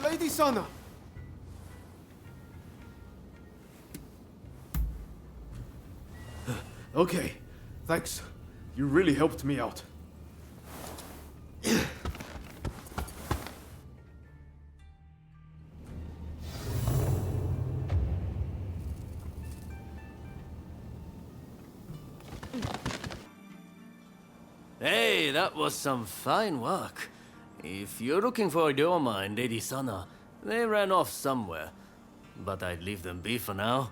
V: Lady Sana. Okay, thanks. You really helped me out.
O: Hey, that was some fine work. If you're looking for Ryoma and Lady Sana, they ran off somewhere. But I'd leave them be for now.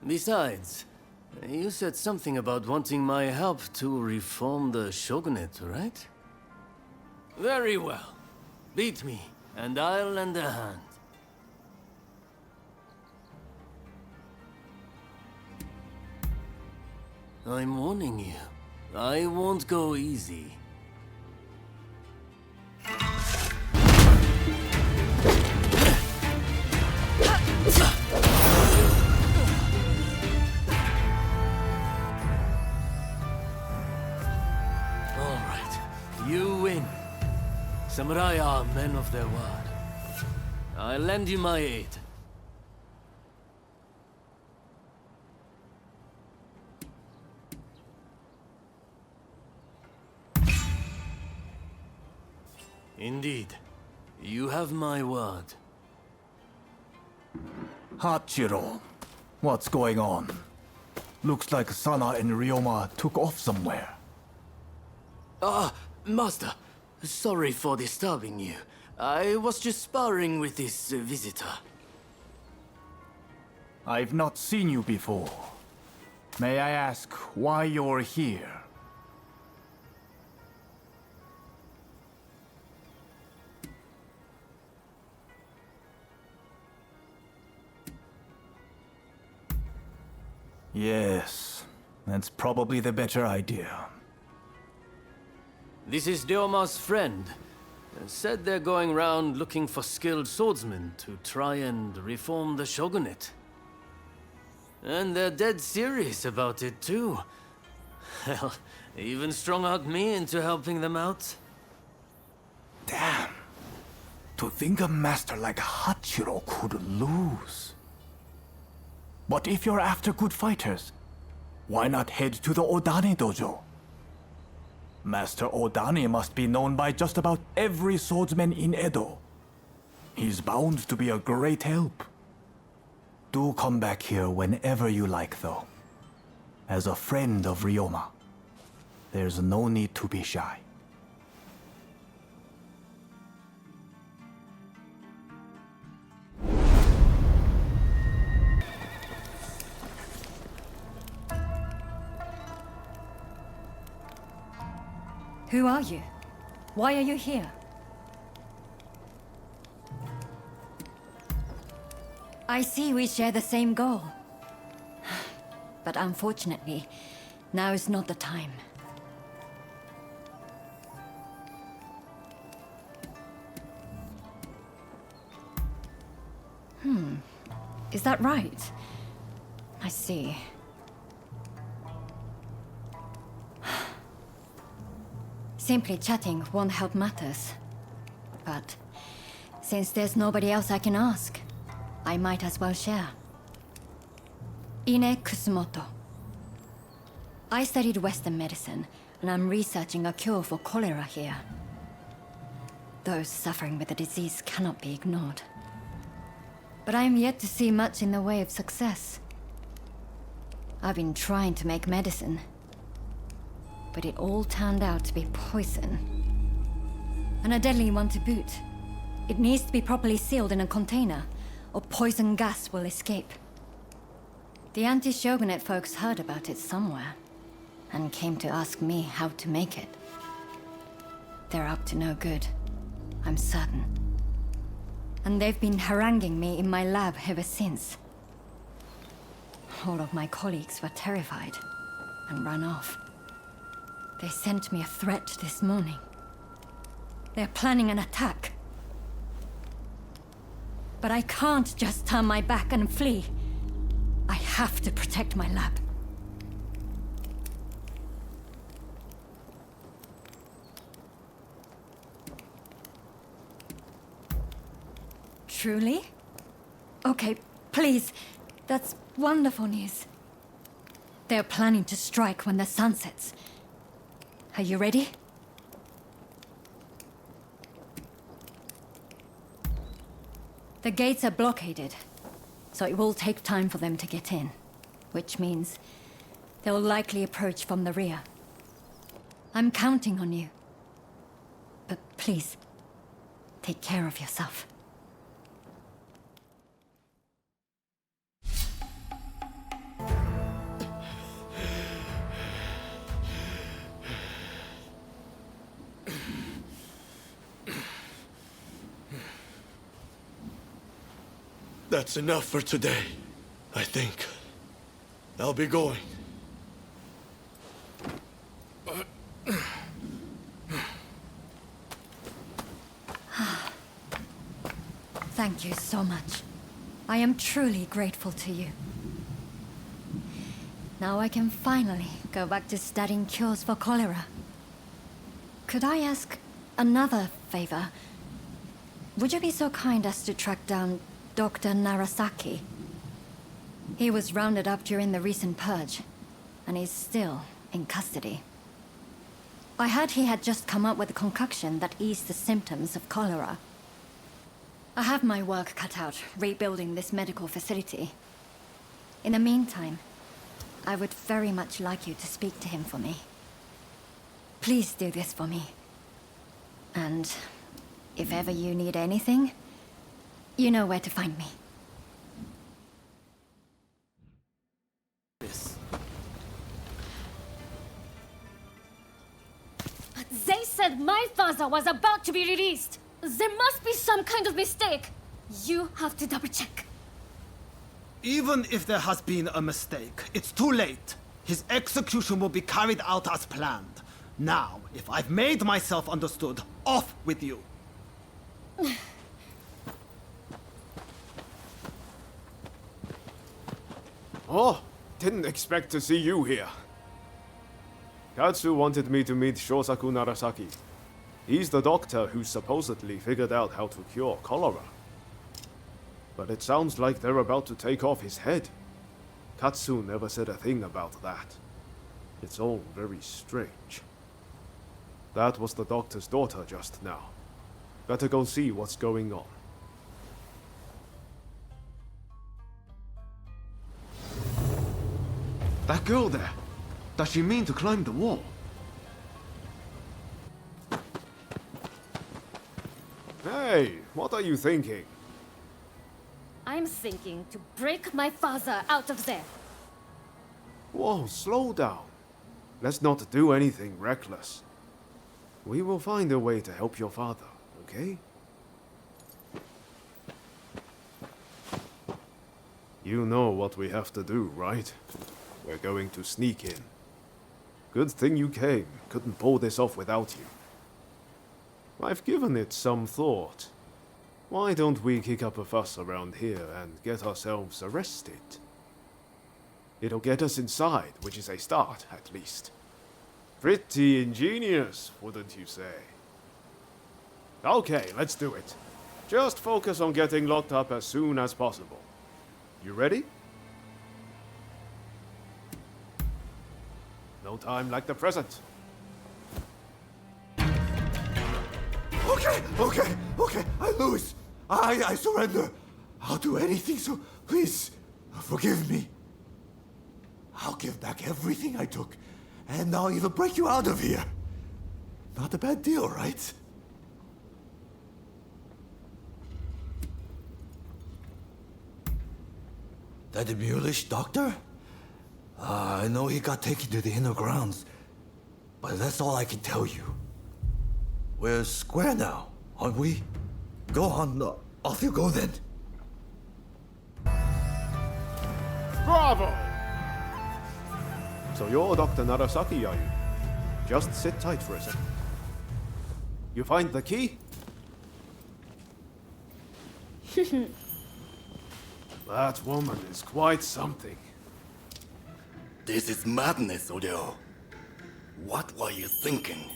O: Besides, you said something about wanting my help to reform the shogunate, right? Very well. Beat me, and I'll lend a hand. I'm warning you. I won't go easy. All right, you win. Samurai are men of their word. I'll lend you my aid. Indeed. You have my word.
G: Hachiro, what's going on? Looks like Sana and Ryoma took off somewhere.
O: Master. Sorry for disturbing you. I was just sparring with this visitor.
G: I've not seen you before. May I ask why you're here? Yes, that's probably the better idea.
O: This is Ryoma's friend. Said they're going round looking for skilled swordsmen to try and reform the shogunate. And they're dead serious about it, too. Hell, they even strung-out me into helping them out.
G: Damn. To think a master like Hachiro could lose. But if you're after good fighters, why not head to the Odani dojo? Master Odani must be known by just about every swordsman in Edo. He's bound to be a great help. Do come back here whenever you like, though. As a friend of Ryoma, there's no need to be shy.
E: Who are you? Why are you here? I see we share the same goal. But unfortunately, now is not the time. Is that right? I see. Simply chatting won't help matters. But since there's nobody else I can ask, I might as well share. Ine Kusumoto. I studied Western medicine, and I'm researching a cure for cholera here. Those suffering with the disease cannot be ignored. But I am yet to see much in the way of success. I've been trying to make medicine, but it all turned out to be poison. And a deadly one to boot. It needs to be properly sealed in a container, or poison gas will escape. The anti-shogunate folks heard about it somewhere, and came to ask me how to make it. They're up to no good, I'm certain. And they've been haranguing me in my lab ever since. All of my colleagues were terrified, and ran off. They sent me a threat this morning. They're planning an attack. But I can't just turn my back and flee. I have to protect my lab. Truly? Okay, please. That's wonderful news. They're planning to strike when the sun sets. Are you ready? The gates are blockaded, so it will take time for them to get in, which means they'll likely approach from the rear. I'm counting on you. But please, take care of yourself.
B: That's enough for today, I think. I'll be going.
E: Thank you so much. I am truly grateful to you. Now I can finally go back to studying cures for cholera. Could I ask another favor? Would you be so kind as to track down Dr. Narasaki? He was rounded up during the recent purge, and is still in custody. I heard he had just come up with a concoction that eased the symptoms of cholera. I have my work cut out rebuilding this medical facility. In the meantime, I would very much like you to speak to him for me. Please do this for me. And if ever you need anything, you know where to find me.
M: They said my father was about to be released. There must be some kind of mistake. You have to double check.
W: Even if there has been a mistake, it's too late. His execution will be carried out as planned. Now, if I've made myself understood, off with you.
V: Oh, didn't expect to see you here. Katsu wanted me to meet Shosaku Narasaki. He's the doctor who supposedly figured out how to cure cholera. But it sounds like they're about to take off his head. Katsu never said a thing about that. It's all very strange. That was the doctor's daughter just now. Better go see what's going on. That girl there, does she mean to climb the wall? Hey, what are you thinking?
M: I'm thinking to break my father out of there.
V: Whoa, slow down. Let's not do anything reckless. We will find a way to help your father, okay? You know what we have to do, right? We're going to sneak in. Good thing you came. Couldn't pull this off without you. I've given it some thought. Why don't we kick up a fuss around here and get ourselves arrested? It'll get us inside, which is a start, at least. Pretty ingenious, wouldn't you say? Okay, let's do it. Just focus on getting locked up as soon as possible. You ready? No time like the present.
B: Okay, I lose. I surrender. I'll do anything, so please, forgive me. I'll give back everything I took, and I'll even break you out of here. Not a bad deal, right? That mulish doctor? I know he got taken to the inner grounds, but that's all I can tell you. We're square now, aren't we? Go on, off you go then.
V: Bravo! So you're Dr. Narasaki, are you? Just sit tight for a second. You find the key? That woman is quite something.
B: This is madness, Odeo. What were you thinking?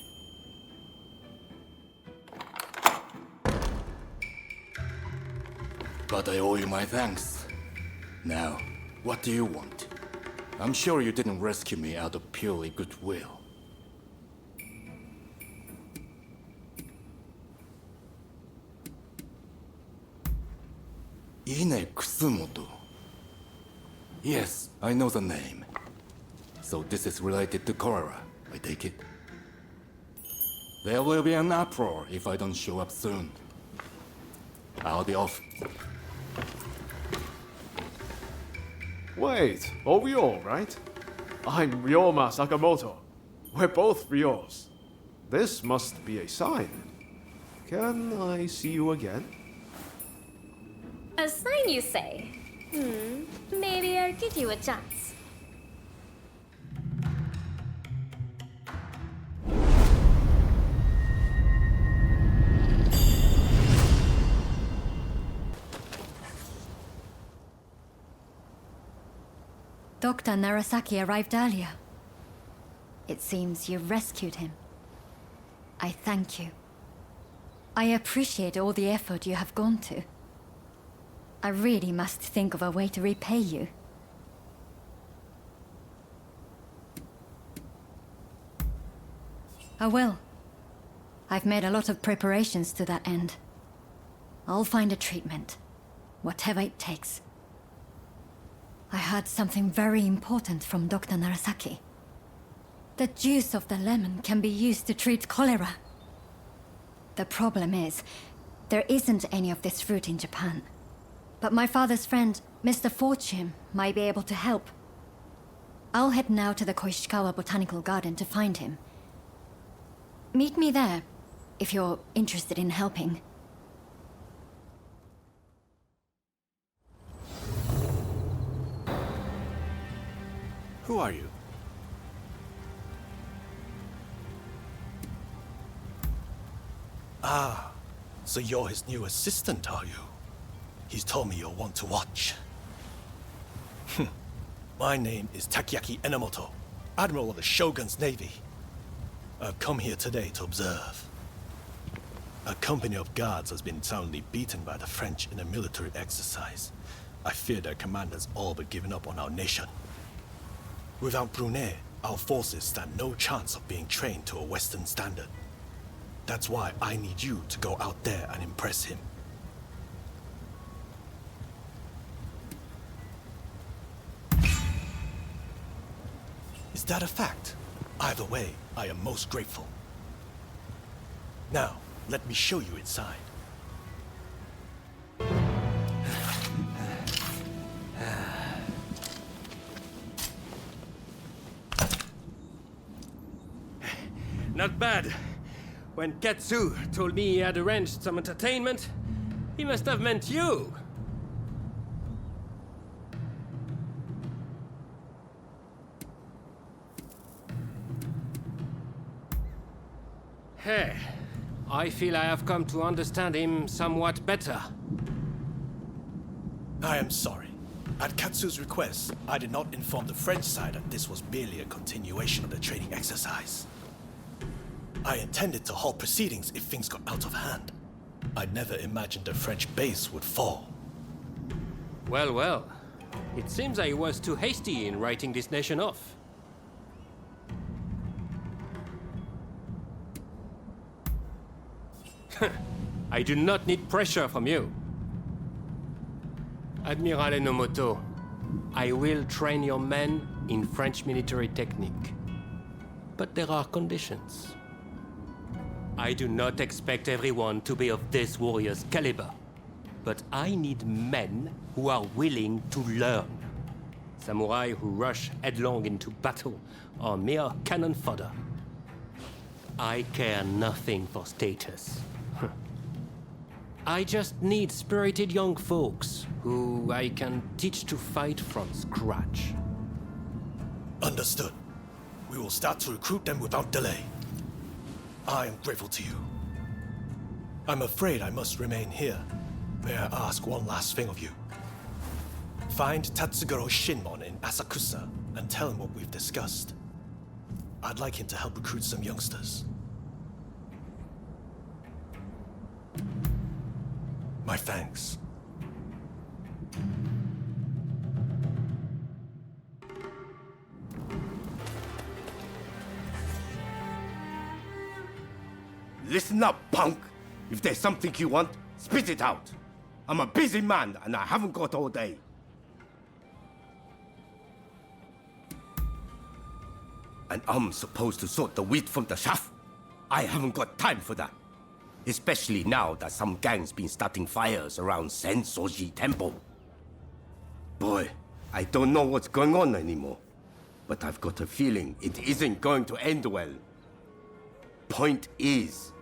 B: But I owe you my thanks. Now, what do you want? I'm sure you didn't rescue me out of purely goodwill. Ine Kusumoto. Yes, I know the name. So this is related to cholera, I take it. There will be an uproar if I don't show up soon. I'll be off.
V: Wait, Ryo, right? I'm Ryoma Sakamoto. We're both Ryos. This must be a sign. Can I see you again?
M: A sign, you say? Maybe I'll give you a chance.
E: Dr. Narasaki arrived earlier. It seems you rescued him. I thank you. I appreciate all the effort you have gone to. I really must think of a way to repay you. I will. I've made a lot of preparations to that end. I'll find a treatment, whatever it takes. I heard something very important from Dr. Narasaki. The juice of the lemon can be used to treat cholera. The problem is, there isn't any of this fruit in Japan. But my father's friend, Mr. Fortune, might be able to help. I'll head now to the Koishikawa Botanical Garden to find him. Meet me there, if you're interested in helping.
P: Who are you?
U: So you're his new assistant, are you? He's told me you're one to watch. My name is Takeaki Enomoto, Admiral of the Shogun's Navy. I've come here today to observe. A company of guards has been soundly beaten by the French in a military exercise. I fear their commanders all but given up on our nation. Without Brunei, our forces stand no chance of being trained to a Western standard. That's why I need you to go out there and impress him. Is that a fact? Either way, I am most grateful. Now, let me show you inside.
A: Not bad. When Ketsu told me he had arranged some entertainment, he must have meant you. Hey, I feel I have come to understand him somewhat better.
U: I am sorry. At Katsu's request, I did not inform the French side that this was merely a continuation of the training exercise. I intended to halt proceedings if things got out of hand. I never imagined the French base would fall.
A: Well, well. It seems I was too hasty in writing this nation off. I do not need pressure from you. Admiral Enomoto, I will train your men in French military technique. But there are conditions. I do not expect everyone to be of this warrior's caliber, but I need men who are willing to learn. Samurai who rush headlong into battle are mere cannon fodder. I care nothing for status. I just need spirited young folks who I can teach to fight from scratch.
U: Understood. We will start to recruit them without delay. I am grateful to you. I'm afraid I must remain here. May I ask one last thing of you? Find Tatsugoro Shinmon in Asakusa and tell him what we've discussed. I'd like him to help recruit some youngsters. My thanks.
J: Listen up, punk! If there's something you want, spit it out! I'm a busy man, and I haven't got all day. And I'm supposed to sort the wheat from the chaff? I haven't got time for that. Especially now that some gang's been starting fires around Sensoji Temple. Boy, I don't know what's going on anymore. But I've got a feeling it isn't going to end well. Point is,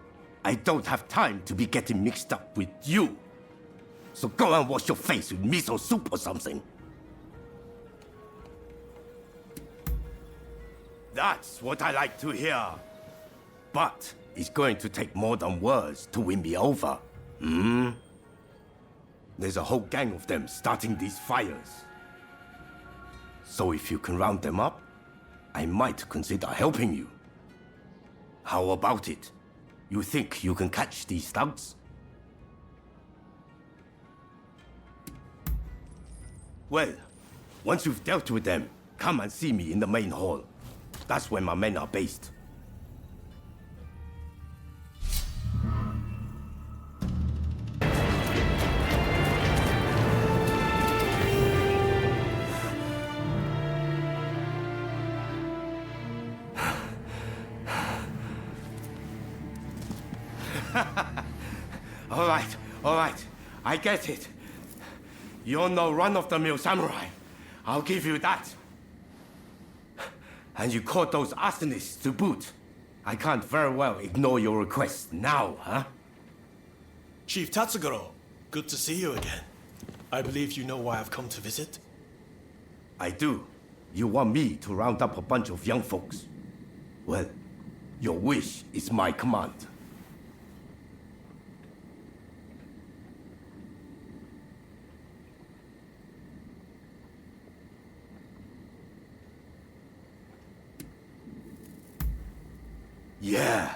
J: I don't have time to be getting mixed up with you. So go and wash your face with miso soup or something. That's what I like to hear. But it's going to take more than words to win me over. There's a whole gang of them starting these fires. So if you can round them up, I might consider helping you. How about it? You think you can catch these thugs? Well, once you've dealt with them, come and see me in the main hall. That's where my men are based. All right, I get it. You're no run-of-the-mill samurai. I'll give you that. And you caught those arsonists to boot. I can't very well ignore your request now, huh?
U: Chief Tatsugoro, good to see you again. I believe you know why I've come to visit?
J: I do. You want me to round up a bunch of young folks. Well, your wish is my command. Yeah.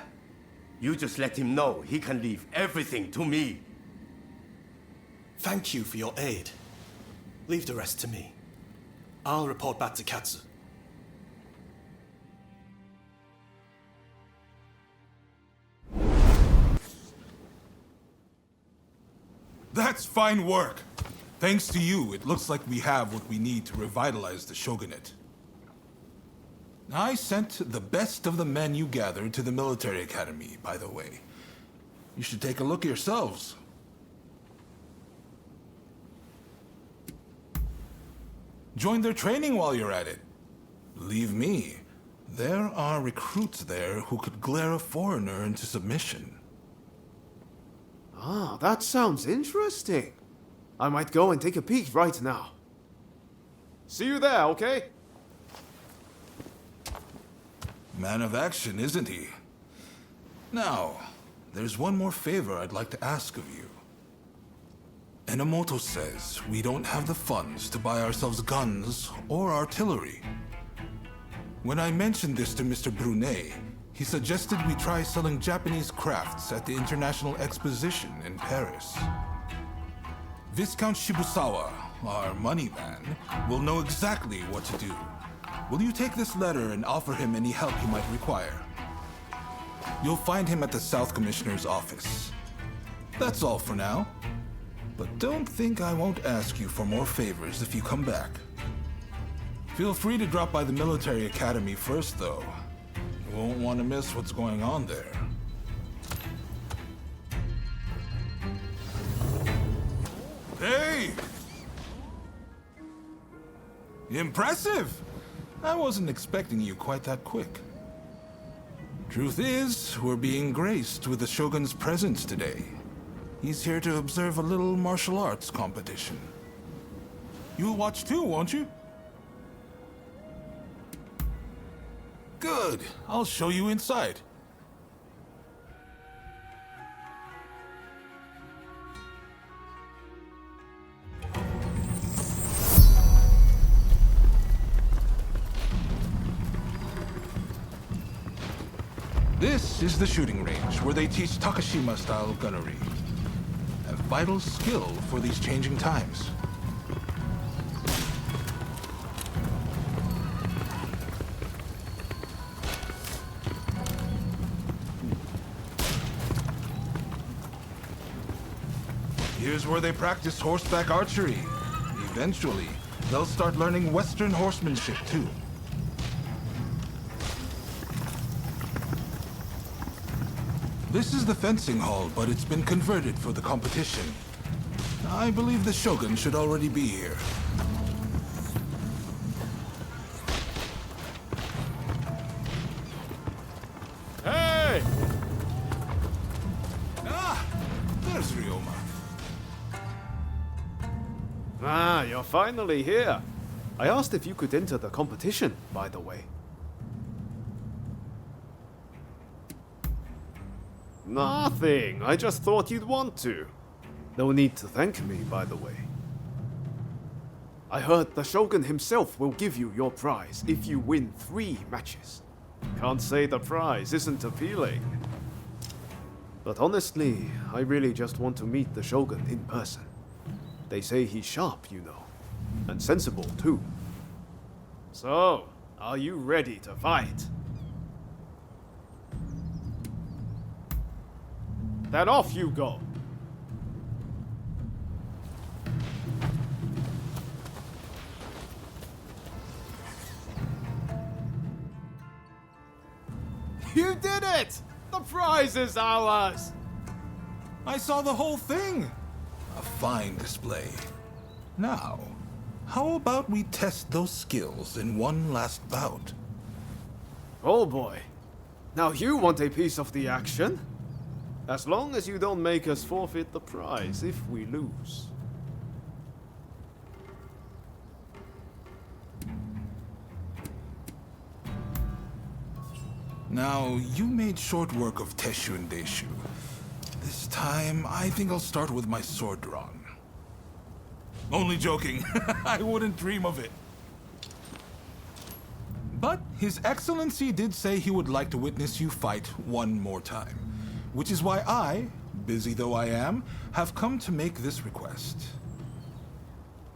J: You just let him know he can leave everything to me.
U: Thank you for your aid. Leave the rest to me. I'll report back to Katsu.
D: That's fine work. Thanks to you, it looks like we have what we need to revitalize the shogunate. I sent the best of the men you gathered to the military academy, by the way. You should take a look yourselves. Join their training while you're at it. Believe me, there are recruits there who could glare a foreigner into submission.
V: Ah, that sounds interesting. I might go and take a peek right now. See you there, okay?
D: Man of action, isn't he? Now, there's one more favor I'd like to ask of you. Enomoto says we don't have the funds to buy ourselves guns or artillery. When I mentioned this to Mr. Brunet, he suggested we try selling Japanese crafts at the International Exposition in Paris. Viscount Shibusawa, our money man, will know exactly what to do. Will you take this letter and offer him any help he might require? You'll find him at the South Commissioner's office. That's all for now. But don't think I won't ask you for more favors if you come back. Feel free to drop by the military academy first, though. You won't want to miss what's going on there. Hey! Impressive! I wasn't expecting you quite that quick. Truth is, we're being graced with the Shogun's presence today. He's here to observe a little martial arts competition. You'll watch too, won't you? Good. I'll show you inside. This is the shooting range where they teach Takashima-style gunnery. A vital skill for these changing times. Here's where they practice horseback archery. Eventually, they'll start learning Western horsemanship too. This is the fencing hall, but it's been converted for the competition. I believe the Shogun should already be here.
V: Hey!
D: Ah! There's Ryoma.
V: Ah, you're finally here. I asked if you could enter the competition, by the way. Nothing. I just thought you'd want to. No need to thank me, by the way. I heard the Shogun himself will give you your prize if you win 3 matches. Can't say the prize isn't appealing. But honestly, I really just want to meet the Shogun in person. They say he's sharp, you know. And sensible, too. So, are you ready to fight? Then off you go. You did it! The prize is ours!
D: I saw the whole thing. A fine display. Now, how about we test those skills in one last bout?
V: Oh boy. Now you want a piece of the action? As long as you don't make us forfeit the prize if we lose.
D: Now, you made short work of Teshu and Deishu. This time, I think I'll start with my sword drawn. Only joking. I wouldn't dream of it. But His Excellency did say he would like to witness you fight one more time. Which is why I, busy though I am, have come to make this request.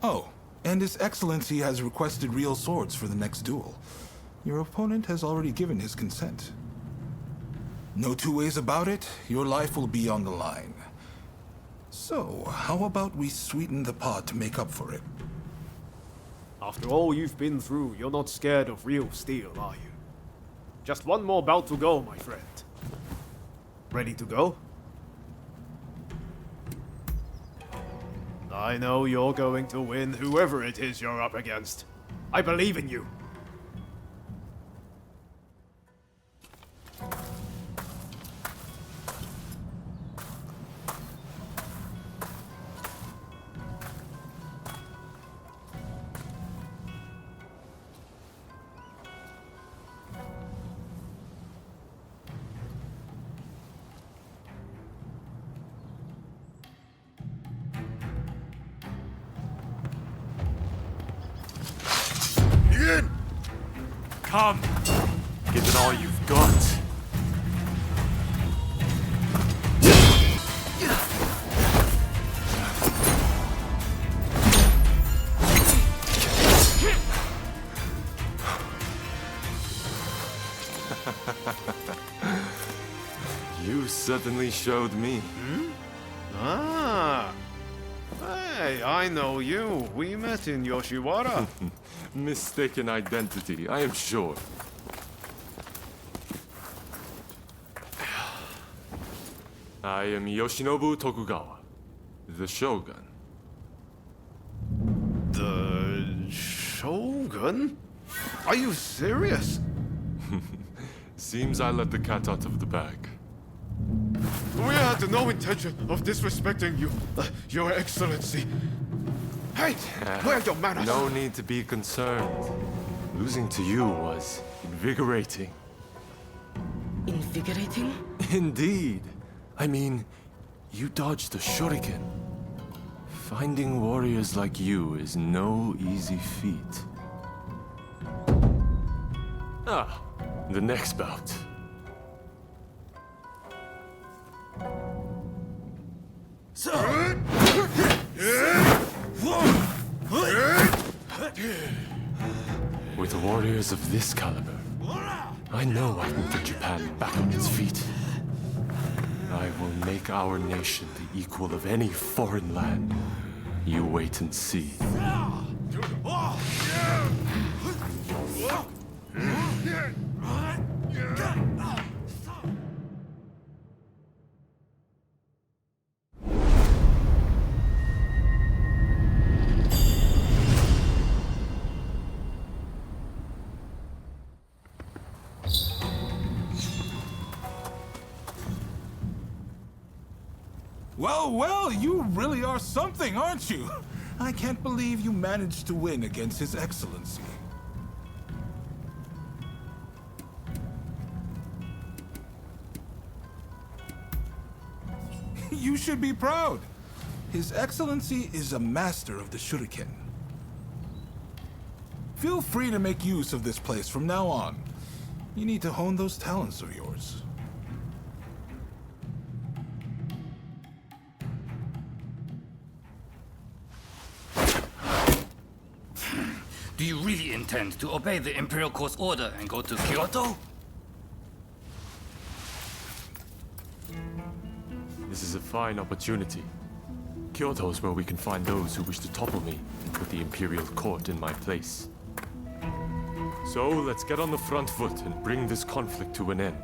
D: Oh, and His Excellency has requested real swords for the next duel. Your opponent has already given his consent. No two ways about it, your life will be on the line. So, how about we sweeten the pot to make up for it?
V: After all you've been through, you're not scared of real steel, are you? Just one more bout to go, my friend. Ready to go? I know you're going to win, whoever it is you're up against. I believe in you.
L: Come! Give it all you've got.
F: You certainly showed me. Ah! Hey, I know you. We met in Yoshiwara.
L: Mistaken identity, I am sure. I am Yoshinobu Tokugawa, the Shogun.
F: The Shogun? Are you serious?
L: Seems I let the cat out of the bag.
F: We had no intention of disrespecting you, Your Excellency. Hey, where are your manners?
L: No need to be concerned. Losing to you was invigorating.
R: Invigorating?
L: Indeed. I mean, you dodged a shuriken. Finding warriors like you is no easy feat. Ah, the next bout. With warriors of this caliber, I know I can put Japan back on its feet. I will make our nation the equal of any foreign land. You wait and see.
D: Well, you really are something, aren't you? I can't believe you managed to win against His Excellency. You should be proud. His Excellency is a master of the shuriken. Feel free to make use of this place from now on. You need to hone those talents of yours.
K: Do you really intend to obey the Imperial Court's order and go to Kyoto?
L: This is a fine opportunity. Kyoto is where we can find those who wish to topple me and put the Imperial Court in my place. So let's get on the front foot and bring this conflict to an end.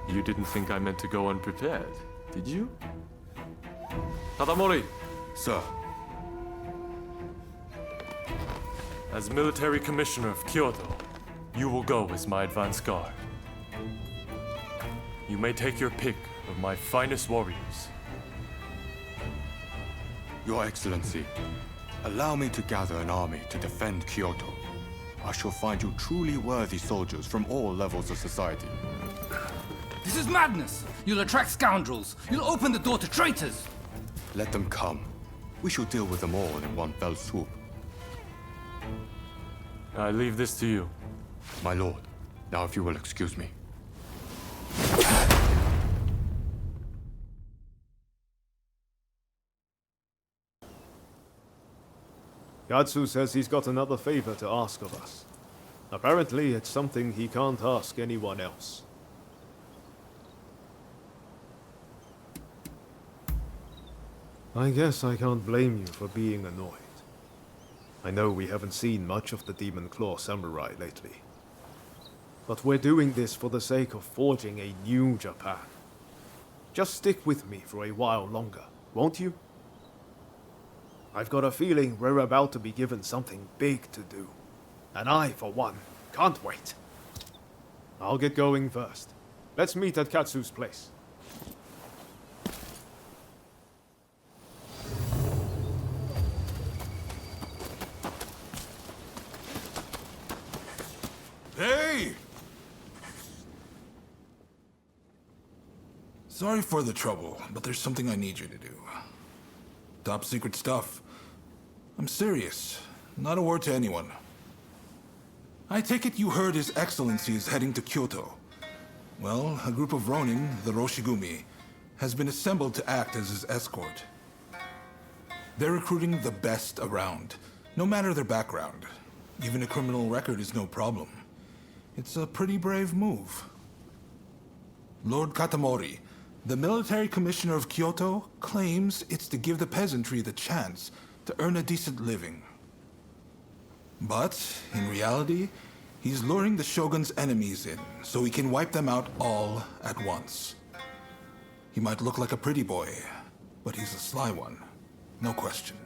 L: You didn't think I meant to go unprepared, did you? Tadamori!
B: Sir.
L: As military commissioner of Kyoto, you will go as my advance guard. You may take your pick of my finest warriors.
B: Your Excellency, allow me to gather an army to defend Kyoto. I shall find you truly worthy soldiers from all levels of society.
K: This is madness! You'll attract scoundrels! You'll open the door to traitors!
B: Let them come. We shall deal with them all in one fell swoop.
L: I leave this to you.
Q: My lord, now if you will excuse me.
V: Yatsu says he's got another favor to ask of us. Apparently, it's something he can't ask anyone else. I guess I can't blame you for being annoyed. I know we haven't seen much of the Demon Claw Samurai lately. But we're doing this for the sake of forging a new Japan. Just stick with me for a while longer, won't you? I've got a feeling we're about to be given something big to do. And I, for one, can't wait. I'll get going first. Let's meet at Katsu's place.
D: Hey! Sorry for the trouble, but there's something I need you to do. Top secret stuff. I'm serious. Not a word to anyone. I take it you heard His Excellency is heading to Kyoto. Well, a group of Ronin, the Roshigumi, has been assembled to act as his escort. They're recruiting the best around, no matter their background. Even a criminal record is no problem. It's a pretty brave move. Lord Katamori, the military commissioner of Kyoto, claims it's to give the peasantry the chance to earn a decent living. But, in reality, he's luring the shogun's enemies in, so he can wipe them out all at once. He might look like a pretty boy, but he's a sly one. No question.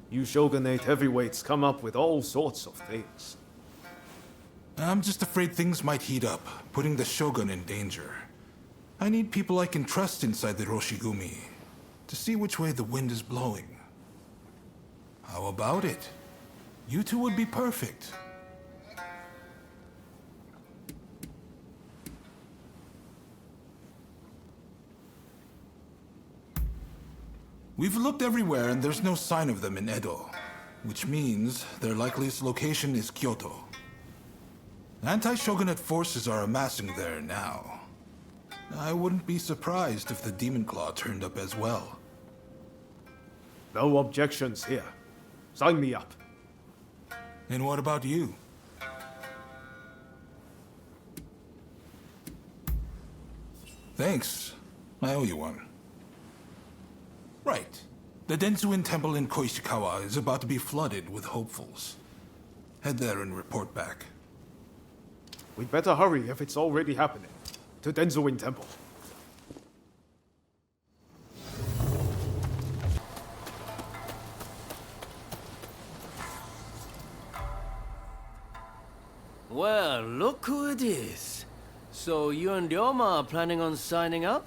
V: You shogunate heavyweights come up with all sorts of things.
D: I'm just afraid things might heat up, putting the shogun in danger. I need people I can trust inside the Roshigumi, to see which way the wind is blowing. How about it? You two would be perfect. We've looked everywhere and there's no sign of them in Edo, which means their likeliest location is Kyoto. Anti-shogunate forces are amassing there now. I wouldn't be surprised if the Demon Claw turned up as well.
V: No objections here. Sign me up.
D: And what about you? Thanks. I owe you one. Right. The Densuin Temple in Koishikawa is about to be flooded with hopefuls. Head there and report back.
V: We'd better hurry if it's already happening. To Denzuin Temple.
O: Well, look who it is. So you and Ryoma are planning on signing up?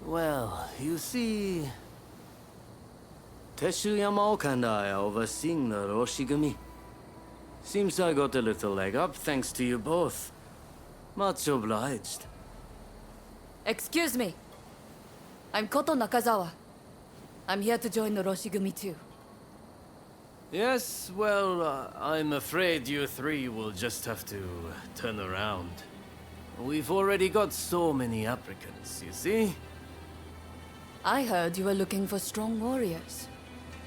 O: Well, you see... Teshuyama and I are overseeing the Roshigumi. Seems I got a little leg up thanks to you both. Much obliged.
S: Excuse me. I'm Koto Nakazawa. I'm here to join the Roshigumi too.
O: Yes, well, I'm afraid you three will just have to turn around. We've already got so many applicants, you see?
S: I heard you were looking for strong warriors.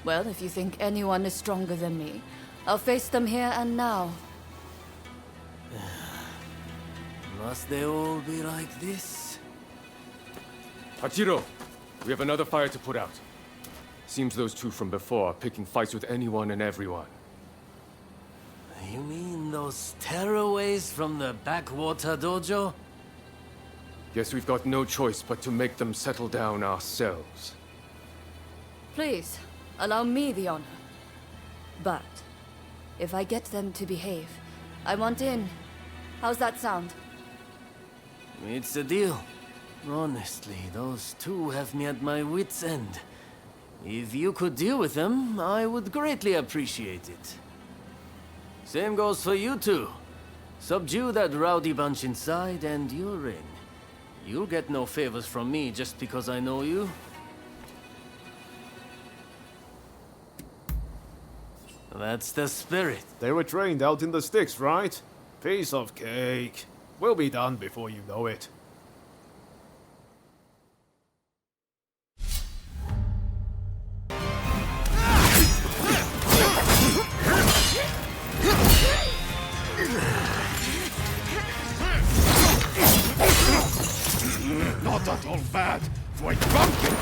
S: Well, if you think anyone is stronger than me, I'll face them here and now.
O: Must they all be like this?
Q: Hachiro, we have another fire to put out. Seems those two from before are picking fights with anyone and everyone.
O: You mean those tearaways from the backwater dojo?
Q: Guess we've got no choice but to make them settle down ourselves.
S: Please, allow me the honor. But, if I get them to behave, I want in. How's that sound?
O: It's a deal. Honestly, those two have me at my wit's end. If you could deal with them, I would greatly appreciate it. Same goes for you two. Subdue that rowdy bunch inside and you're in. You'll get no favors from me just because I know you. That's the spirit.
V: They were trained out in the sticks, right? Piece of cake. We'll be done before you know it.
F: Not at all bad. Quite bumpy.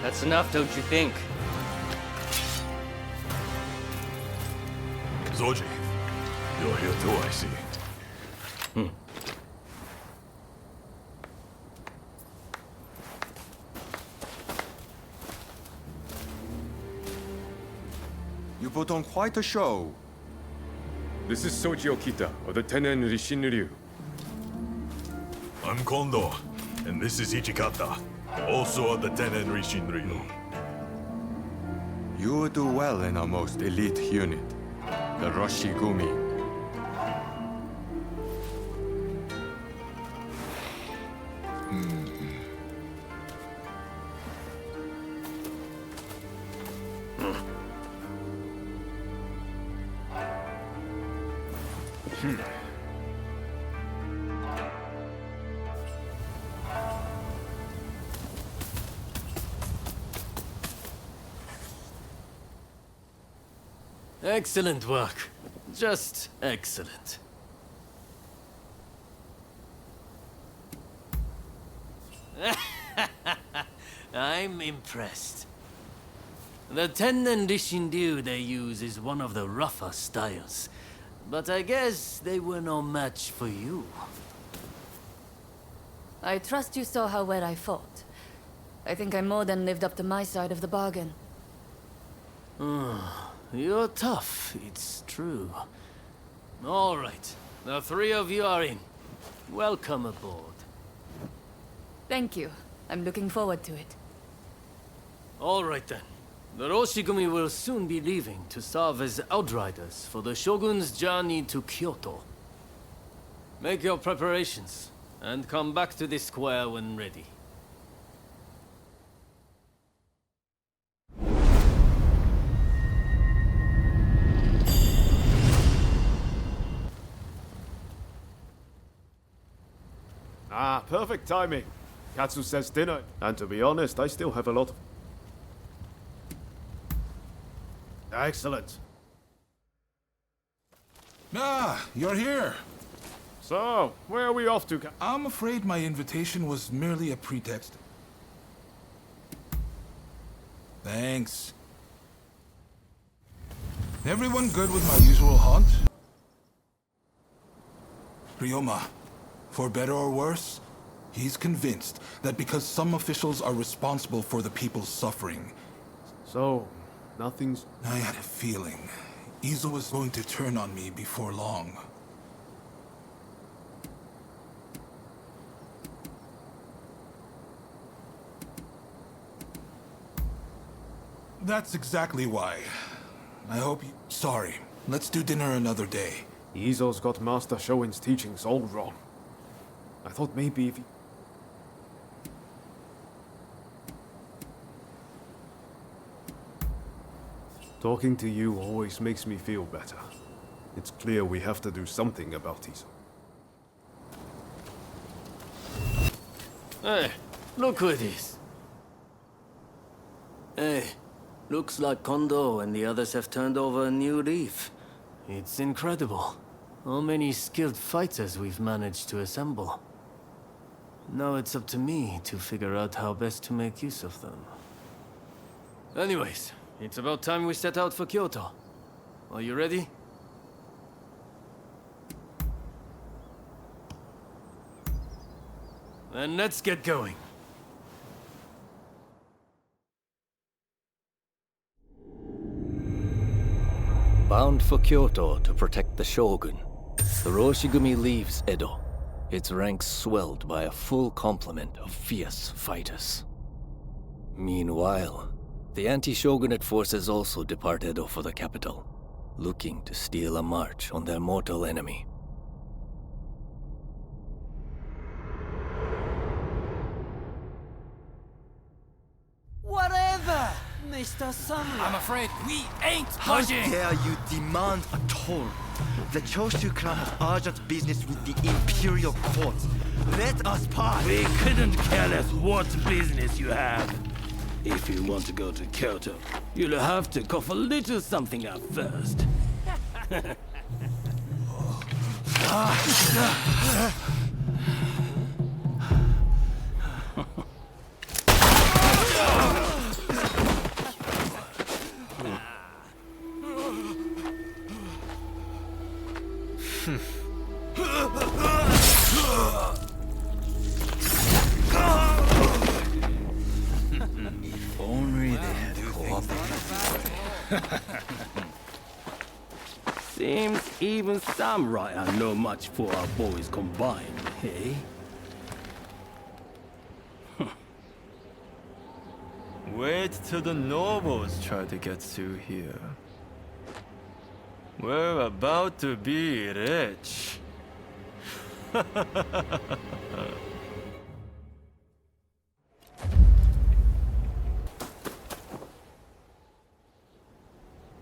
K: That's enough, don't you think?
C: Zoji, you're here too, I see.
Q: You put on quite a show. This is Soji Okita, of the Tenen Rishinryu.
C: I'm Kondo, and this is Ichikata, also of the Tenen Rishinryu.
Q: You would do well in our most elite unit, the Roshigumi.
O: Excellent work. Just excellent. I'm impressed. The Tennen Rishinryu they use is one of the rougher styles. But I guess they were no match for you.
S: I trust you saw how well I fought. I think I more than lived up to my side of the bargain.
O: You're tough, it's true. All right, the three of you are in. Welcome aboard.
S: Thank you. I'm looking forward to it.
O: All right then. The Roshigumi will soon be leaving to serve as outriders for the Shogun's journey to Kyoto. Make your preparations, and come back to the square when ready.
V: Ah, perfect timing. Katsu says dinner. And to be honest, I still have a lot of... Excellent.
D: Ah, you're here.
V: So, where are we off to?
D: I'm afraid my invitation was merely a pretext. Thanks. Everyone good with my usual haunt? Ryoma, for better or worse, he's convinced that because some officials are responsible for the people's suffering.
V: So, nothing's...
D: I had a feeling Izo was going to turn on me before long. That's exactly why. I hope you... Sorry. Let's do dinner another day.
V: Izo's got Master Shoin's teachings all wrong. I thought maybe if he... Talking to you always makes me feel better. It's clear we have to do something about Izo.
O: Hey, look who it is. Hey, looks like Kondo and the others have turned over a new leaf. It's incredible. How many skilled fighters we've managed to assemble. Now it's up to me to figure out how best to make use of them. Anyways, it's about time we set out for Kyoto. Are you ready? Then let's get going.
I: Bound for Kyoto to protect the Shogun, the Roshigumi leaves Edo, its ranks swelled by a full complement of fierce fighters. Meanwhile, the anti-shogunate forces also depart Edo for the capital, looking to steal a march on their mortal enemy.
K: Mr. Samurai.
A: I'm afraid we ain't
H: How
A: budging.
H: dare you demand a toll? The Choshu clan has urgent business with the Imperial Court. Let us pass.
N: We couldn't care less what business you have. If you want to go to Kyoto, you'll have to cough a little something up first. If only they had cooperated. Seems even samurai are no match for our boys combined, hey?
P: Wait till the nobles try to get through here. We're about to be rich.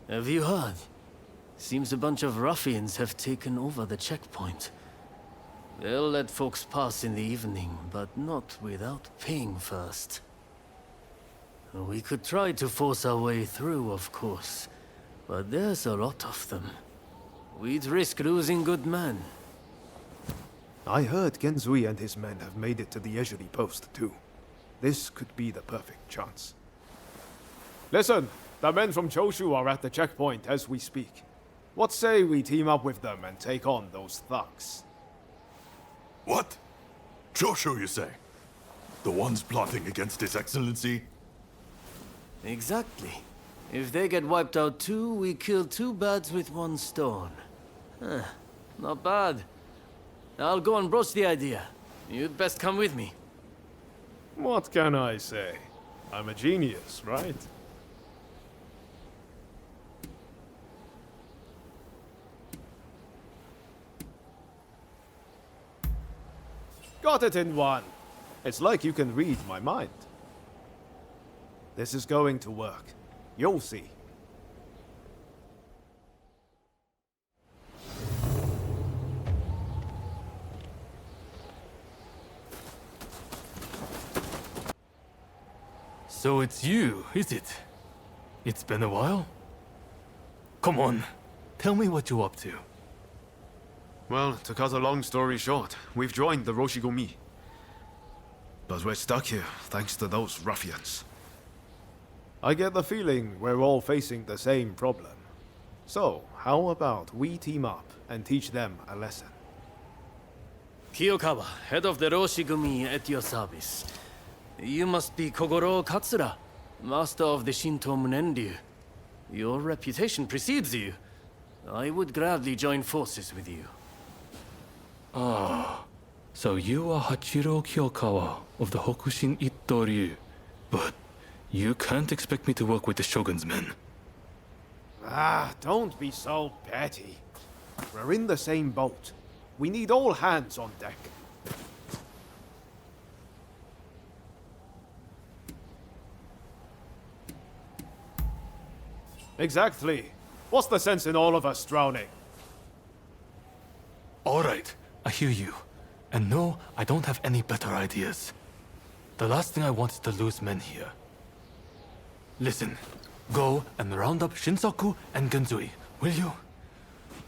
O: Have you heard? Seems a bunch of ruffians have taken over the checkpoint. They'll let folks pass in the evening, but not without paying first. We could try to force our way through, of course, but there's a lot of them. We'd risk losing good men.
V: I heard Genzui and his men have made it to the Ejiri post, too. This could be the perfect chance. Listen, the men from Choshu are at the checkpoint as we speak. What say we team up with them and take on those thugs?
C: What? Choshu, you say? The ones plotting against His Excellency?
O: Exactly. If they get wiped out too, we kill two birds with one stone. Huh, not bad. I'll go and broach the idea. You'd best come with me.
V: What can I say? I'm a genius, right? Got it in one. It's like you can read my mind. This is going to work. You'll see.
L: So it's you, is it? It's been a while? Come on, tell me what you're up to.
V: Well, to cut a long story short, we've joined the Roshigumi. But we're stuck here, thanks to those ruffians. I get the feeling we're all facing the same problem. So, how about we team up and teach them a lesson?
O: Kiyokawa, head of the Roshigumi, at your service. You must be Kogoro Katsura, master of the Shinto Munenryu. Your reputation precedes you. I would gladly join forces with you.
L: Ah, so you are Hachiro Kiyokawa of the Hokushin Itto Ryu. But you can't expect me to work with the Shogun's men.
V: Ah, don't be so petty. We're in the same boat. We need all hands on deck. Exactly. What's the sense in all of us drowning?
L: All right, I hear you. And no, I don't have any better ideas. The last thing I want is to lose men here. Listen, go and round up Shinsaku and Genzui, will you?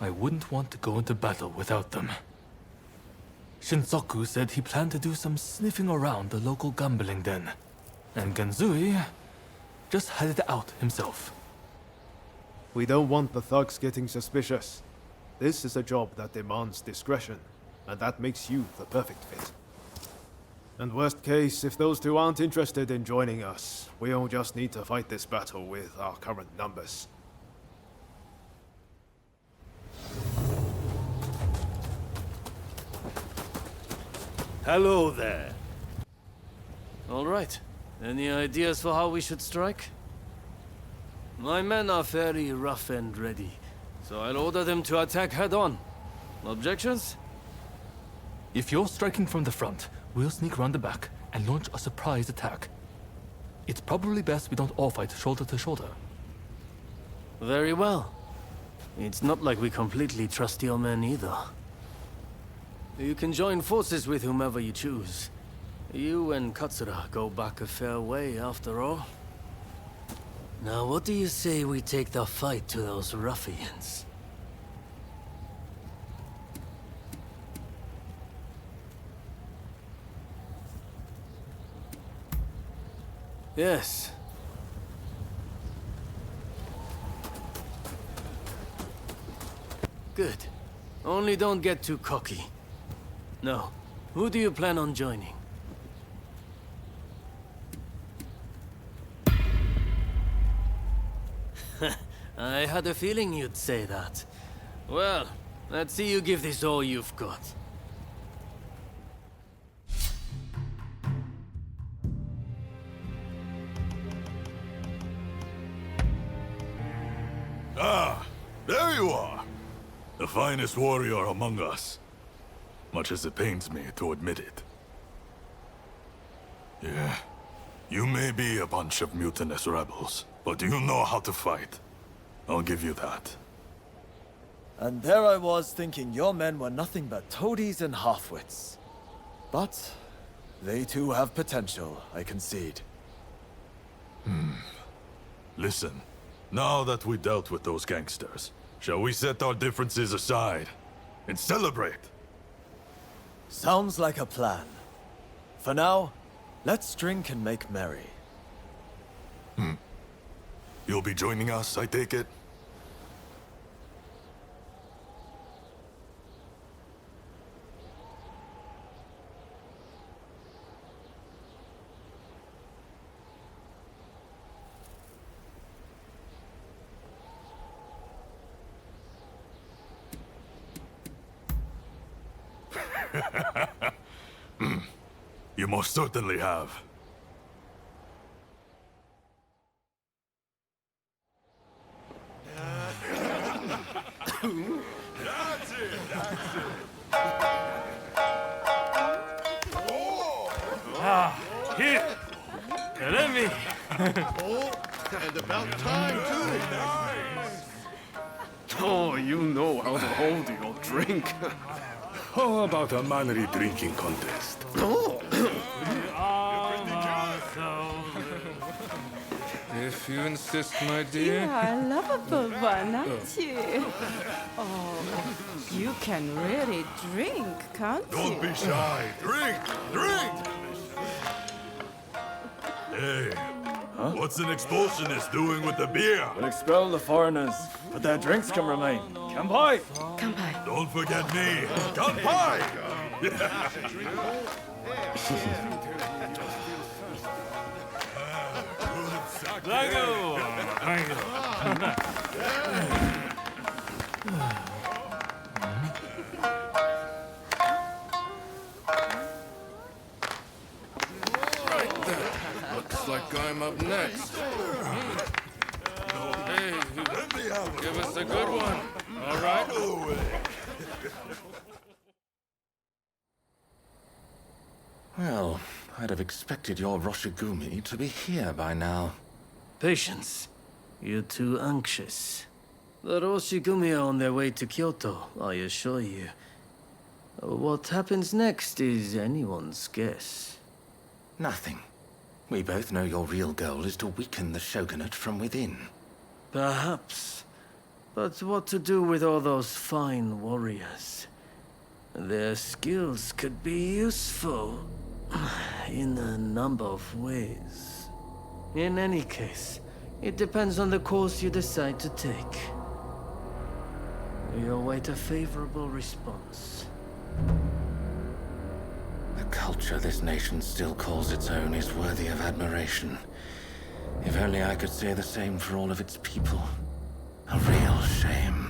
L: I wouldn't want to go into battle without them. Shinsaku said he planned to do some sniffing around the local gambling den. And Genzui just headed out himself.
V: We don't want the thugs getting suspicious. This is a job that demands discretion, and that makes you the perfect fit. And worst case, if those two aren't interested in joining us, we'll just need to fight this battle with our current numbers.
N: Hello there.
O: All right. Any ideas for how we should strike? My men are fairly rough and ready, so I'll order them to attack head-on. Objections?
L: If you're striking from the front, we'll sneak around the back and launch a surprise attack. it's probably best we don't all fight shoulder to shoulder.
O: Very well. It's not like we completely trust your men either. You can join forces with whomever you choose. You and Katsura go back a fair way, after all. Now, what do you say we take the fight to those ruffians? Yes. Good. Only don't get too cocky. No. Who do you plan on joining? I had a feeling you'd say that. Well, let's see you give this all you've got.
C: Ah, there you are. The finest warrior among us. Much as it pains me to admit it. Yeah, you may be a bunch of mutinous rebels, but you know how to fight. I'll give you that.
P: And there I was thinking your men were nothing but toadies and halfwits. But they too have potential, I concede.
C: Listen, now that we dealt with those gangsters, shall we set our differences aside and celebrate?
P: Sounds like a plan. For now, let's drink and make merry.
C: You'll be joining us, I take it? You most certainly have.
N: Here! Let me!
V: Oh, and about time, too! Oh, you know how to hold your drink.
C: How about a manly drinking contest?
V: Oh!
G: If you insist, my dear.
T: You are a lovable one, aren't you? Oh, you can really drink, can't you?
C: Don't be shy. Drink! Drink! Hey, what's an expulsionist doing with the beer?
P: We'll expel the foreigners, but their drinks can remain. Kanpai!
T: Kanpai.
C: Don't forget me. Kanpai!
N: Thank you. Thank you.
G: Right then. Looks like I'm up next. Hey, give us a good one. All right?
B: Well, I'd have expected your Roshigumi to be here by now.
O: Patience. You're too anxious. The Roshigumi are on their way to Kyoto, I assure you. What happens next is anyone's guess.
B: Nothing. We both know your real goal is to weaken the shogunate from within.
O: Perhaps. But what to do with all those fine warriors? Their skills could be useful in a number of ways. In any case, it depends on the course you decide to take. We await a favorable response.
B: The culture this nation still calls its own is worthy of admiration. If only I could say the same for all of its people. A real shame.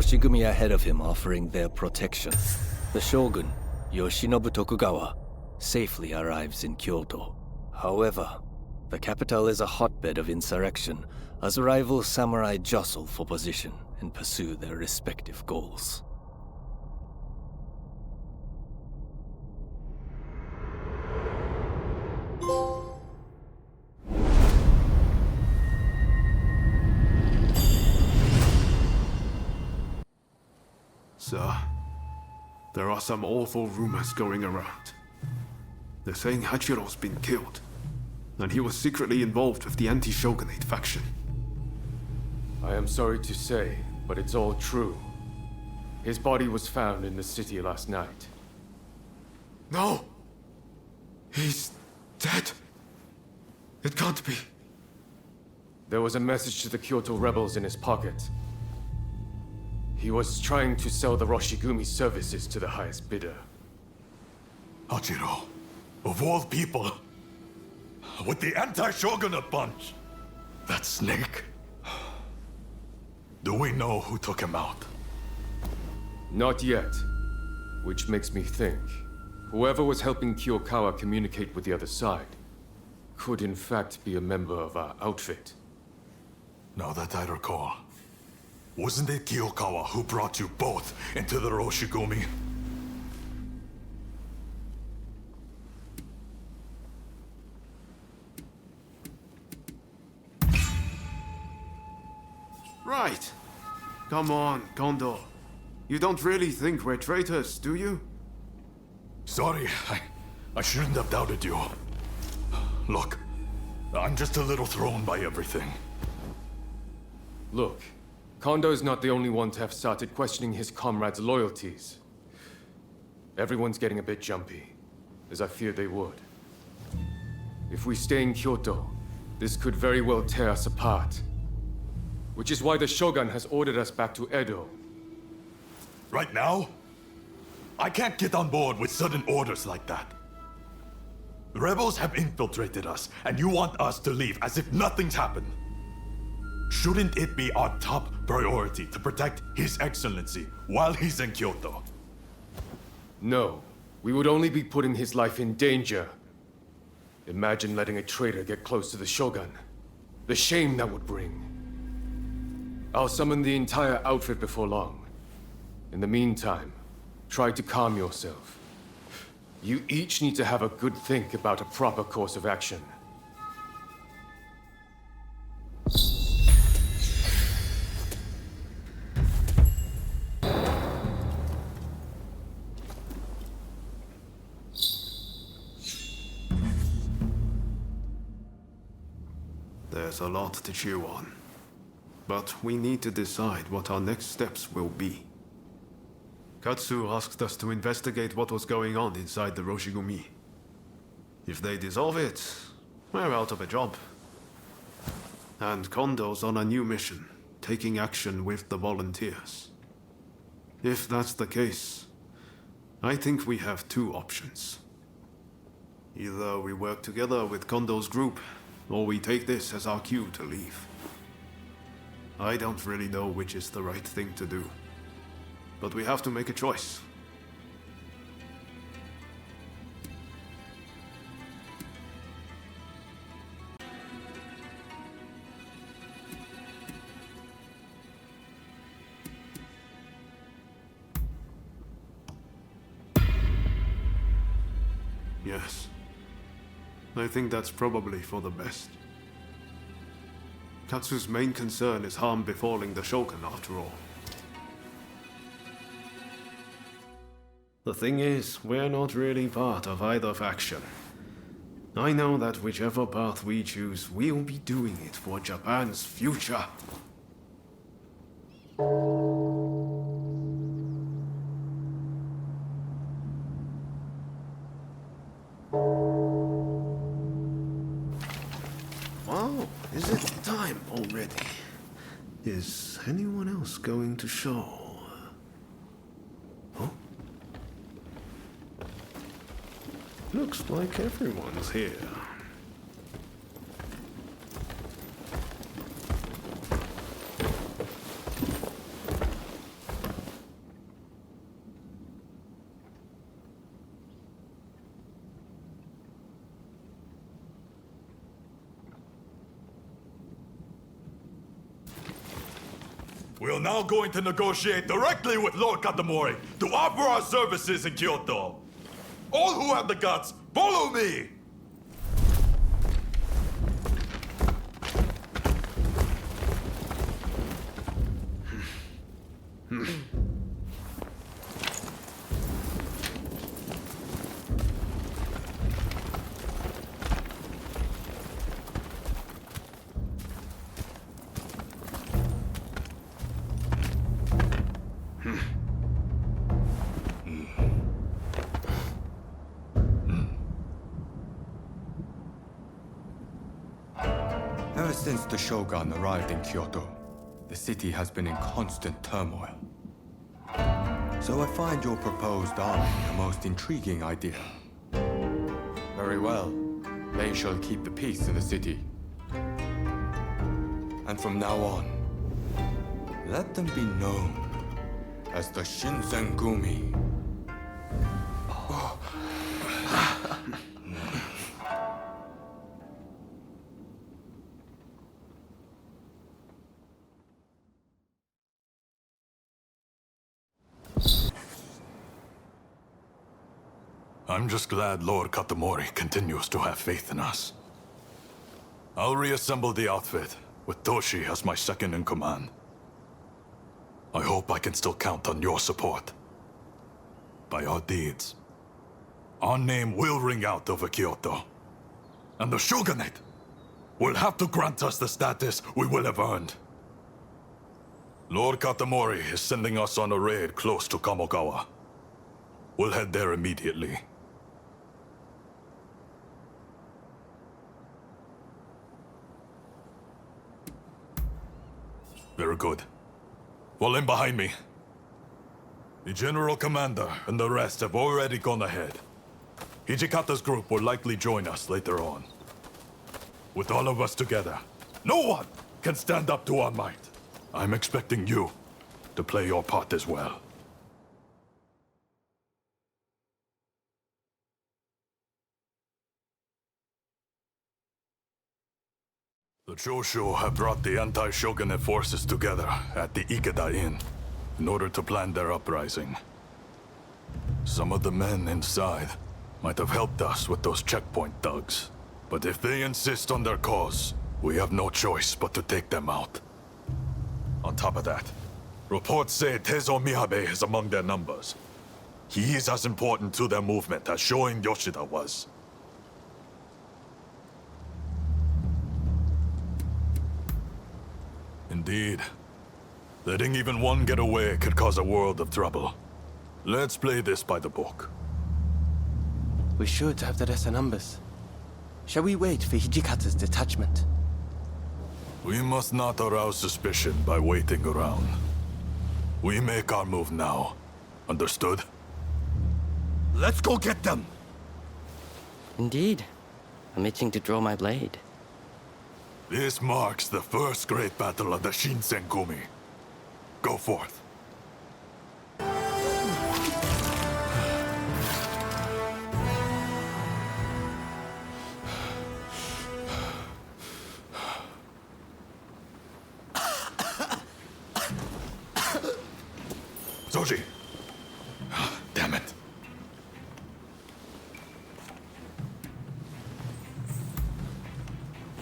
I: Roshigumi ahead of him offering their protection. The shogun, Yoshinobu Tokugawa, safely arrives in Kyoto. However, the capital is a hotbed of insurrection as rival samurai jostle for position and pursue their respective goals.
V: Sir, there are some awful rumors going around. They're saying Hachiro's been killed, and he was secretly involved with the anti-shogunate faction.
Q: I am sorry to say, but it's all true. His body was found in the city last night.
V: No! He's dead. It can't be.
Q: There was a message to the Kyoto rebels in his pocket. He was trying to sell the Roshigumi services to the highest bidder.
C: Hachiro, of all people, with the anti-shogunate bunch, that snake. Do we know who took him out?
Q: Not yet. Which makes me think, whoever was helping Kiyokawa communicate with the other side could in fact be a member of our outfit.
C: Now that I recall, wasn't it Kiyokawa who brought you both into the Roshigumi?
V: Right. Come on, Kondo. You don't really think we're traitors, do you?
C: Sorry, I shouldn't have doubted you. Look, I'm just a little thrown by everything.
Q: Look, Kondo's not the only one to have started questioning his comrades' loyalties. Everyone's getting a bit jumpy, as I feared they would. If we stay in Kyoto, this could very well tear us apart. Which is why the Shogun has ordered us back to Edo.
C: Right now? I can't get on board with sudden orders like that. The rebels have infiltrated us, and you want us to leave as if nothing's happened. Shouldn't it be our top priority to protect His Excellency while he's in Kyoto?
Q: No, we would only be putting his life in danger. Imagine letting a traitor get close to the Shogun. The shame that would bring. I'll summon the entire outfit before long. In the meantime, try to calm yourself. You each need to have a good think about a proper course of action.
V: There's a lot to chew on. But we need to decide what our next steps will be. Katsu asked us to investigate what was going on inside the Roshigumi. If they dissolve it, we're out of a job. And Kondo's on a new mission, taking action with the volunteers. If that's the case, I think we have two options. Either we work together with Kondo's group, or we take this as our cue to leave. I don't really know which is the right thing to do. But we have to make a choice. Yes. I think that's probably for the best. Katsu's main concern is harm befalling the Shogun, after all. The thing is, we're not really part of either faction. I know that whichever path we choose, we'll be doing it for Japan's future. Wow, is it time already? Is anyone else going to show? Oh? Looks like everyone's here.
C: We are now going to negotiate directly with Lord Katamori to offer our services in Kyoto. All who have the guts, follow me!
E: Ever since the Shogun arrived in Kyoto, the city has been in constant turmoil. So I find your proposed army a most intriguing idea. Very well. They shall keep the peace in the city. And from now on, let them be known as the Shinsengumi.
C: I'm just glad Lord Katamori continues to have faith in us. I'll reassemble the outfit, with Toshi as my second in command. I hope I can still count on your support. By our deeds, our name will ring out over Kyoto. And the Shogunate will have to grant us the status we will have earned. Lord Katamori is sending us on a raid close to Kamogawa. We'll head there immediately. Very good. Fall in behind me. The General Commander and the rest have already gone ahead. Hijikata's group will likely join us later on. With all of us together, no one can stand up to our might. I'm expecting you to play your part as well. The Choshu have brought the anti-shogunate forces together at the Ikeda Inn in order to plan their uprising. Some of the men inside might have helped us with those checkpoint thugs. But if they insist on their cause, we have no choice but to take them out. On top of that, reports say Tezo Miyabe is among their numbers. He is as important to their movement as Shoin Yoshida was. Indeed. Letting even one get away could cause a world of trouble. Let's play this by the book.
M: We should have the lesser numbers. Shall we wait for Hijikata's detachment?
C: We must not arouse suspicion by waiting around. We make our move now. Understood?
J: Let's go get them!
M: Indeed. I'm itching to draw my blade.
C: This marks the first great battle of the Shinsengumi. Go forth. Zoji! Damn it.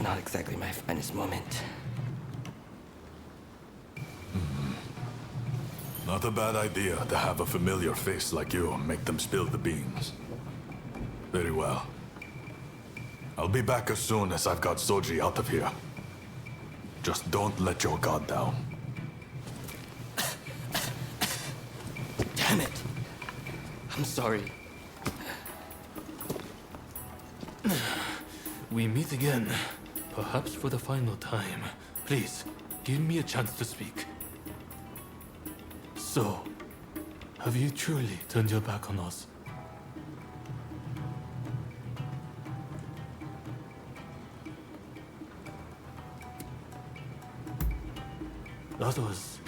M: Not exactly my finest moment.
C: Not a bad idea to have a familiar face like you make them spill the beans. Very well. I'll be back as soon as I've got Soji out of here. Just don't let your guard down.
M: Damn it! I'm sorry.
L: We meet again, perhaps for the final time. Please, give me a chance to speak. So, have you truly turned your back on us? That was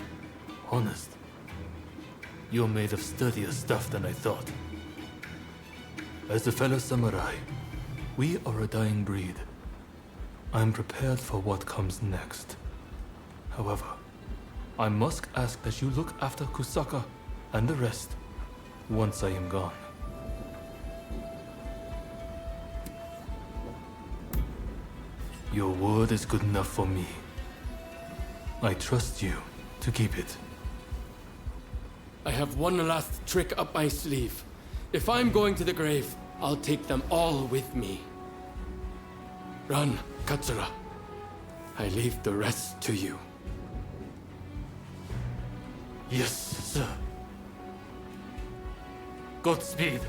L: honest. You're made of sturdier stuff than I thought. As a fellow samurai, we are a dying breed. I'm prepared for what comes next. However, I must ask that you look after Kusaka and the rest once I am gone. Your word is good enough for me. I trust you to keep it.
R: I have one last trick up my sleeve. If I'm going to the grave, I'll take them all with me. Run, Katsura. I leave the rest to you.
L: Yes, sir. Godspeed,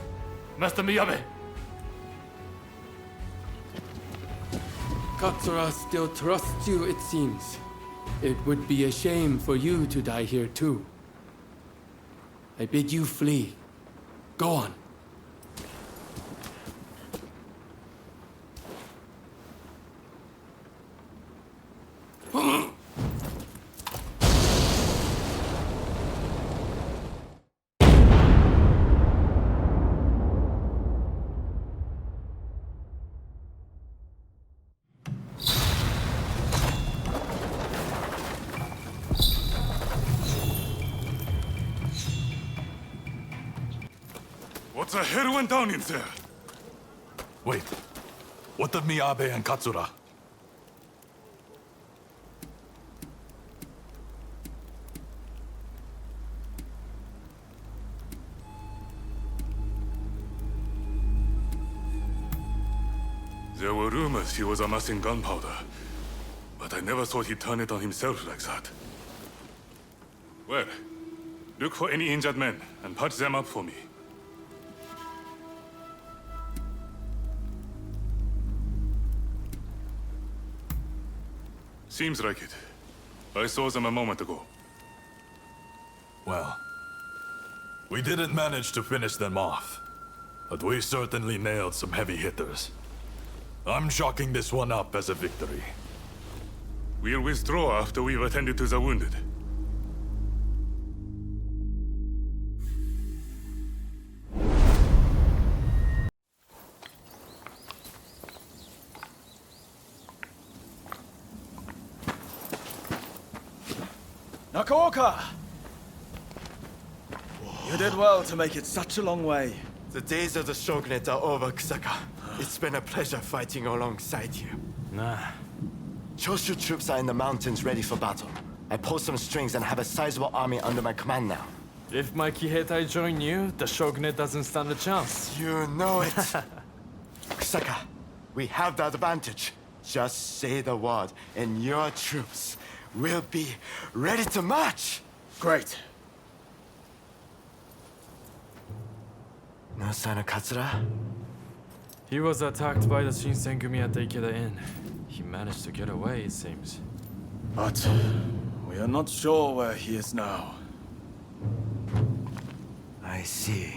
L: Master Miyabe.
R: Katsura still trusts you, it seems. It would be a shame for you to die here too. I bid you flee. Go on.
C: What the hell went down in there? Wait, what of Miyabe and Katsura? There were rumors he was amassing gunpowder, but I never thought he'd turn it on himself like that. Well, look for any injured men and patch them up for me. Seems like it. I saw them a moment ago. Well, we didn't manage to finish them off, but we certainly nailed some heavy hitters. I'm chalking this one up as a victory. We'll withdraw after we've attended to the wounded.
P: Nakaoka! You did well to make it such a long way.
H: The days of the shogunate are over, Kusaka. It's been a pleasure fighting alongside you.
N: Nah.
H: Choshu troops are in the mountains ready for battle. I pull some strings and have a sizable army under my command now.
U: If my Kiheitai join you, the shogunate doesn't stand a chance.
H: You know it. Kusaka, we have the advantage. Just say the word, and your troops will be ready to march.
P: Great.
H: No sign of Katsura?
U: He was attacked by the Shinsengumi at the Ikeda Inn. He managed to get away, it seems.
P: But we are not sure where he is now.
H: I see.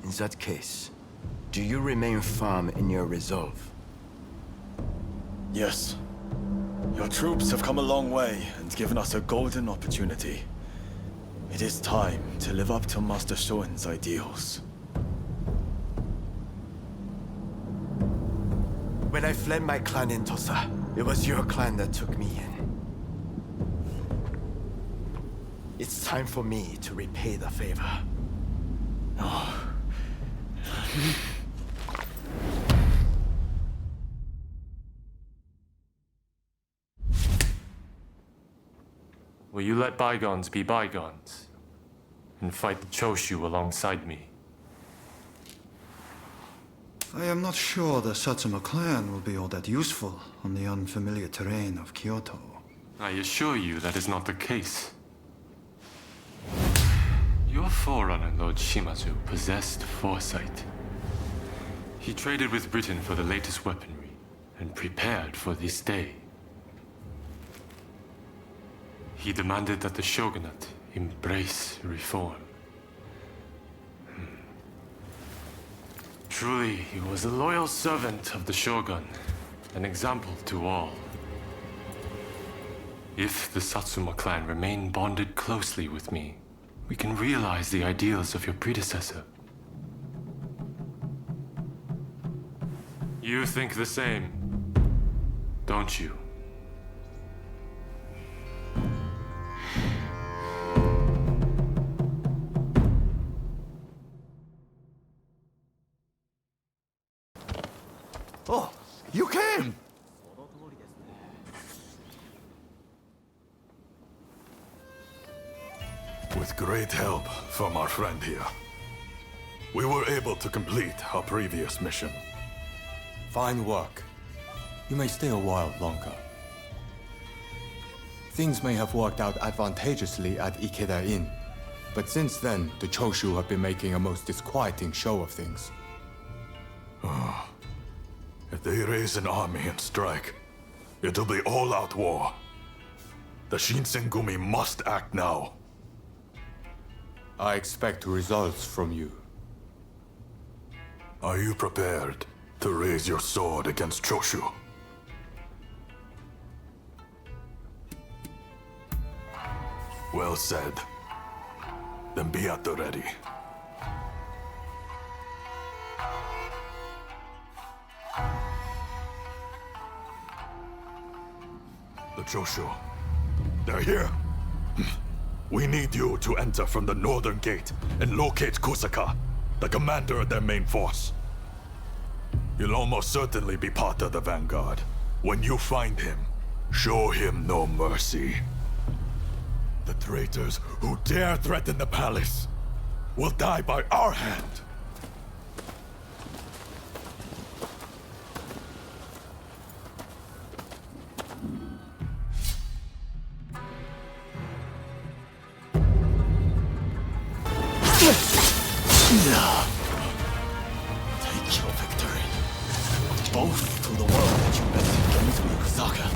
H: In that case, do you remain firm in your resolve?
P: Yes. Your troops have come a long way and given us a golden opportunity. It is time to live up to Master Shoin's ideals.
H: When I fled my clan in Tosa, it was your clan that took me in. It's time for me to repay the favor.
P: Oh.
L: Will you let bygones be bygones and fight the Choshu alongside me?
W: I am not sure the Satsuma clan will be all that useful on the unfamiliar terrain of Kyoto.
L: I assure you that is not the case. Your forerunner, Lord Shimazu, possessed foresight. He traded with Britain for the latest weaponry and prepared for this day. He demanded that the shogunate embrace reform. Truly, he was a loyal servant of the shogun, an example to all. If the Satsuma clan remain bonded closely with me, we can realize the ideals of your predecessor. You think the same, don't you,
C: With great help from our friend here, we were able to complete our previous mission.
E: Fine work. You may stay a while longer. Things may have worked out advantageously at Ikeda Inn, but since then, the Choshu have been making a most disquieting show of things.
C: If they raise an army and strike, it'll be all-out war. The Shinsengumi must act now.
E: I expect results from you.
C: Are you prepared to raise your sword against Choshu? Well said. Then be at the ready. The Choshu. They're here. We need you to enter from the northern gate and locate Kusaka, the commander of their main force. He'll almost certainly be part of the vanguard. When you find him, show him no mercy. The traitors who dare threaten the palace will die by our hand.
P: Take your victory. Both to the world that you met against me, Kusaka.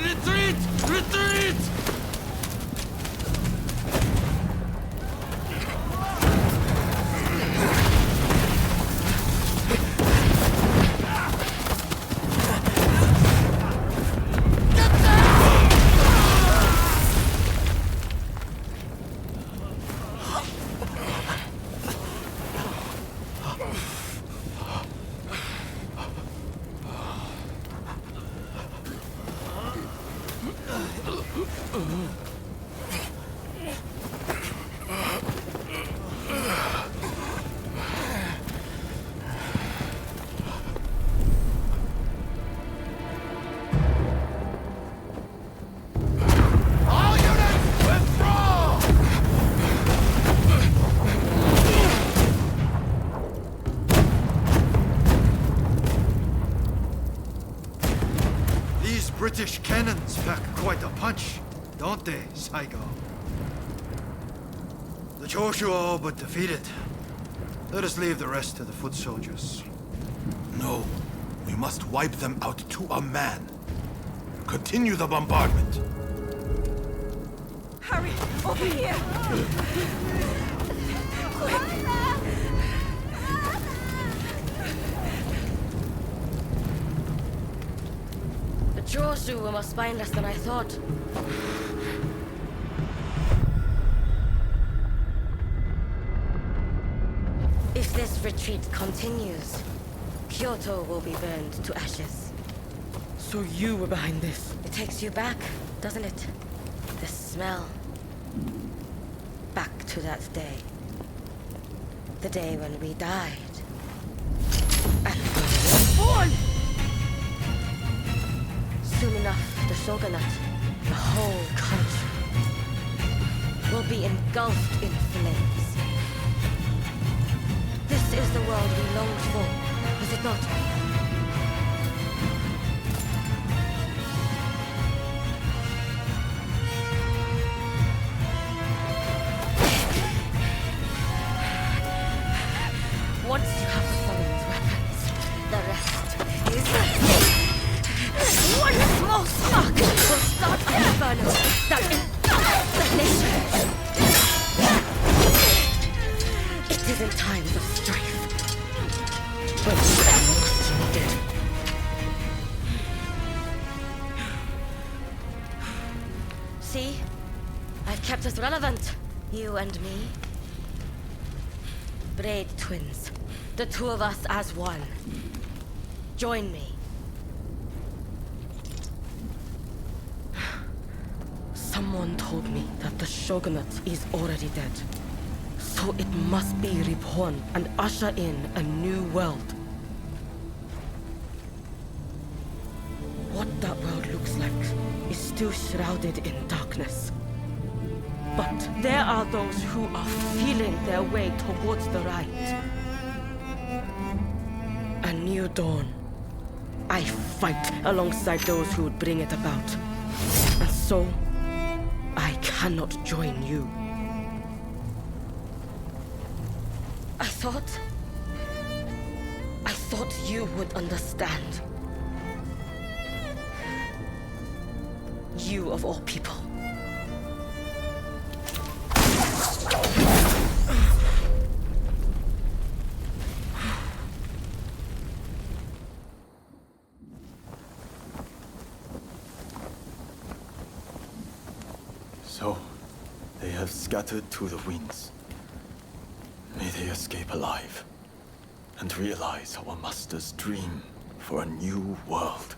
N: Retreat! Retreat!
W: British cannons pack quite a punch, don't they, Saigo? The Choshu are all but defeated. Let us leave the rest to the foot soldiers.
C: No, we must wipe them out to a man. Continue the bombardment.
T: Hurry! Over here! Quick!
D: The Choshu were more spineless than I thought. If this retreat continues, Kyoto will be burned to ashes.
T: So you were behind this?
D: It takes you back, doesn't it? The smell. Back to that day. The day when we died. And we were born! Soon enough, the shogunate, the whole country, will be engulfed in flames. This is the world we longed for, is it not? Once you have Ronin's weapons, the rest is... One small spark will start an inferno that engulfs the nation. It is in times of strife when we are most needed. See? I've kept us relevant, you and me. Braid twins. The two of us as one. Join me. Someone told me that the shogunate is already dead.
F: So it must be reborn and usher in a new world. What that world looks like is still shrouded in darkness. But there are those who are feeling their way towards the light. A new dawn. I fight alongside those who would bring it about. And so, I cannot join you. I thought you would understand. You of all people.
P: So, they have scattered to the winds. May they escape alive, and realize our master's dream for a new world.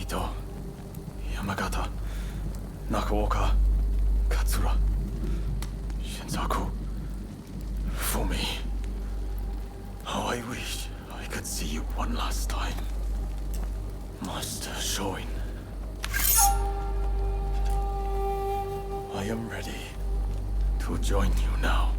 P: Ito, Yamagata, Nakaoka, Katsura, Shinsaku, Fumi. How I wish I could see you one last time. Master Shoin. I am ready to join you now.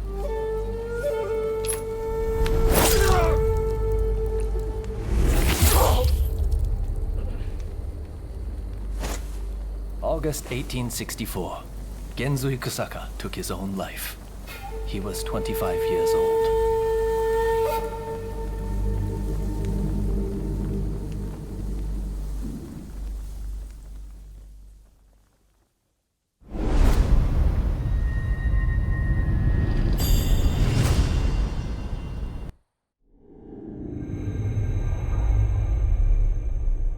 I: August 1864. Genzui Kusaka took his own life. He was 25 years old.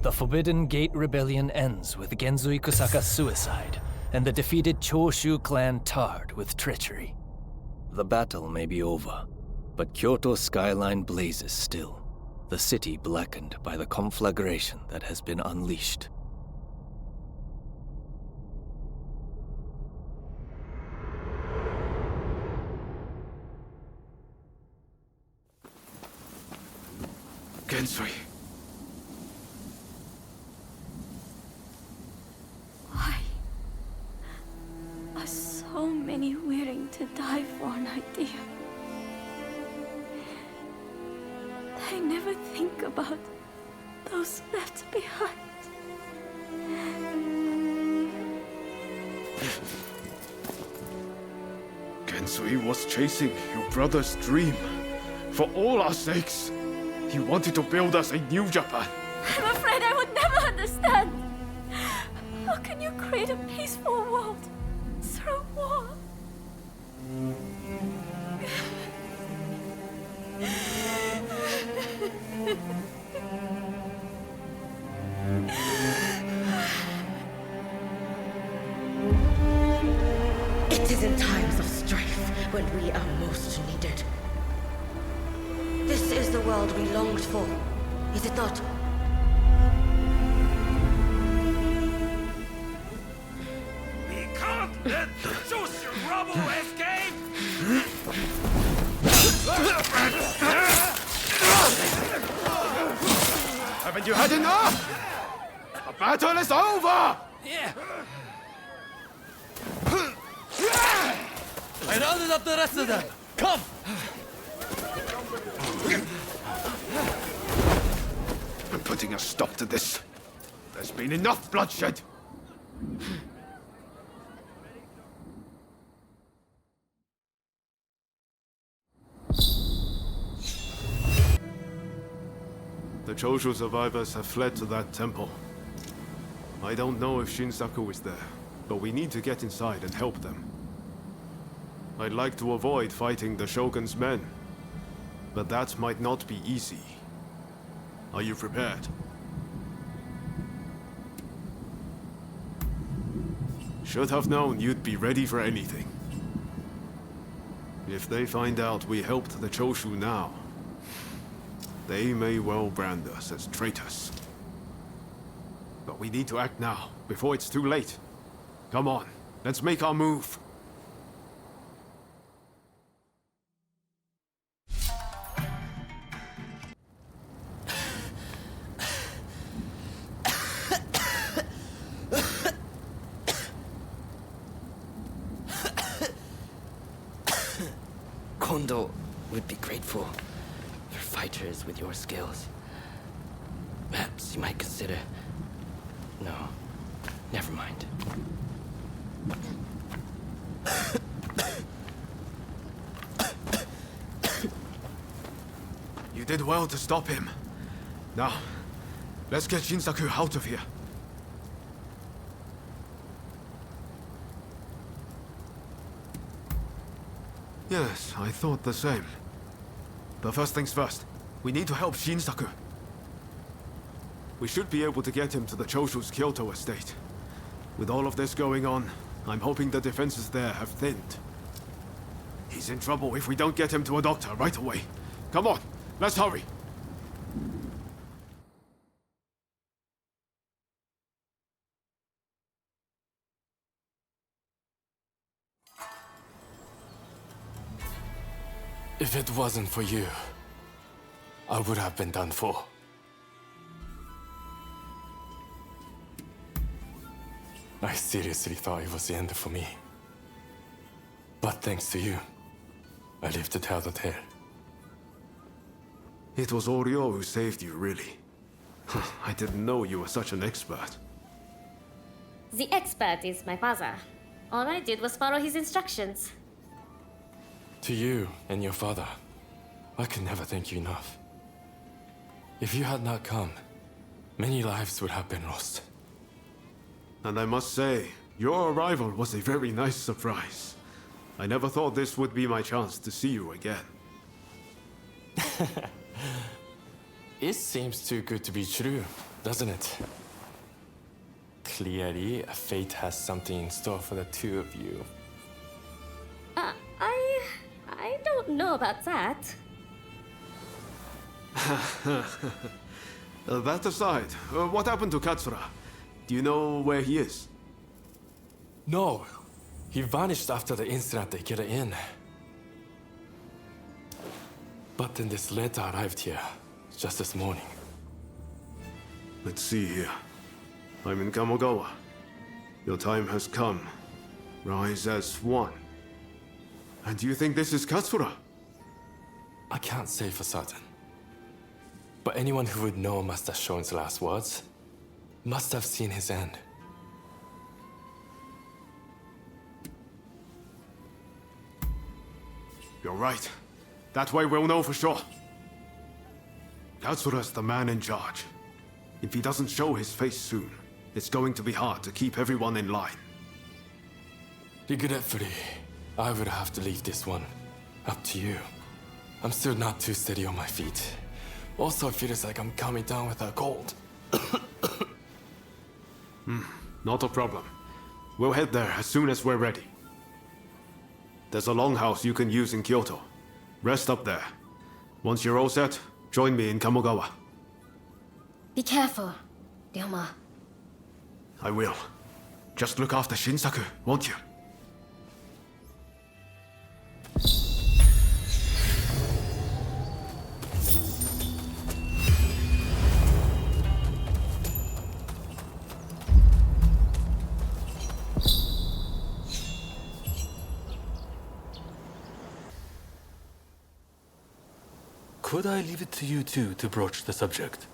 I: The Forbidden Gate Rebellion ends with Genzui Kusaka's suicide, and the defeated Choshu clan tarred with treachery. The battle may be over, but Kyoto's skyline blazes still, the city blackened by the conflagration that has been unleashed.
V: Genzui.
D: So many willing to die for an idea. They never think about those left behind.
V: Genzui was chasing your brother's dream. For all our sakes, he wanted to build us a new Japan.
D: I'm afraid I would never understand. How can you create a peaceful world through war?
F: It is in times of strife when we are most needed. This is the world we longed for, is it not?
G: We can't let the Choshu rubble escape!
V: Haven't you had enough? The battle is over!
O: Yeah. I rounded up the rest of them. Come!
V: I'm putting a stop to this. There's been enough bloodshed. The Choshu survivors have fled to that temple. I don't know if Shinsaku is there, but we need to get inside and help them. I'd like to avoid fighting the Shogun's men, but that might not be easy. Are you prepared? Should have known you'd be ready for anything. If they find out we helped the Choshu now, they may well brand us as traitors. But we need to act now, before it's too late. Come on, let's make our move.
M: Kondo would be grateful for fighters with your skills. Perhaps you might consider... No, never mind.
V: You did well to stop him. Now, let's get Shinsaku out of here. Yes, I thought the same. But first things first, we need to help Shinsaku. We should be able to get him to the Choshu's Kyoto estate. With all of this going on, I'm hoping the defenses there have thinned. He's in trouble if we don't get him to a doctor right away. Come on, let's hurry.
U: If it wasn't for you, I would have been done for. I seriously thought it was the end for me. But thanks to you, I lived to tell the tale.
V: It was Oryo who saved you, really. I didn't know you were such an expert.
A: The expert is my father. All I did was follow his instructions.
U: To you and your father, I could never thank you enough. If you had not come, many lives would have been lost.
V: And I must say, your arrival was a very nice surprise. I never thought this would be my chance to see you again.
U: It seems too good to be true, doesn't it? Clearly, fate has something in store for the two of you.
A: I don't know about that.
V: That aside, what happened to Katsura? Do you know where he is?
U: No, he vanished after the incident at the Inn. But then this letter arrived here, just this morning.
V: Let's see here. I'm in Kamogawa. Your time has come. Rise as one. And do you think this is Katsura?
U: I can't say for certain. But anyone who would know Master Shoin's last words must have seen his end.
V: You're right. That way we'll know for sure. Katsura's the man in charge. If he doesn't show his face soon, it's going to be hard to keep everyone in line.
U: Regretfully, I would have to leave this one up to you. I'm still not too steady on my feet. Also, it feels like I'm coming down with a cold.
V: Not a problem. We'll head there as soon as we're ready. There's a longhouse you can use in Kyoto. Rest up there. Once you're all set, join me in Kamogawa.
A: Be careful, Ryoma.
V: I will. Just look after Shinsaku, won't you?
L: Could I leave it to you two to broach the subject?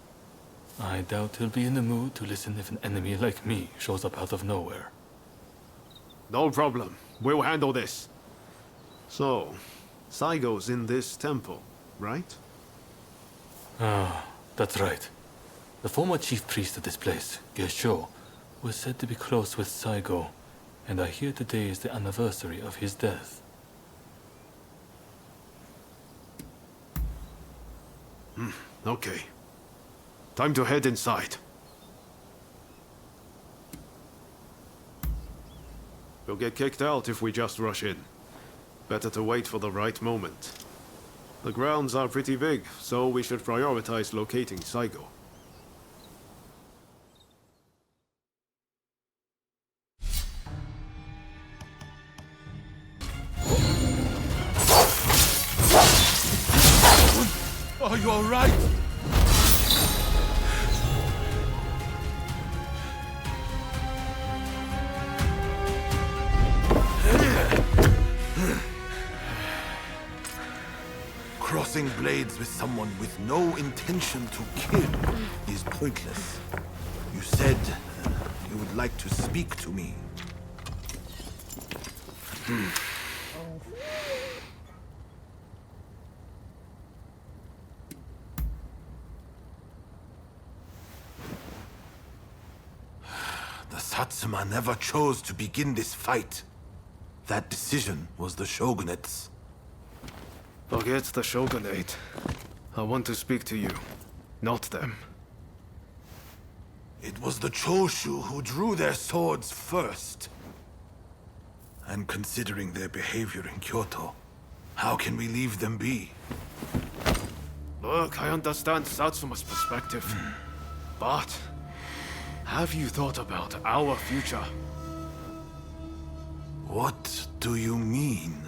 L: I doubt he'll be in the mood to listen if an enemy like me shows up out of nowhere.
V: No problem. We'll handle this. So, Saigo's in this temple, right?
L: Ah, that's right. The former chief priest of this place, Gesho, was said to be close with Saigo, and I hear today is the anniversary of his death.
V: Okay. Time to head inside. We'll get kicked out if we just rush in. Better to wait for the right moment. The grounds are pretty big, so we should prioritize locating Saigo.
C: Are you all right?
G: Crossing blades with someone with no intention to kill is pointless. You said you would like to speak to me. The Satsuma never chose to begin this fight. That decision was the Shogunate's.
V: Forget the Shogunate. I want to speak to you, not them.
G: It was the Choshu who drew their swords first. And considering their behavior in Kyoto, how can we leave them be?
V: Look, I understand Satsuma's perspective. But have you thought about our future?
G: What do you mean?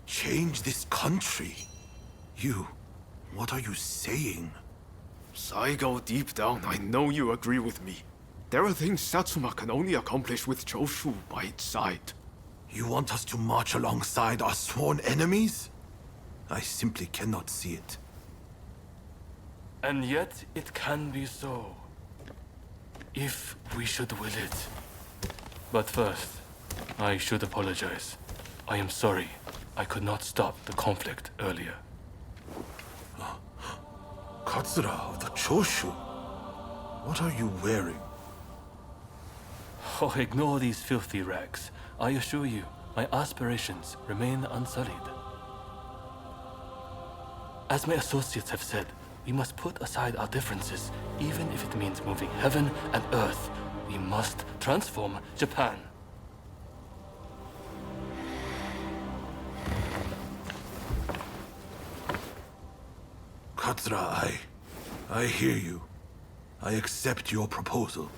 G: Change this country? What are you saying?
V: Saigo, deep down, I know you agree with me. There are things Satsuma can only accomplish with Choshu by its side.
G: You want us to march alongside our sworn enemies? I simply cannot see it.
L: And yet it can be so. If we should will it. But first, I should apologize. I am sorry I could not stop the conflict earlier.
G: Katsura of the Choshu? What are you wearing?
L: Oh, ignore these filthy rags. I assure you, my aspirations remain unsullied. As my associates have said, we must put aside our differences, even if it means moving heaven and earth. We must transform Japan.
G: Katsura, I hear you. I accept your proposal.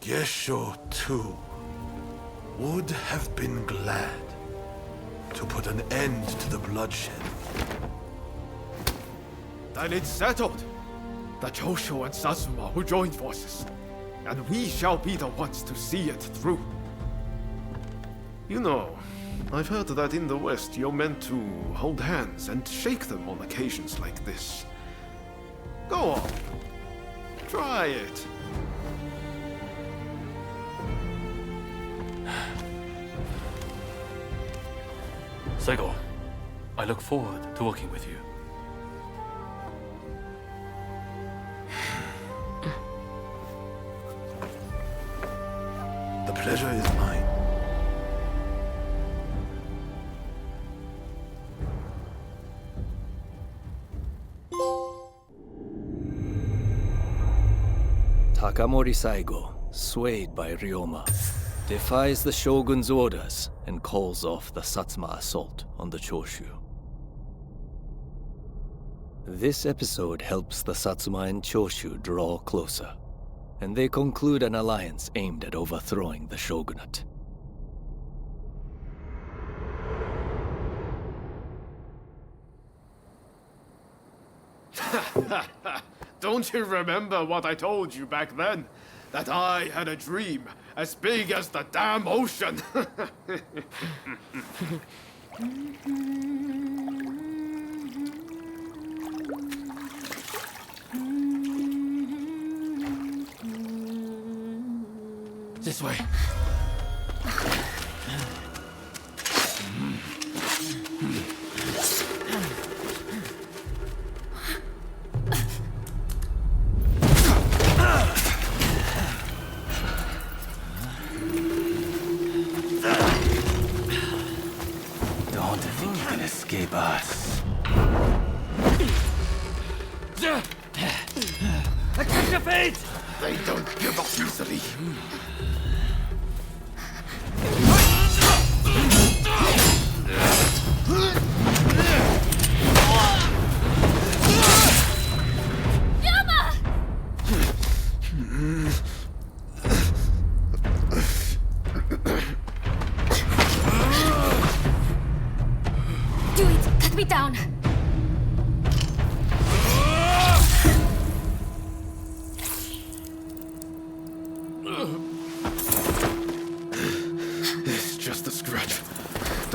G: Gesho, too, would have been glad to put an end to the bloodshed.
V: Then it's settled. The Choshu and Satsuma will join forces, and we shall be the ones to see it through. You know, I've heard that in the West you're meant to hold hands and shake them on occasions like this. Go on. Try it.
L: Saigo, I look forward to working with you.
G: The pleasure is mine.
I: Takamori Saigo, swayed by Ryoma, defies the Shogun's orders and calls off the Satsuma assault on the Choshu. This episode helps the Satsuma and Choshu draw closer, and they conclude an alliance aimed at overthrowing the shogunate.
V: Don't you remember what I told you back then? That I had a dream as big as the damn ocean.
N: This way.
J: Don't think you can escape us.
N: Attack your fate!
V: They don't give up easily.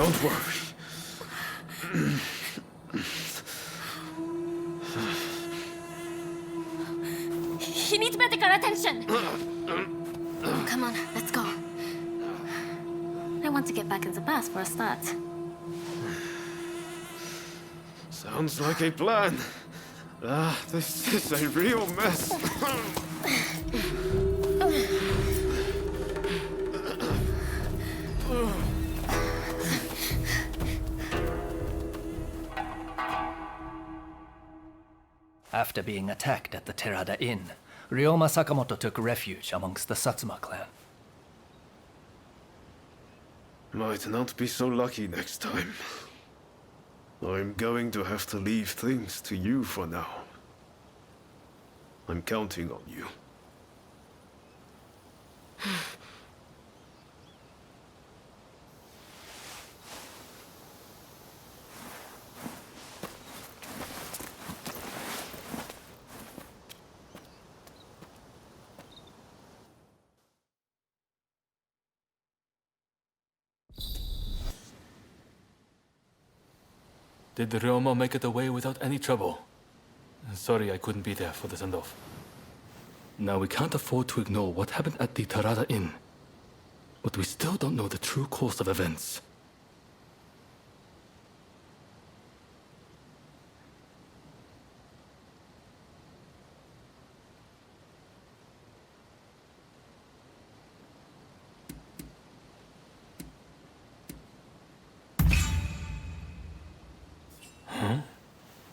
V: Don't worry.
A: He needs medical attention! Come on, let's go. I want to get back in the past for a start.
V: Sounds like a plan. This is a real mess.
I: After being attacked at the Terada Inn, Ryoma Sakamoto took refuge amongst the Satsuma clan.
V: Might not be so lucky next time. I'm going to have to leave things to you for now. I'm counting on you.
L: Did Ryoma make it away without any trouble? Sorry I couldn't be there for the send-off. Now we can't afford to ignore what happened at the Terada Inn. But we still don't know the true course of events.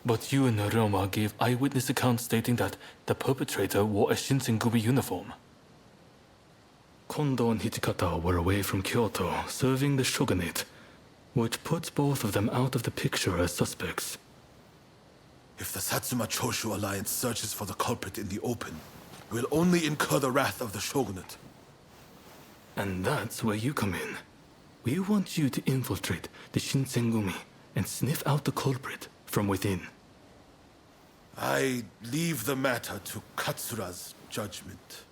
L: But you and Ryoma gave eyewitness accounts stating that the perpetrator wore a Shinsengumi uniform. Kondo and Hichikata were away from Kyoto, serving the shogunate, which puts both of them out of the picture as suspects.
G: If the Satsuma Choshu alliance searches for the culprit in the open, we'll only incur the wrath of the shogunate.
L: And that's where you come in. We want you to infiltrate the Shinsengumi and sniff out the culprit from within.
G: I leave the matter to Katsura's judgment.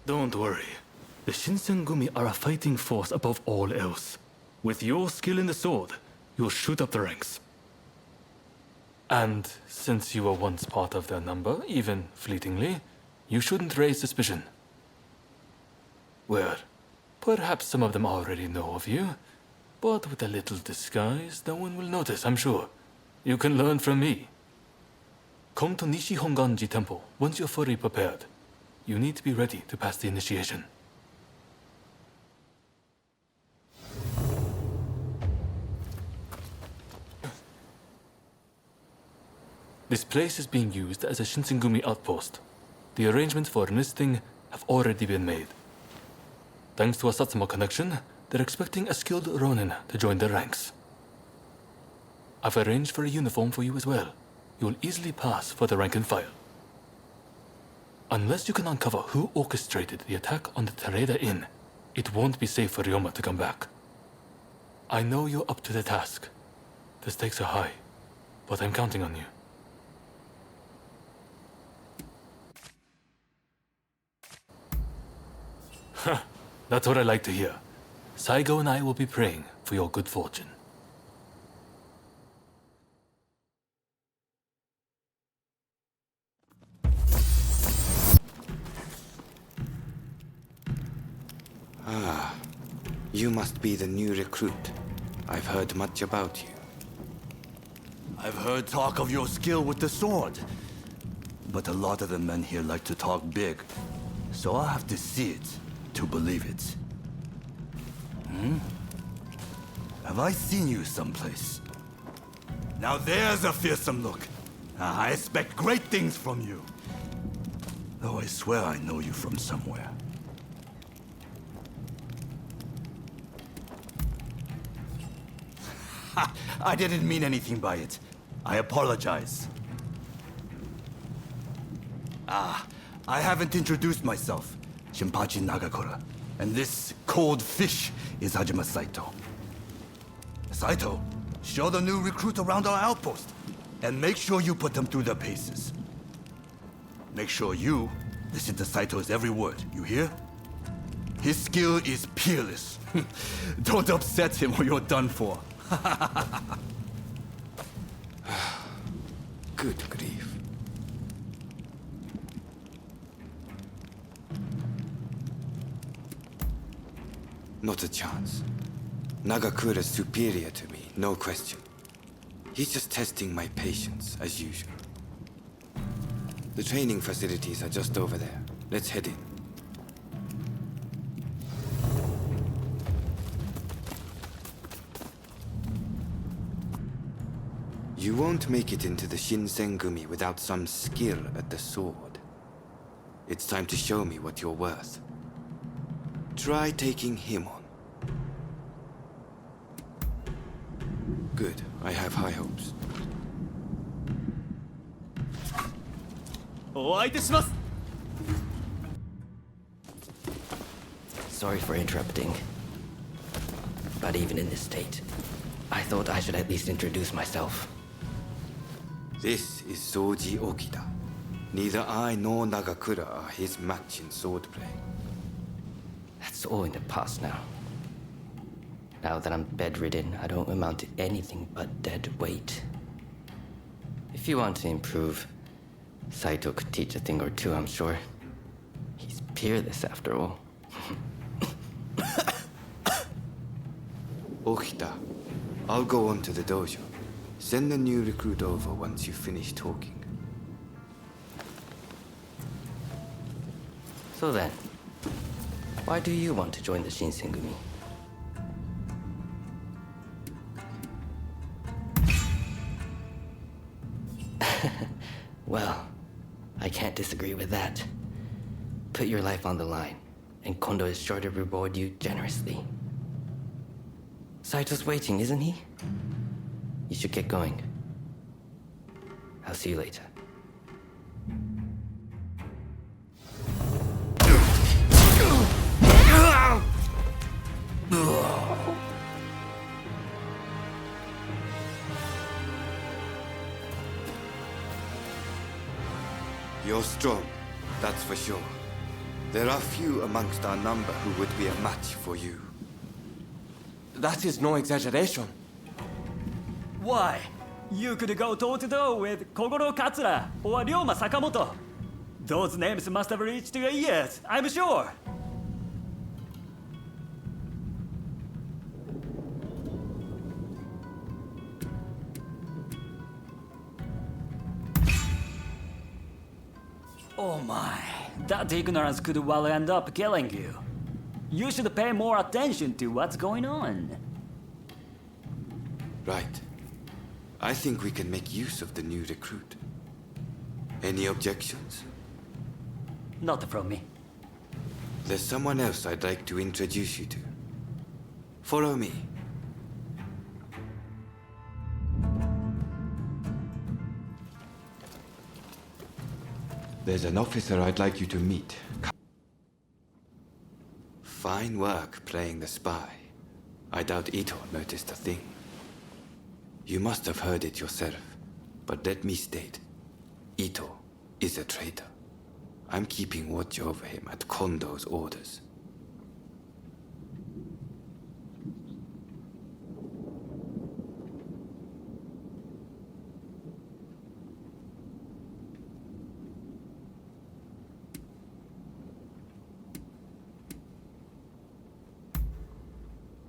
L: Don't worry. The Shinsengumi are a fighting force above all else. With your skill in the sword, you'll shoot up the ranks. And since you were once part of their number, even fleetingly, you shouldn't raise suspicion. Well, perhaps some of them already know of you, but with a little disguise, no one will notice, I'm sure. You can learn from me. Come to Nishi Honganji Temple once you're fully prepared. You need to be ready to pass the initiation. This place is being used as a Shinsengumi outpost. The arrangements for enlisting have already been made. Thanks to a Satsuma connection, they're expecting a skilled Ronin to join their ranks. I've arranged for a uniform for you as well. You'll easily pass for the rank and file. Unless you can uncover who orchestrated the attack on the Terada Inn, it won't be safe for Ryoma to come back. I know you're up to the task. The stakes are high, but I'm counting on you. That's what I like to hear. Saigo and I will be praying for your good fortune.
E: Ah, you must be the new recruit. I've heard much about you.
J: I've heard talk of your skill with the sword. But a lot of the men here like to talk big. So I'll have to see it to believe it. Have I seen you someplace? Now there's a fearsome look. I expect great things from you. Though I swear I know you from somewhere. I didn't mean anything by it. I apologize. I haven't introduced myself. Shinpachi Nagakura. And this cold fish is Hajime Saito. Saito, show the new recruit around our outpost. And make sure you put them through their paces. Make sure you listen to Saito's every word, you hear? His skill is peerless. Don't upset him or you're done for.
E: Good grief. Not a chance. Nagakura's superior to me, no question. He's just testing my patience, as usual. The training facilities are just over there. Let's head in. You won't make it into the Shinsengumi without some skill at the sword. It's time to show me what you're worth. Try taking him on. Good. I have high hopes.
M: Sorry for interrupting. But even in this state, I thought I should at least introduce myself.
E: This is Soji Okita. Neither I nor Nagakura are his match in swordplay.
M: That's all in the past now. Now that I'm bedridden, I don't amount to anything but dead weight. If you want to improve, Saito could teach a thing or two, I'm sure. He's peerless after all.
E: Okita, I'll go on to the dojo. Send the new recruit over once you finish talking.
M: So then, why do you want to join the Shinsengumi? Well, I can't disagree with that. Put your life on the line, and Kondo is sure to reward you generously. Saito's waiting, isn't he? You should get going. I'll see you later.
E: You're strong, that's for sure. There are few amongst our number who would be a match for you.
H: That is no exaggeration.
B: Why? You could go toe-to-toe with Kogoro Katsura or Ryoma Sakamoto. Those names must have reached your ears, I'm sure. Oh my, that ignorance could well end up killing you. You should pay more attention to what's going on.
E: Right. I think we can make use of the new recruit. Any objections?
B: Not from me.
E: There's someone else I'd like to introduce you to. Follow me. There's an officer I'd like you to meet. Fine work playing the spy. I doubt Ito noticed a thing. You must have heard it yourself, but let me state, Ito is a traitor. I'm keeping watch over him at Kondo's orders.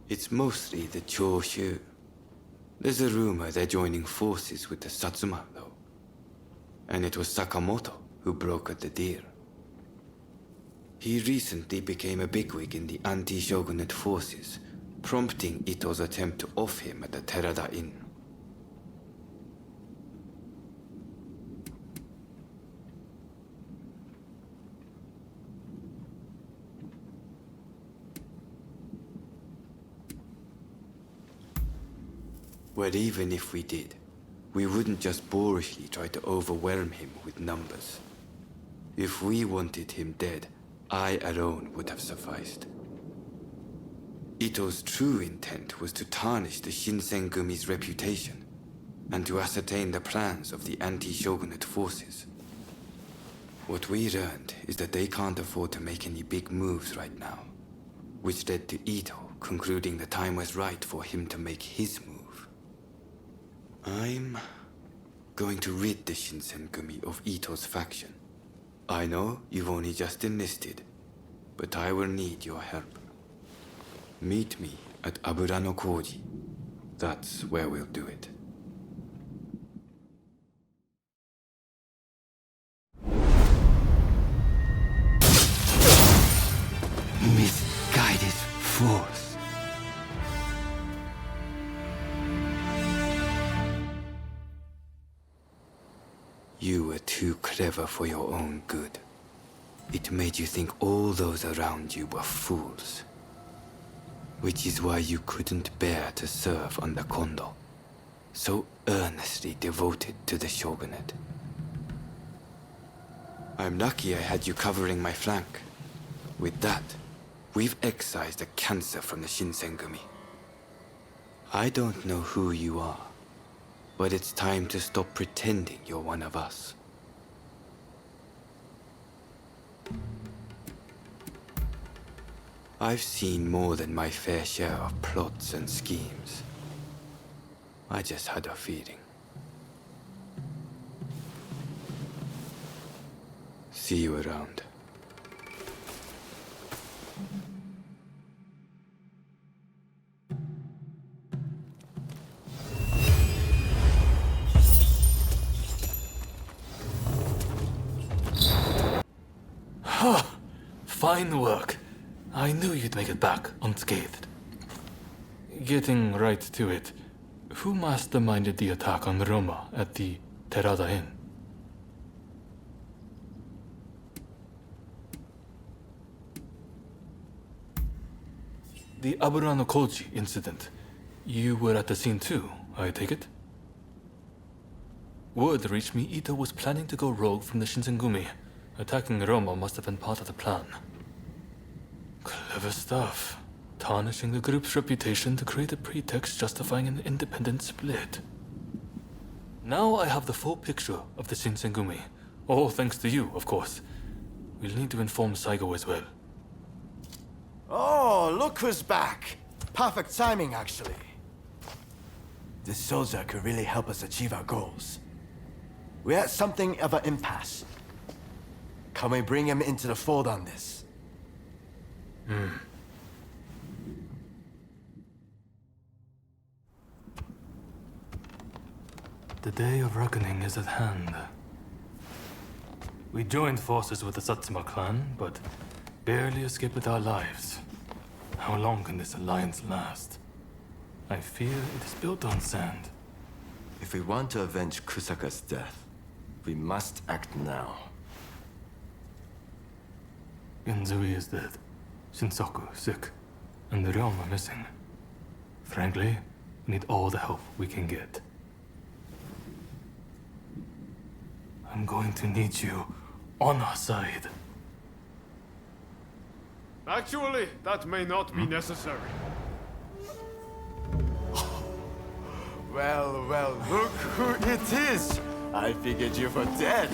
E: It's mostly the Choshu. There's a rumor they're joining forces with the Satsuma, though. And it was Sakamoto who brokered the deal. He recently became a bigwig in the anti-shogunate forces, prompting Ito's attempt to off him at the Terada Inn. Well, even if we did, we wouldn't just boorishly try to overwhelm him with numbers. If we wanted him dead, I alone would have sufficed. Ito's true intent was to tarnish the Shinsengumi's reputation, and to ascertain the plans of the anti-shogunate forces. What we learned is that they can't afford to make any big moves right now, which led to Ito concluding the time was right for him to make his move. I'm going to rid the Shinsengumi of Ito's faction. I know you've only just enlisted, but I will need your help. Meet me at Aburano Koji. That's where we'll do it.
J: Misguided force.
E: You were too clever for your own good. It made you think all those around you were fools. Which is why you couldn't bear to serve under Kondo, so earnestly devoted to the shogunate. I'm lucky I had you covering my flank. With that, we've excised a cancer from the Shinsengumi. I don't know who you are, but it's time to stop pretending you're one of us. I've seen more than my fair share of plots and schemes. I just had a feeling. See you around.
L: Fine work. I knew you'd make it back unscathed. Getting right to it, who masterminded the attack on Roma at the Terada Inn? The Aburano Koji incident. You were at the scene too, I take it? Word reached me Ito was planning to go rogue from the Shinsengumi. Attacking Roma must have been part of the plan. Clever stuff. Tarnishing the group's reputation to create a pretext justifying an independent split. Now I have the full picture of the Shinsengumi. All thanks to you, of course. We'll need to inform Saigo as well.
H: Oh, look who's back. Perfect timing, actually. This soldier could really help us achieve our goals. We're at something of an impasse. Can we bring him into the fold on this?
L: The day of reckoning is at hand. We joined forces with the Satsuma clan, but barely escaped with our lives. How long can this alliance last? I fear it is built on sand.
H: If we want to avenge Kusaka's death, we must act now.
L: Genzui is dead, Shinsaku sick, and the realm are missing. Frankly, we need all the help we can get. I'm going to need you on our side.
V: Actually, that may not be necessary.
H: Well, well, look who it is! I figured you were dead.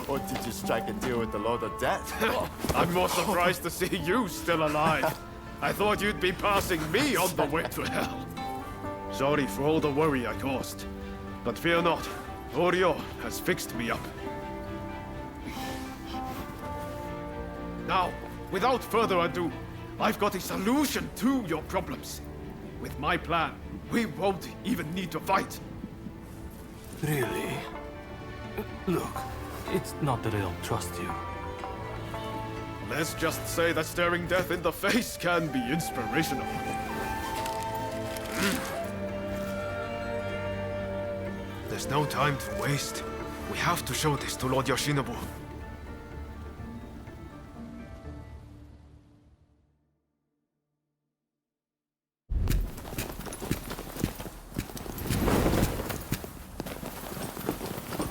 H: Or did you strike a deal with the Lord of Death?
V: I'm more surprised to see you still alive. I thought you'd be passing me on the way to hell. Sorry for all the worry I caused. But fear not, Oryo has fixed me up. Now, without further ado, I've got a solution to your problems. With my plan, we won't even need to fight.
L: Really? Look, it's not that I don't trust you.
V: Let's just say that staring death in the face can be inspirational. There's no time to waste. We have to show this to Lord Yoshinobu.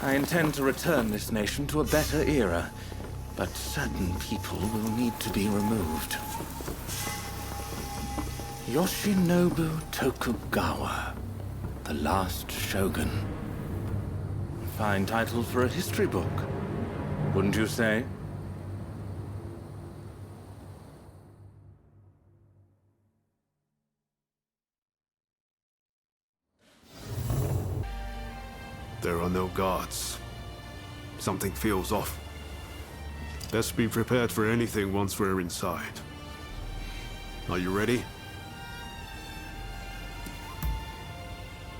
K: I intend to return this nation to a better era, but certain people will need to be removed. Yoshinobu Tokugawa, the last shogun. Fine title for a history book, wouldn't you say?
V: There are no guards. Something feels off. Best be prepared for anything once we're inside. Are you ready?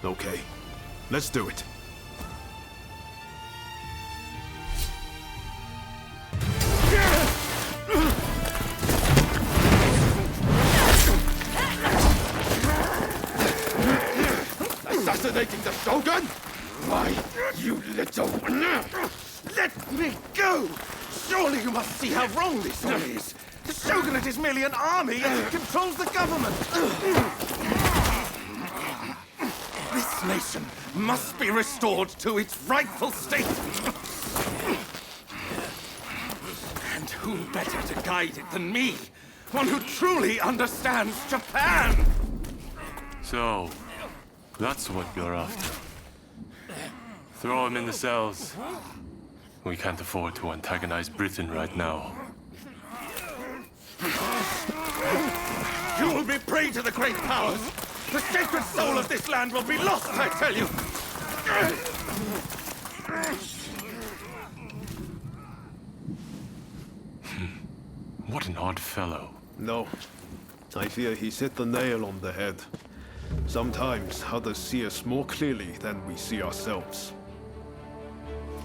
V: Okay, let's do it.
J: Assassinating the Shogun? Why, you little... Let me go! Surely you must see how wrong this all is. The Shogunate is merely an army and it controls the government. This nation must be restored to its rightful state. And who better to guide it than me? One who truly understands Japan!
L: So, that's what you're after. Throw him in the cells. We can't afford to antagonize Britain right now.
J: You will be prey to the great powers! The sacred soul of this land will be lost, I tell you!
L: What an odd fellow.
V: No. I fear he's hit the nail on the head. Sometimes others see us more clearly than we see ourselves.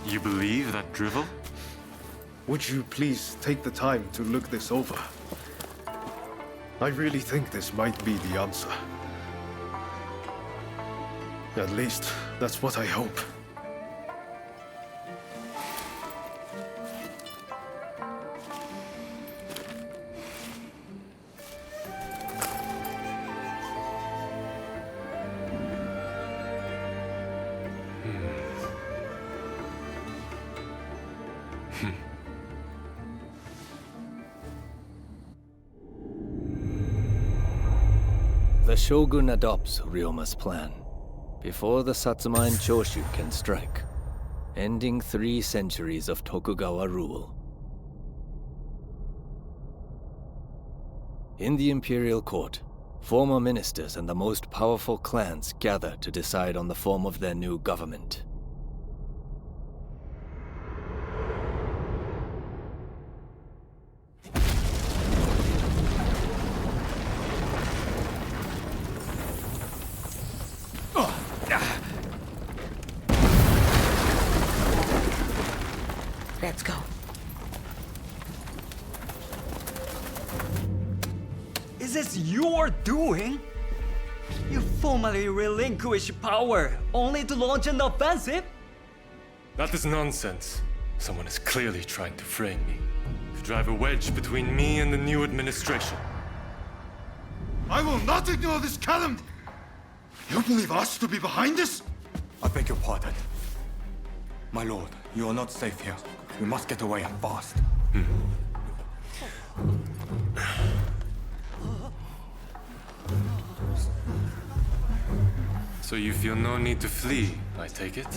L: You believe that drivel?
V: Would you please take the time to look this over? I really think this might be the answer. At least, that's what I hope.
I: The Shogun adopts Ryoma's plan before the Satsuma and Choshu can strike, ending 3 centuries of Tokugawa rule. In the imperial court, former ministers and the most powerful clans gather to decide on the form of their new government.
F: Let's go.
B: Is this your doing? You formally relinquish power only to launch an offensive?
L: That is nonsense. Someone is clearly trying to frame me, to drive a wedge between me and the new administration.
W: I will not ignore this calumny! You believe us to be behind this?
E: I beg your pardon. My lord, you are not safe here. We must get away and fast.
L: So you feel no need to flee, I take it?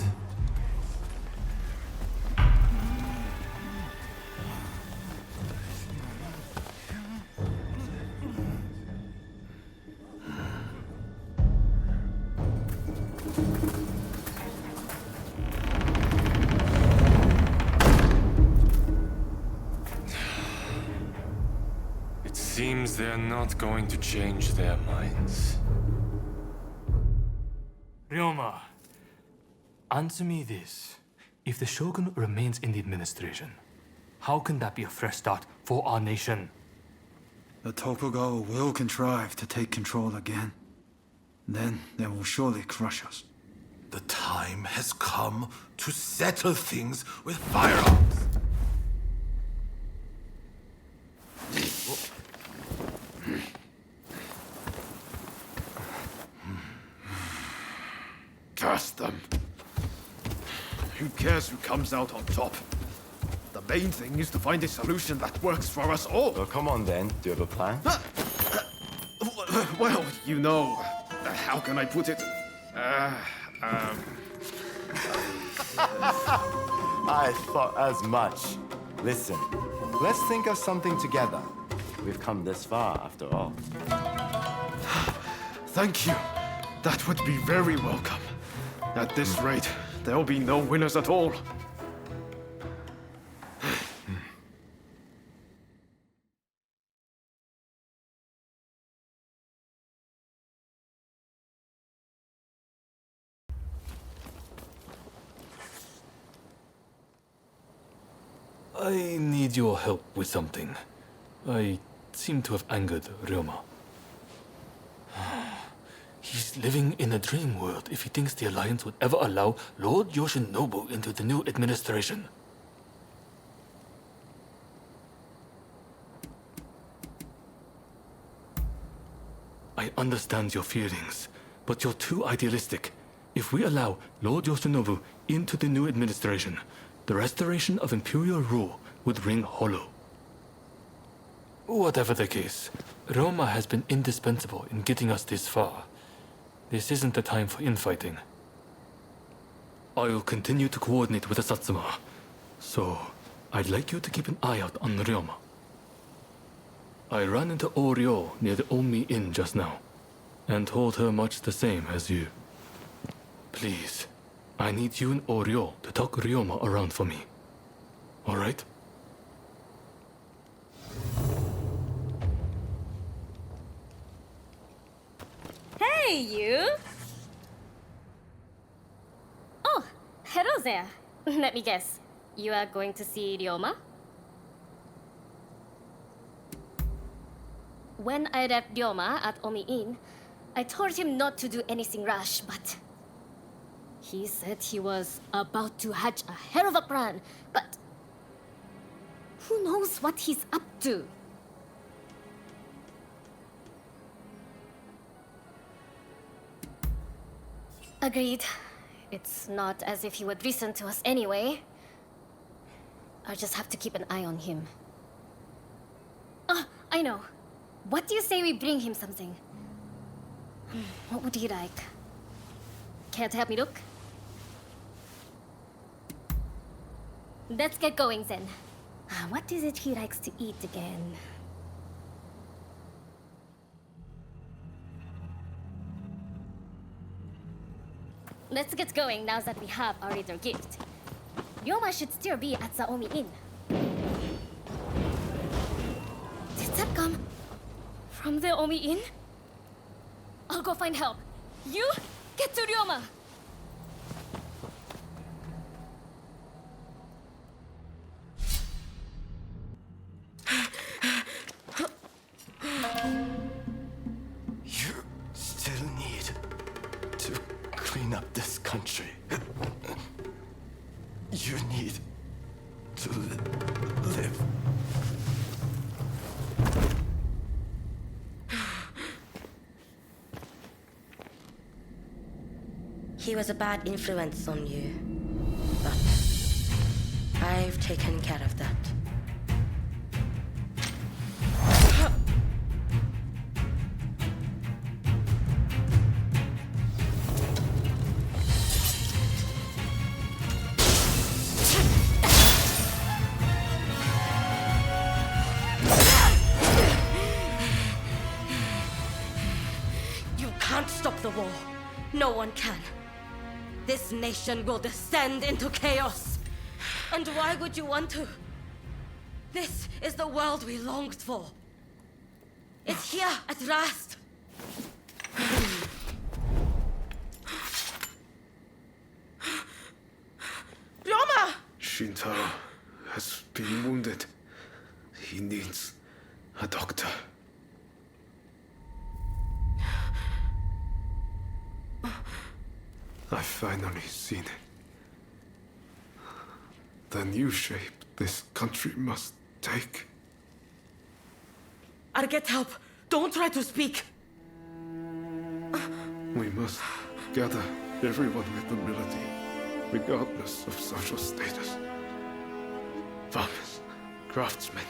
L: It seems they're not going to change their minds.
Q: Ryoma, answer me this. If the Shogun remains in the administration, how can that be a fresh start for our nation?
W: The Tokugawa will contrive to take control again. Then they will surely crush us.
G: The time has come to settle things with firearms.
V: Curse them. Who cares who comes out on top? The main thing is to find a solution that works for us all.
R: Well, come on then. Do you have a plan?
V: Well, you know, how can I put it?
R: I thought as much. Listen, let's think of something together. We've come this far, after all.
V: Thank you. That would be very welcome. At this rate, there'll be no winners at all.
L: I need your help with something. I seem to have angered Ryoma. He's living in a dream world if he thinks the Alliance would ever allow Lord Yoshinobu into the new administration. I understand your feelings, but you're too idealistic. If we allow Lord Yoshinobu into the new administration, the restoration of imperial rule would ring hollow. Whatever the case, Roma has been indispensable in getting us this far. This isn't the time for infighting. I'll continue to coordinate with the Satsuma, so I'd like you to keep an eye out on Ryoma. I ran into Oryo near the Omi Inn just now, and told her much the same as you. Please, I need you and Oryo to talk Ryoma around for me. All right?
A: Hey, you! Oh, hello there. Let me guess. You are going to see Ryoma? When I left Ryoma at Omi Inn, I told him not to do anything rash, but he said he was about to hatch a hell of a plan, but who knows what he's up to? Agreed. It's not as if he would listen to us anyway. I'll just have to keep an eye on him. Ah, I know. What do you say we bring him something? What would he like? Care to help me look? Let's get going then. What is it he likes to eat again? Let's get going now that we have our little gift. Ryoma should still be at the Omi Inn. Did that come from the Omi Inn? I'll go find help. You get to Ryoma!
H: You still need to clean up this country. You need to live.
S: He was a bad influence on you, but I've taken care of that. You can't stop the war. No one can. This nation will descend into chaos. And why would you want to? This is the world we longed for. It's here at last. Ryoma!
V: Shintaro has been wounded. He needs a doctor. I've finally seen it. The new shape this country must take.
F: I'll get help. Don't try to speak.
V: We must gather everyone with ability regardless of social status. Farmers, craftsmen.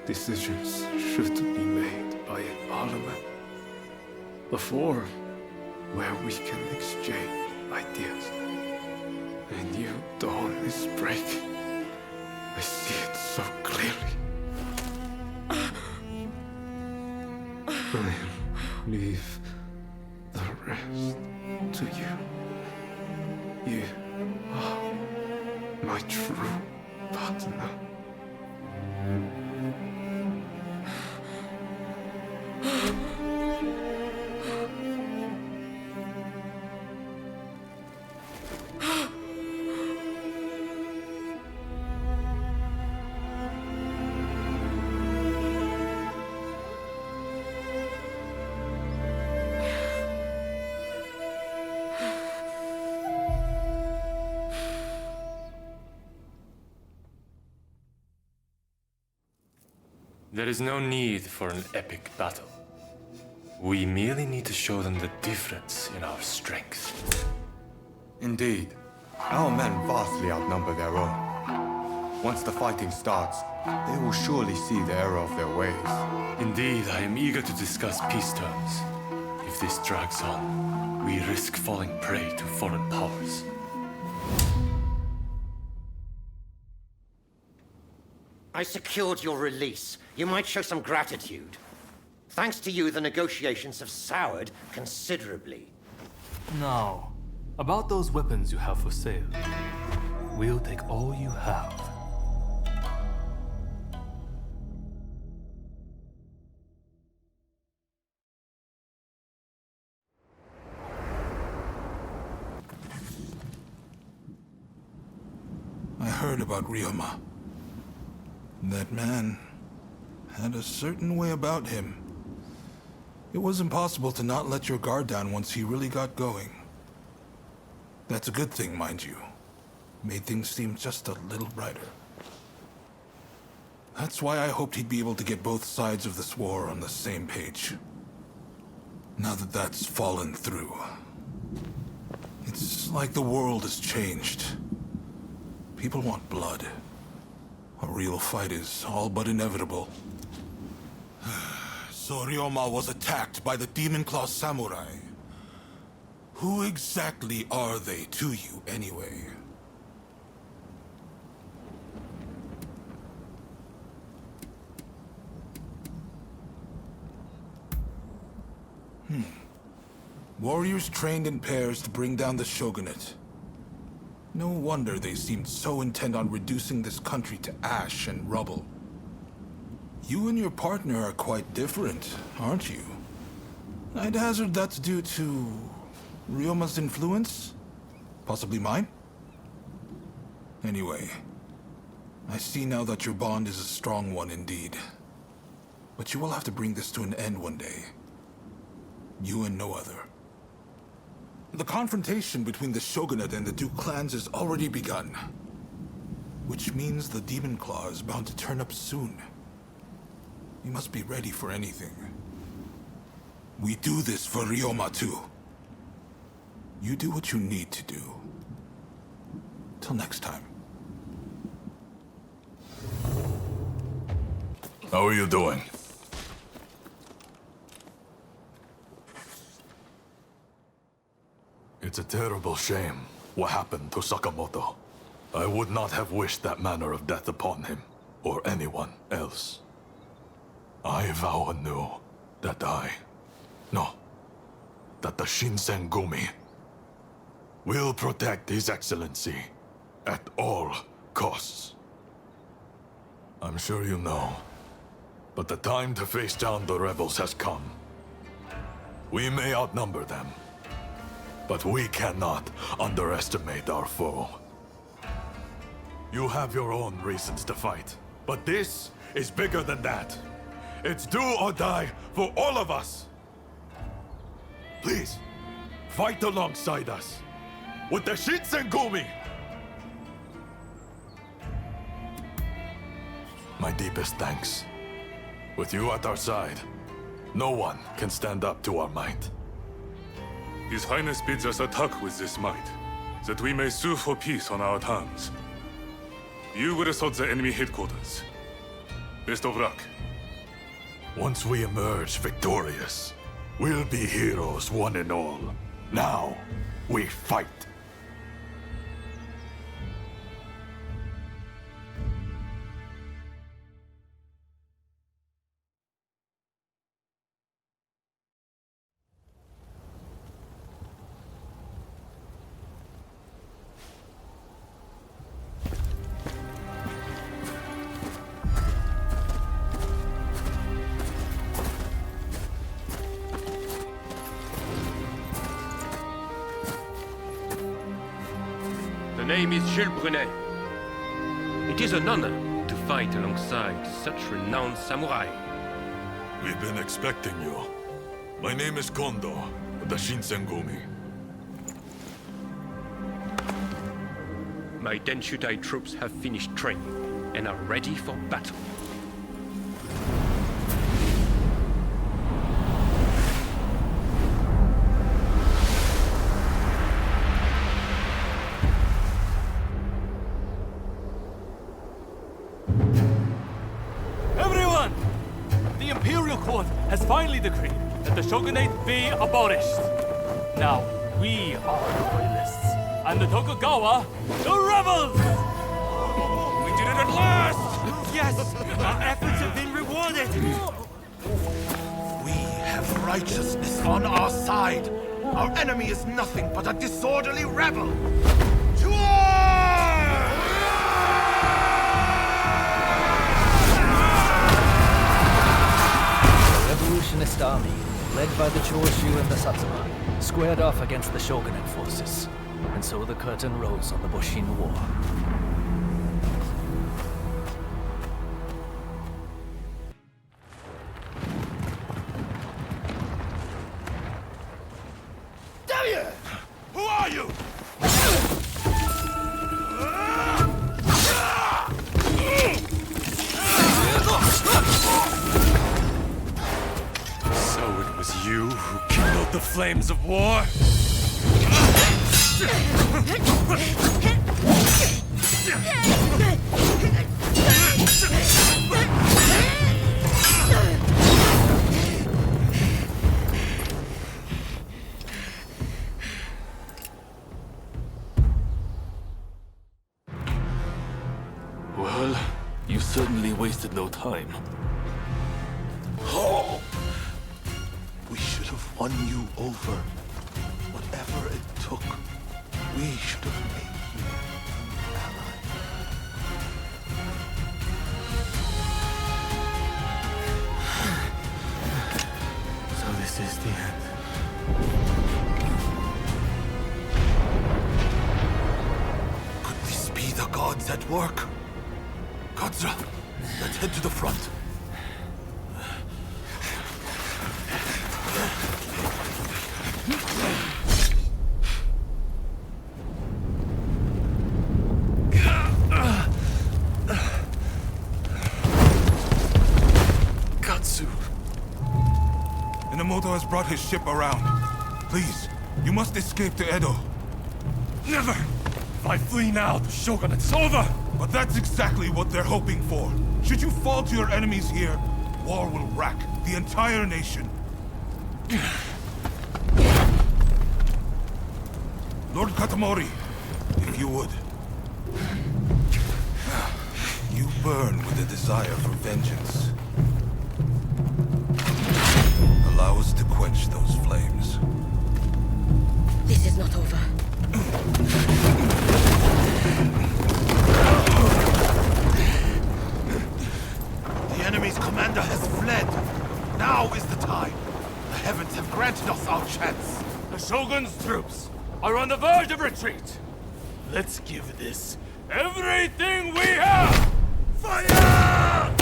V: Decisions should be made by a parliament. A forum where we can exchange ideas. A new dawn is breaking. I see it so clearly. I'll leave the rest to you. You are my true partner.
U: There is no need for an epic battle. We merely need to show them the difference in our strength.
E: Indeed. Our men vastly outnumber their own. Once the fighting starts, they will surely see the error of their ways.
U: Indeed, I am eager to discuss peace terms. If this drags on, we risk falling prey to foreign powers.
D: I secured your release. You might show some gratitude. Thanks to you, the negotiations have soured considerably.
Q: Now, about those weapons you have for sale. We'll take all you have.
G: I heard about Ryoma. That man had a certain way about him. It was impossible to not let your guard down once he really got going. That's a good thing, mind you. Made things seem just a little brighter. That's why I hoped he'd be able to get both sides of this war on the same page. Now that that's fallen through, it's like the world has changed. People want blood. A real fight is all but inevitable. So Ryoma was attacked by the Demon Claw Samurai. Who exactly are they to you, anyway? Warriors trained in pairs to bring down the shogunate. No wonder they seemed so intent on reducing this country to ash and rubble. You and your partner are quite different, aren't you? I'd hazard that's due to Ryoma's influence? Possibly mine? Anyway, I see now that your bond is a strong one indeed. But you will have to bring this to an end one day. You and no other. The confrontation between the Shogunate and the two clans has already begun. Which means the Demon Claw is bound to turn up soon. You must be ready for anything. We do this for Ryoma too. You do what you need to do. Till next time.
C: How are you doing? It's a terrible shame what happened to Sakamoto. I would not have wished that manner of death upon him, or anyone else. I vow anew that that the Shinsengumi will protect His Excellency at all costs. I'm sure you know, but the time to face down the rebels has come. We may outnumber them, but we cannot underestimate our foe. You have your own reasons to fight, but this is bigger than that. It's do or die for all of us. Please, fight alongside us with the Shinsengumi! My deepest thanks. With you at our side, no one can stand up to our might.
L: His Highness bids us attack with this might.
O: that we may sue for peace on our terms. You will assault the enemy headquarters. Best of luck.
C: Once we emerge victorious, we'll be heroes one and all. Now, we fight.
P: The name is Jules Brunet. It is an honor to fight alongside such renowned samurai.
C: We've been expecting you. My name is Kondo, of the Shinsengumi.
P: My Denshutai troops have finished training and are ready for battle.
Q: Everyone! The Imperial Court has finally decreed that the shogunate be abolished. Now, we are the royalists, and the Tokugawa, the rebels!
O: We did it at last!
T: Yes! Our efforts have been rewarded!
G: We have righteousness on our side. Our enemy is nothing but a disorderly rebel. To war!
I: The revolutionist army, led by the Choshu and the Satsuma, squared off against the shogunate forces. And so the curtain rose on the Boshin War.
G: Damn you! Who are you?
O: So it was you who kindled the flames of war?
L: Well, you certainly wasted no time.
G: Oh! We should have won you over. Whatever it took, we should have made you an ally.
Q: So this is the end.
G: Could this be the gods at work? Kazra, let's head to the front.
O: Katsu.
G: Inamoto has brought his ship around. Please, you must escape to Edo.
O: Never! If I flee now, the shogunate's over!
G: But that's exactly what they're hoping for. Should you fall to your enemies here, war will rack the entire nation. Lord Katamori, if you would. You burn with a desire for vengeance. Allow us to quench those flames.
S: This is not over.
G: The enemy's commander has fled. Now is the time. The heavens have granted us our chance.
L: The Shogun's troops are on the verge of retreat. Let's give this everything we have! Fire!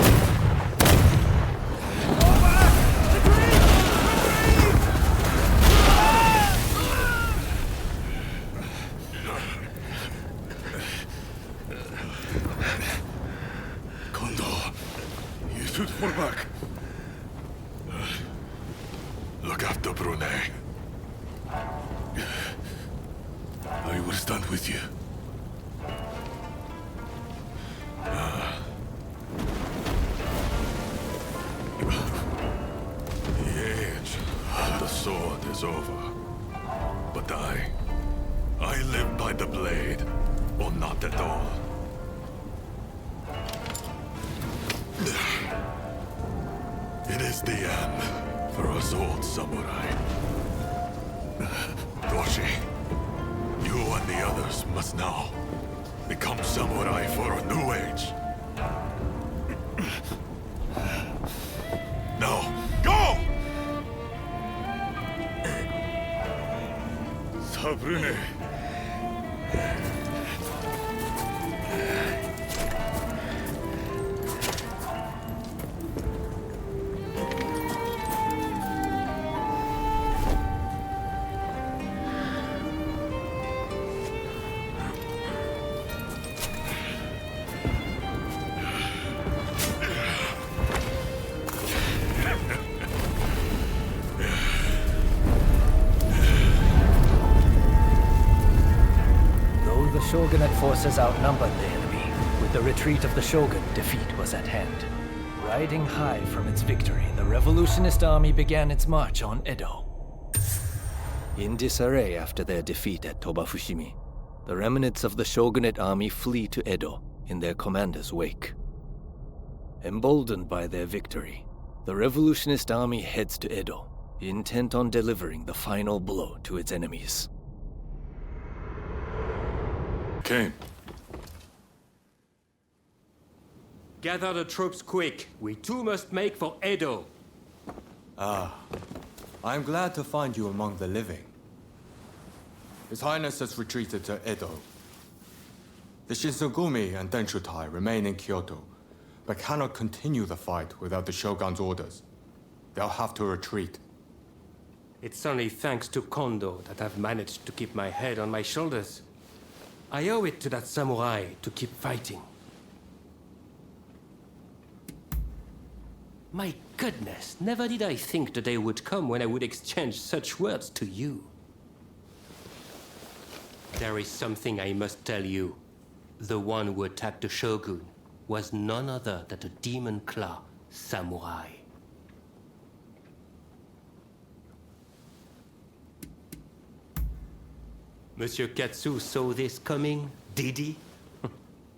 O: Kondo, you should fall back.
C: Look after Brunei.
O: I will stand with you. The age of the sword is over. But I live by the blade, or not at all. It is the end for us old samurai. Doshi, you and the others must now become samurai for a new age. Now, go! Sabrune.
I: Shogunate forces outnumbered the enemy. With the retreat of the Shogun, defeat was at hand. Riding high from its victory, the revolutionist army began its march on Edo. In disarray after their defeat at Tobafushimi, the remnants of the Shogunate army flee to Edo in their commander's wake. Emboldened by their victory, the revolutionist army heads to Edo, intent on delivering the final blow to its enemies.
O: Kane.
P: Gather the troops quick. We too must make for Edo.
E: I'm glad to find you among the living. His Highness has retreated to Edo. The Shinsengumi and Denshutai remain in Kyoto, but cannot continue the fight without the Shogun's orders. They'll have to retreat.
P: It's only thanks to Kondo that I've managed to keep my head on my shoulders. I owe it to that samurai to keep fighting. My goodness, never did I think the day would come when I would exchange such words to you. There is something I must tell you. The one who attacked the Shogun was none other than a Demon Claw samurai. Monsieur Katsu saw this coming, did he?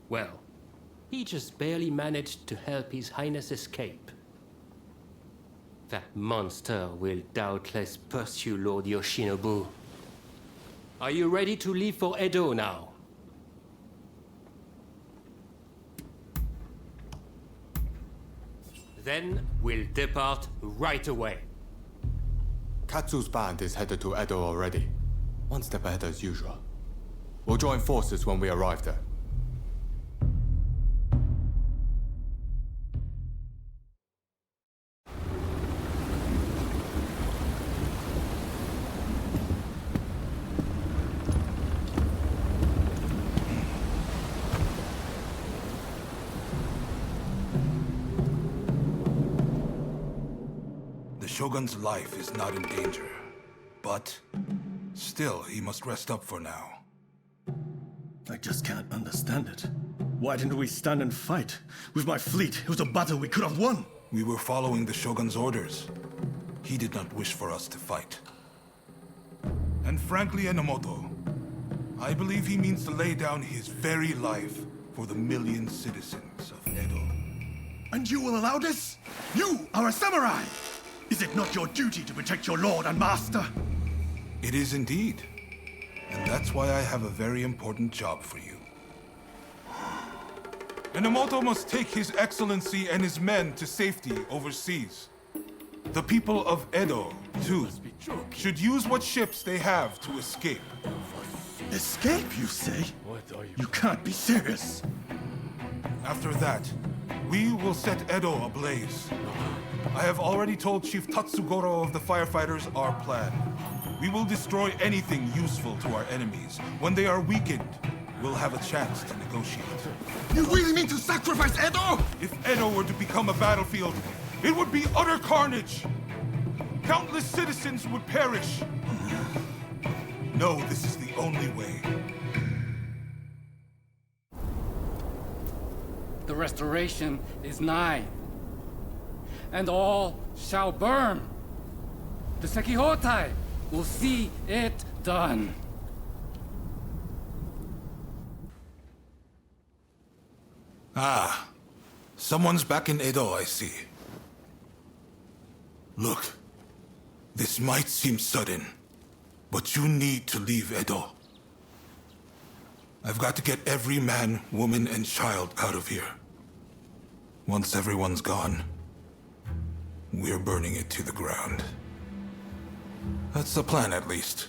P: Well, he just barely managed to help His Highness escape. That monster will doubtless pursue Lord Yoshinobu. Are you ready to leave for Edo now? Then we'll depart right away.
E: Katsu's band is headed to Edo already. One step ahead as usual. We'll join forces when we arrive there.
G: The Shogun's life is not in danger, but still, he must rest up for now.
K: I just can't understand it. Why didn't we stand and fight? With my fleet, it was a battle we could have won.
G: We were following the Shogun's orders. He did not wish for us to fight. And frankly, Enomoto, I believe he means to lay down his very life for the million citizens of Edo.
K: And you will allow this? You are a samurai! Is it not your duty to protect your lord and master?
G: It is indeed. And that's why I have a very important job for you. Enomoto must take His Excellency and his men to safety overseas. The people of Edo, too, should use what ships they have to escape.
K: Escape, you say? You can't be serious.
G: After that, we will set Edo ablaze. I have already told Chief Tatsugoro of the firefighters our plan. We will destroy anything useful to our enemies. When they are weakened, we'll have a chance to negotiate.
K: You really mean to sacrifice Edo?
G: If Edo were to become a battlefield, it would be utter carnage. Countless citizens would perish. No, this is the only way.
J: The restoration is nigh, and all shall burn. The Sekihotai will see it done.
G: Ah, someone's back in Edo, I see. Look, this might seem sudden, but you need to leave Edo. I've got to get every man, woman, and child out of here. Once everyone's gone, we're burning it to the ground. That's the plan, at least.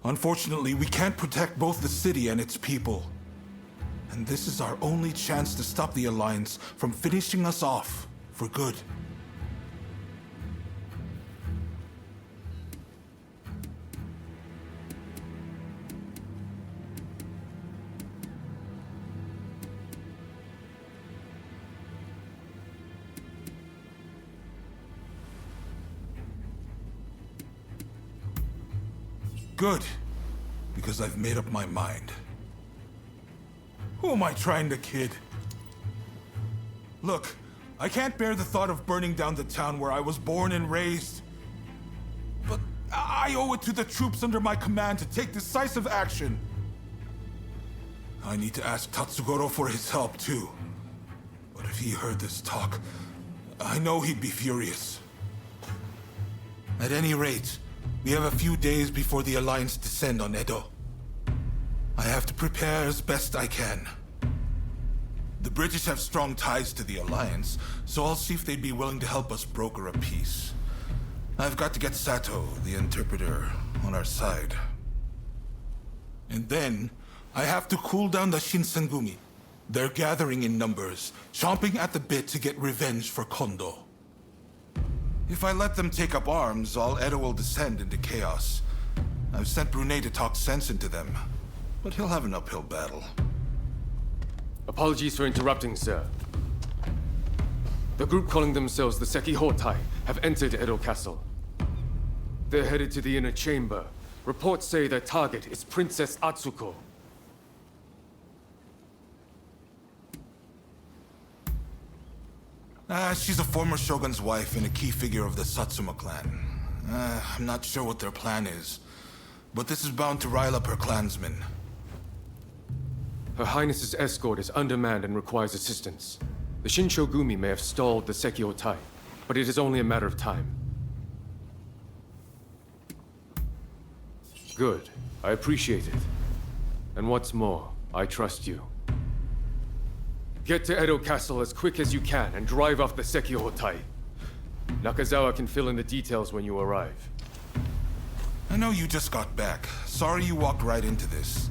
G: Unfortunately, we can't protect both the city and its people. And this is our only chance to stop the Alliance from finishing us off for good. Good, because I've made up my mind. Who am I trying to kid? Look, I can't bear the thought of burning down the town where I was born and raised. But I owe it to the troops under my command to take decisive action. I need to ask Tatsugoro for his help too. But if he heard this talk, I know he'd be furious. At any rate, we have a few days before the Alliance descend on Edo. I have to prepare as best I can. The British have strong ties to the Alliance, so I'll see if they'd be willing to help us broker a peace. I've got to get Sato, the interpreter, on our side. And then, I have to cool down the Shinsengumi. They're gathering in numbers, chomping at the bit to get revenge for Kondo. If I let them take up arms, all Edo will descend into chaos. I've sent Brunei to talk sense into them, but he'll have an uphill battle.
U: Apologies for interrupting, sir. The group calling themselves the Sekihotai have entered Edo Castle. They're headed to the inner chamber. Reports say their target is Princess Atsuko.
G: She's a former shogun's wife and a key figure of the Satsuma clan. I'm not sure what their plan is, but this is bound to rile up her clansmen.
U: Her Highness's escort is undermanned and requires assistance. The Shinshogumi may have stalled the Sekihotai, but it is only a matter of time. Good. I appreciate it. And what's more, I trust you. Get to Edo Castle as quick as you can and drive off the Sekihotai. Nakazawa can fill in the details when you arrive.
G: I know you just got back. Sorry you walked right into this.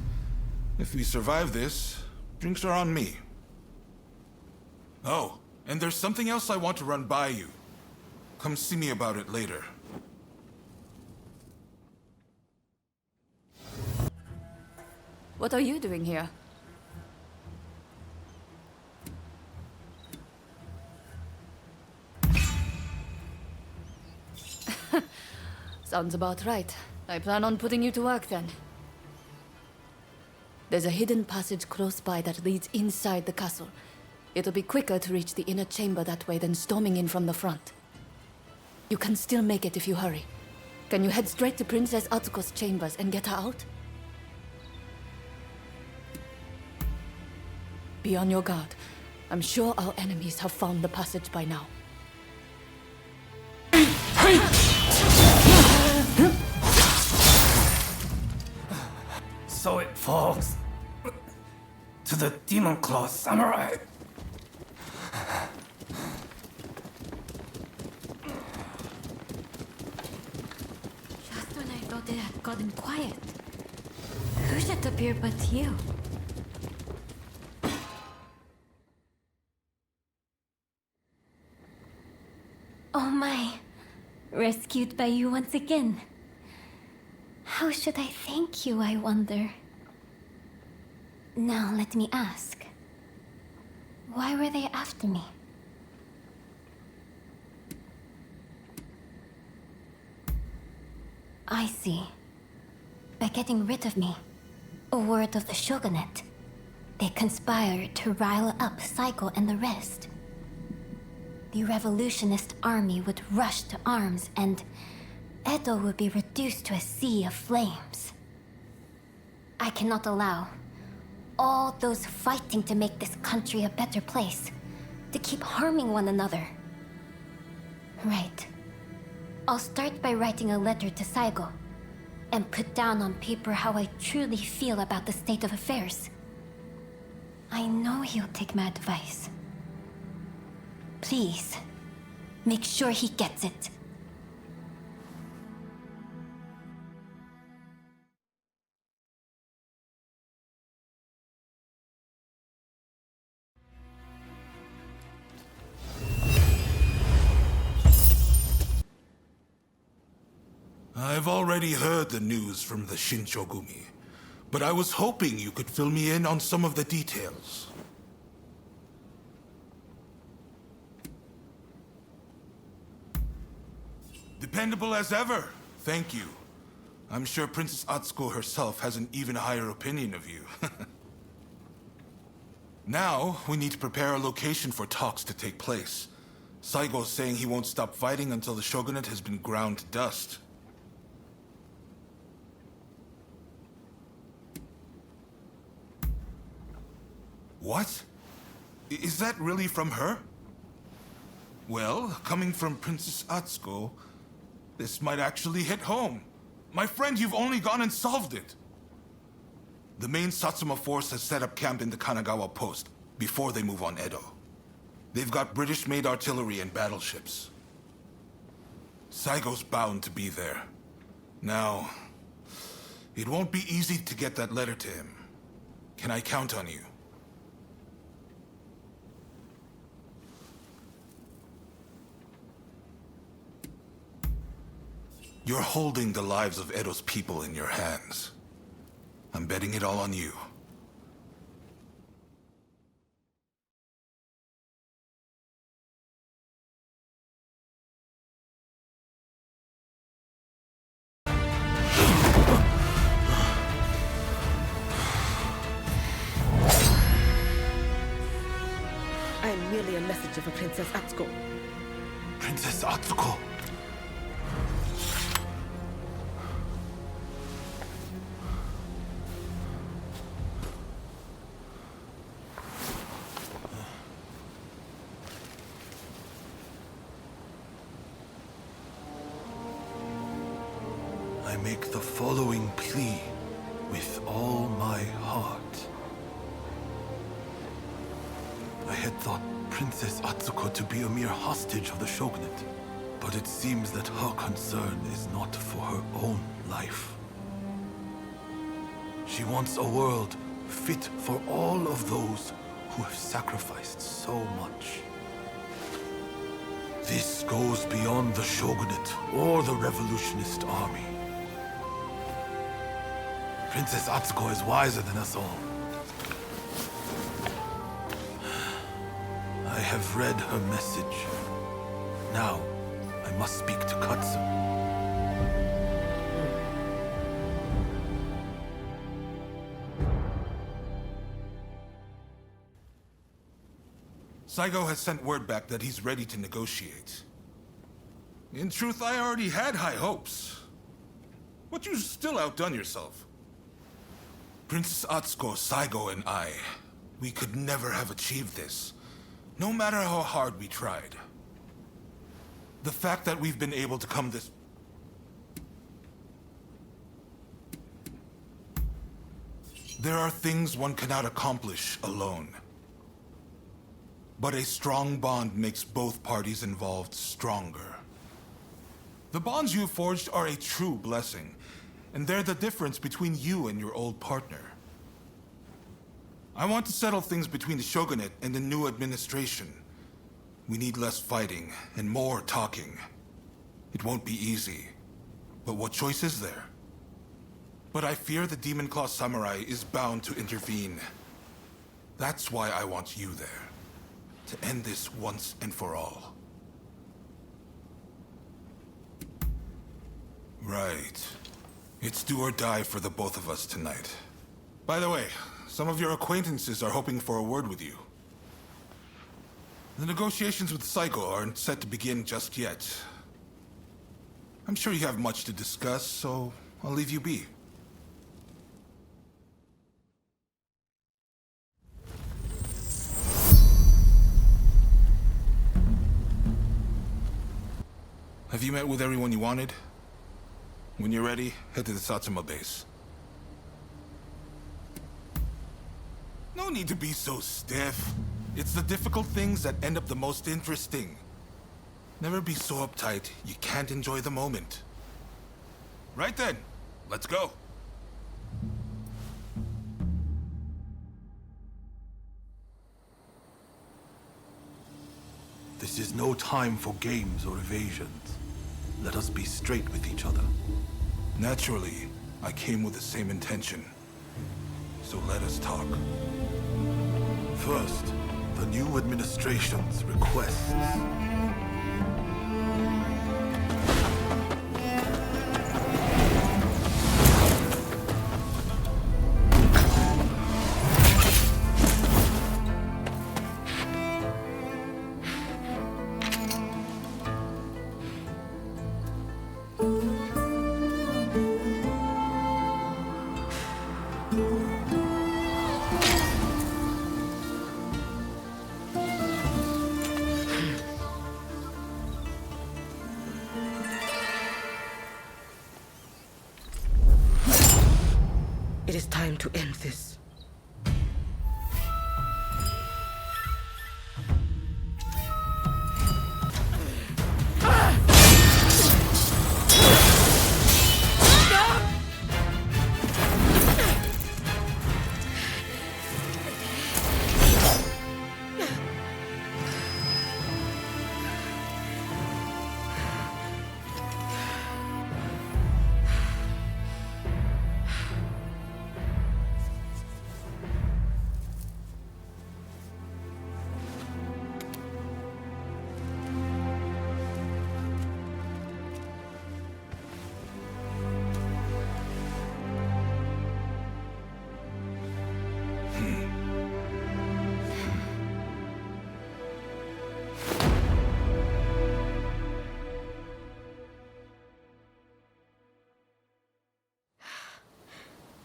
G: If we survive this, drinks are on me. Oh, and there's something else I want to run by you. Come see me about it later.
M: What are you doing here? Sounds about right. I plan on putting you to work then. There's a hidden passage close by that leads inside the castle. It'll be quicker to reach the inner chamber that way than storming in from the front. You can still make it if you hurry. Can you head straight to Princess Atsuko's chambers and get her out? Be on your guard. I'm sure our enemies have found the passage by now.
J: So it falls to the Demon Claw Samurai.
A: Just when I thought it had gotten quiet, who should appear but you? Oh my, rescued by you once again. How should I thank you, I wonder? Now let me ask. Why were they after me?
B: I see. By getting rid of me, a word of the shogunate, they conspired to rile up Saigo and the rest. The revolutionist army would rush to arms and Edo would be reduced to a sea of flames. I cannot allow all those fighting to make this country a better place to keep harming one another. Right. I'll start by writing a letter to Saigo and put down on paper how I truly feel about the state of affairs. I know he'll take my advice. Please, make sure he gets it.
G: I've already heard the news from the Shinchogumi, but I was hoping you could fill me in on some of the details. Dependable as ever, thank you. I'm sure Princess Atsuko herself has an even higher opinion of you. Now, we need to prepare a location for talks to take place. Saigo's saying he won't stop fighting until the shogunate has been ground to dust. What? Is that really from her? Well, coming from Princess Atsuko, this might actually hit home. My friend, you've only gone and solved it. The main Satsuma force has set up camp in the Kanagawa post before they move on Edo. They've got British-made artillery and battleships. Saigo's bound to be there. Now, it won't be easy to get that letter to him. Can I count on you? You're holding the lives of Edo's people in your hands. I'm betting it all on you.
F: I am merely a messenger for Princess Atsuko.
G: Princess Atsuko! I make the following plea with all my heart. I had thought Princess Atsuko to be a mere hostage of the shogunate, but it seems that her concern is not for her own life. She wants a world fit for all of those who have sacrificed so much. This goes beyond the shogunate or the revolutionist army. Princess Atsuko is wiser than us all. I have read her message. Now, I must speak to Katsu. Saigo has sent word back that he's ready to negotiate. In truth, I already had high hopes. But you still outdone yourself. Princess Atsuko, Saigo, and I, we could never have achieved this, no matter how hard we tried. The fact that we've been able to come this... There are things one cannot accomplish alone. But a strong bond makes both parties involved stronger. The bonds you forged are a true blessing, and they're the difference between you and your old partner. I want to settle things between the shogunate and the new administration. We need less fighting and more talking. It won't be easy, but what choice is there? But I fear the Demon Claw Samurai is bound to intervene. That's why I want you there, to end this once and for all. Right. It's do or die for the both of us tonight. By the way, some of your acquaintances are hoping for a word with you. The negotiations with Psycho aren't set to begin just yet. I'm sure you have much to discuss, so I'll leave you be. Have you met with everyone you wanted? When you're ready, head to the Satsuma base. No need to be so stiff. It's the difficult things that end up the most interesting. Never be so uptight you can't enjoy the moment. Right then, let's go.
N: This is no time for games or evasions. Let us be straight with each other.
G: Naturally, I came with the same intention. So let us talk.
N: First, the new administration's requests.
F: It is time to end this.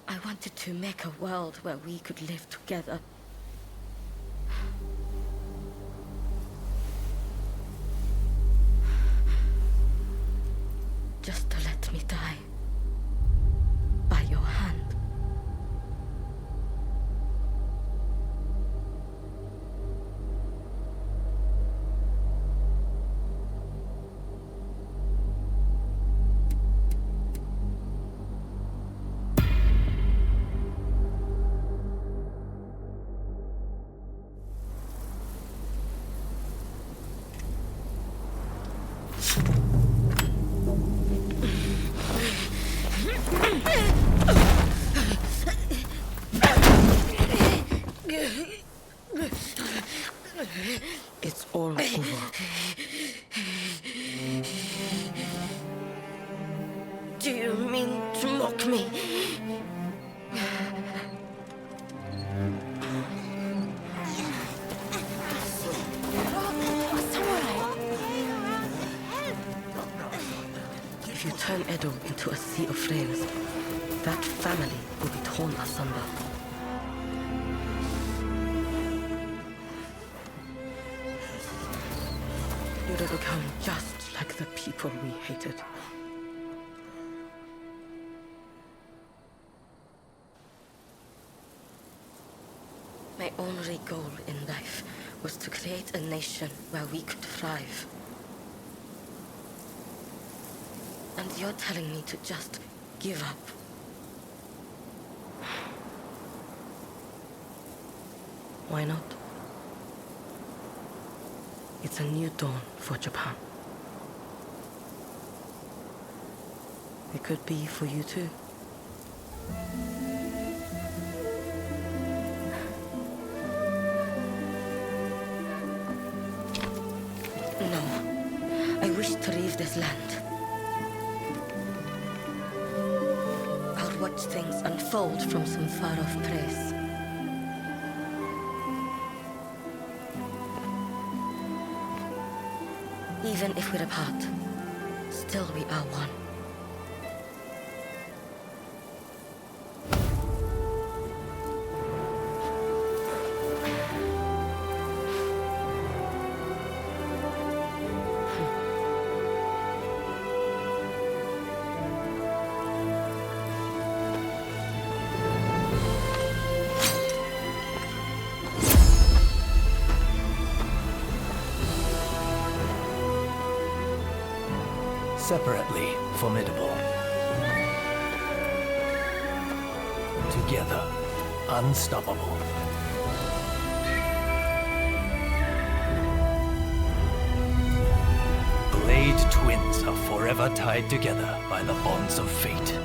F: I wanted to make a world where we could live together. Just to let me die. By your hand. It's all over. Do you mean to mock me? If you turn Edo into a sea of flames, that family will be torn asunder. You will become just like the people we hated. My only goal in life was to create a nation where we could thrive. And you're telling me to just give up. Why not? It's a new dawn for Japan. It could be for you too. No. I wish to leave this land.
S: watch things unfold from some far-off place. Even if we're apart, still we are one.
I: Separately formidable. Together, unstoppable. Blade twins are forever tied together by the bonds of fate.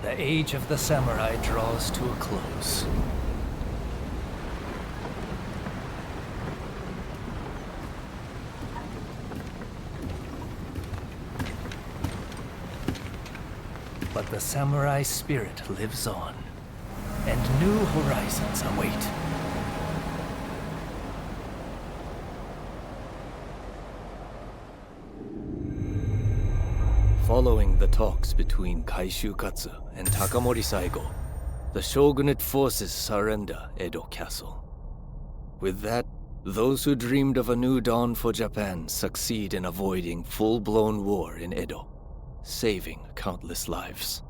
I: The age of the samurai draws to a close. But the samurai spirit lives on, and new horizons await. Following the talks between Kaishukatsu and Takamori Saigo, the shogunate forces surrender Edo Castle. With that, those who dreamed of a new dawn for Japan succeed in avoiding full-blown war in Edo, saving countless lives.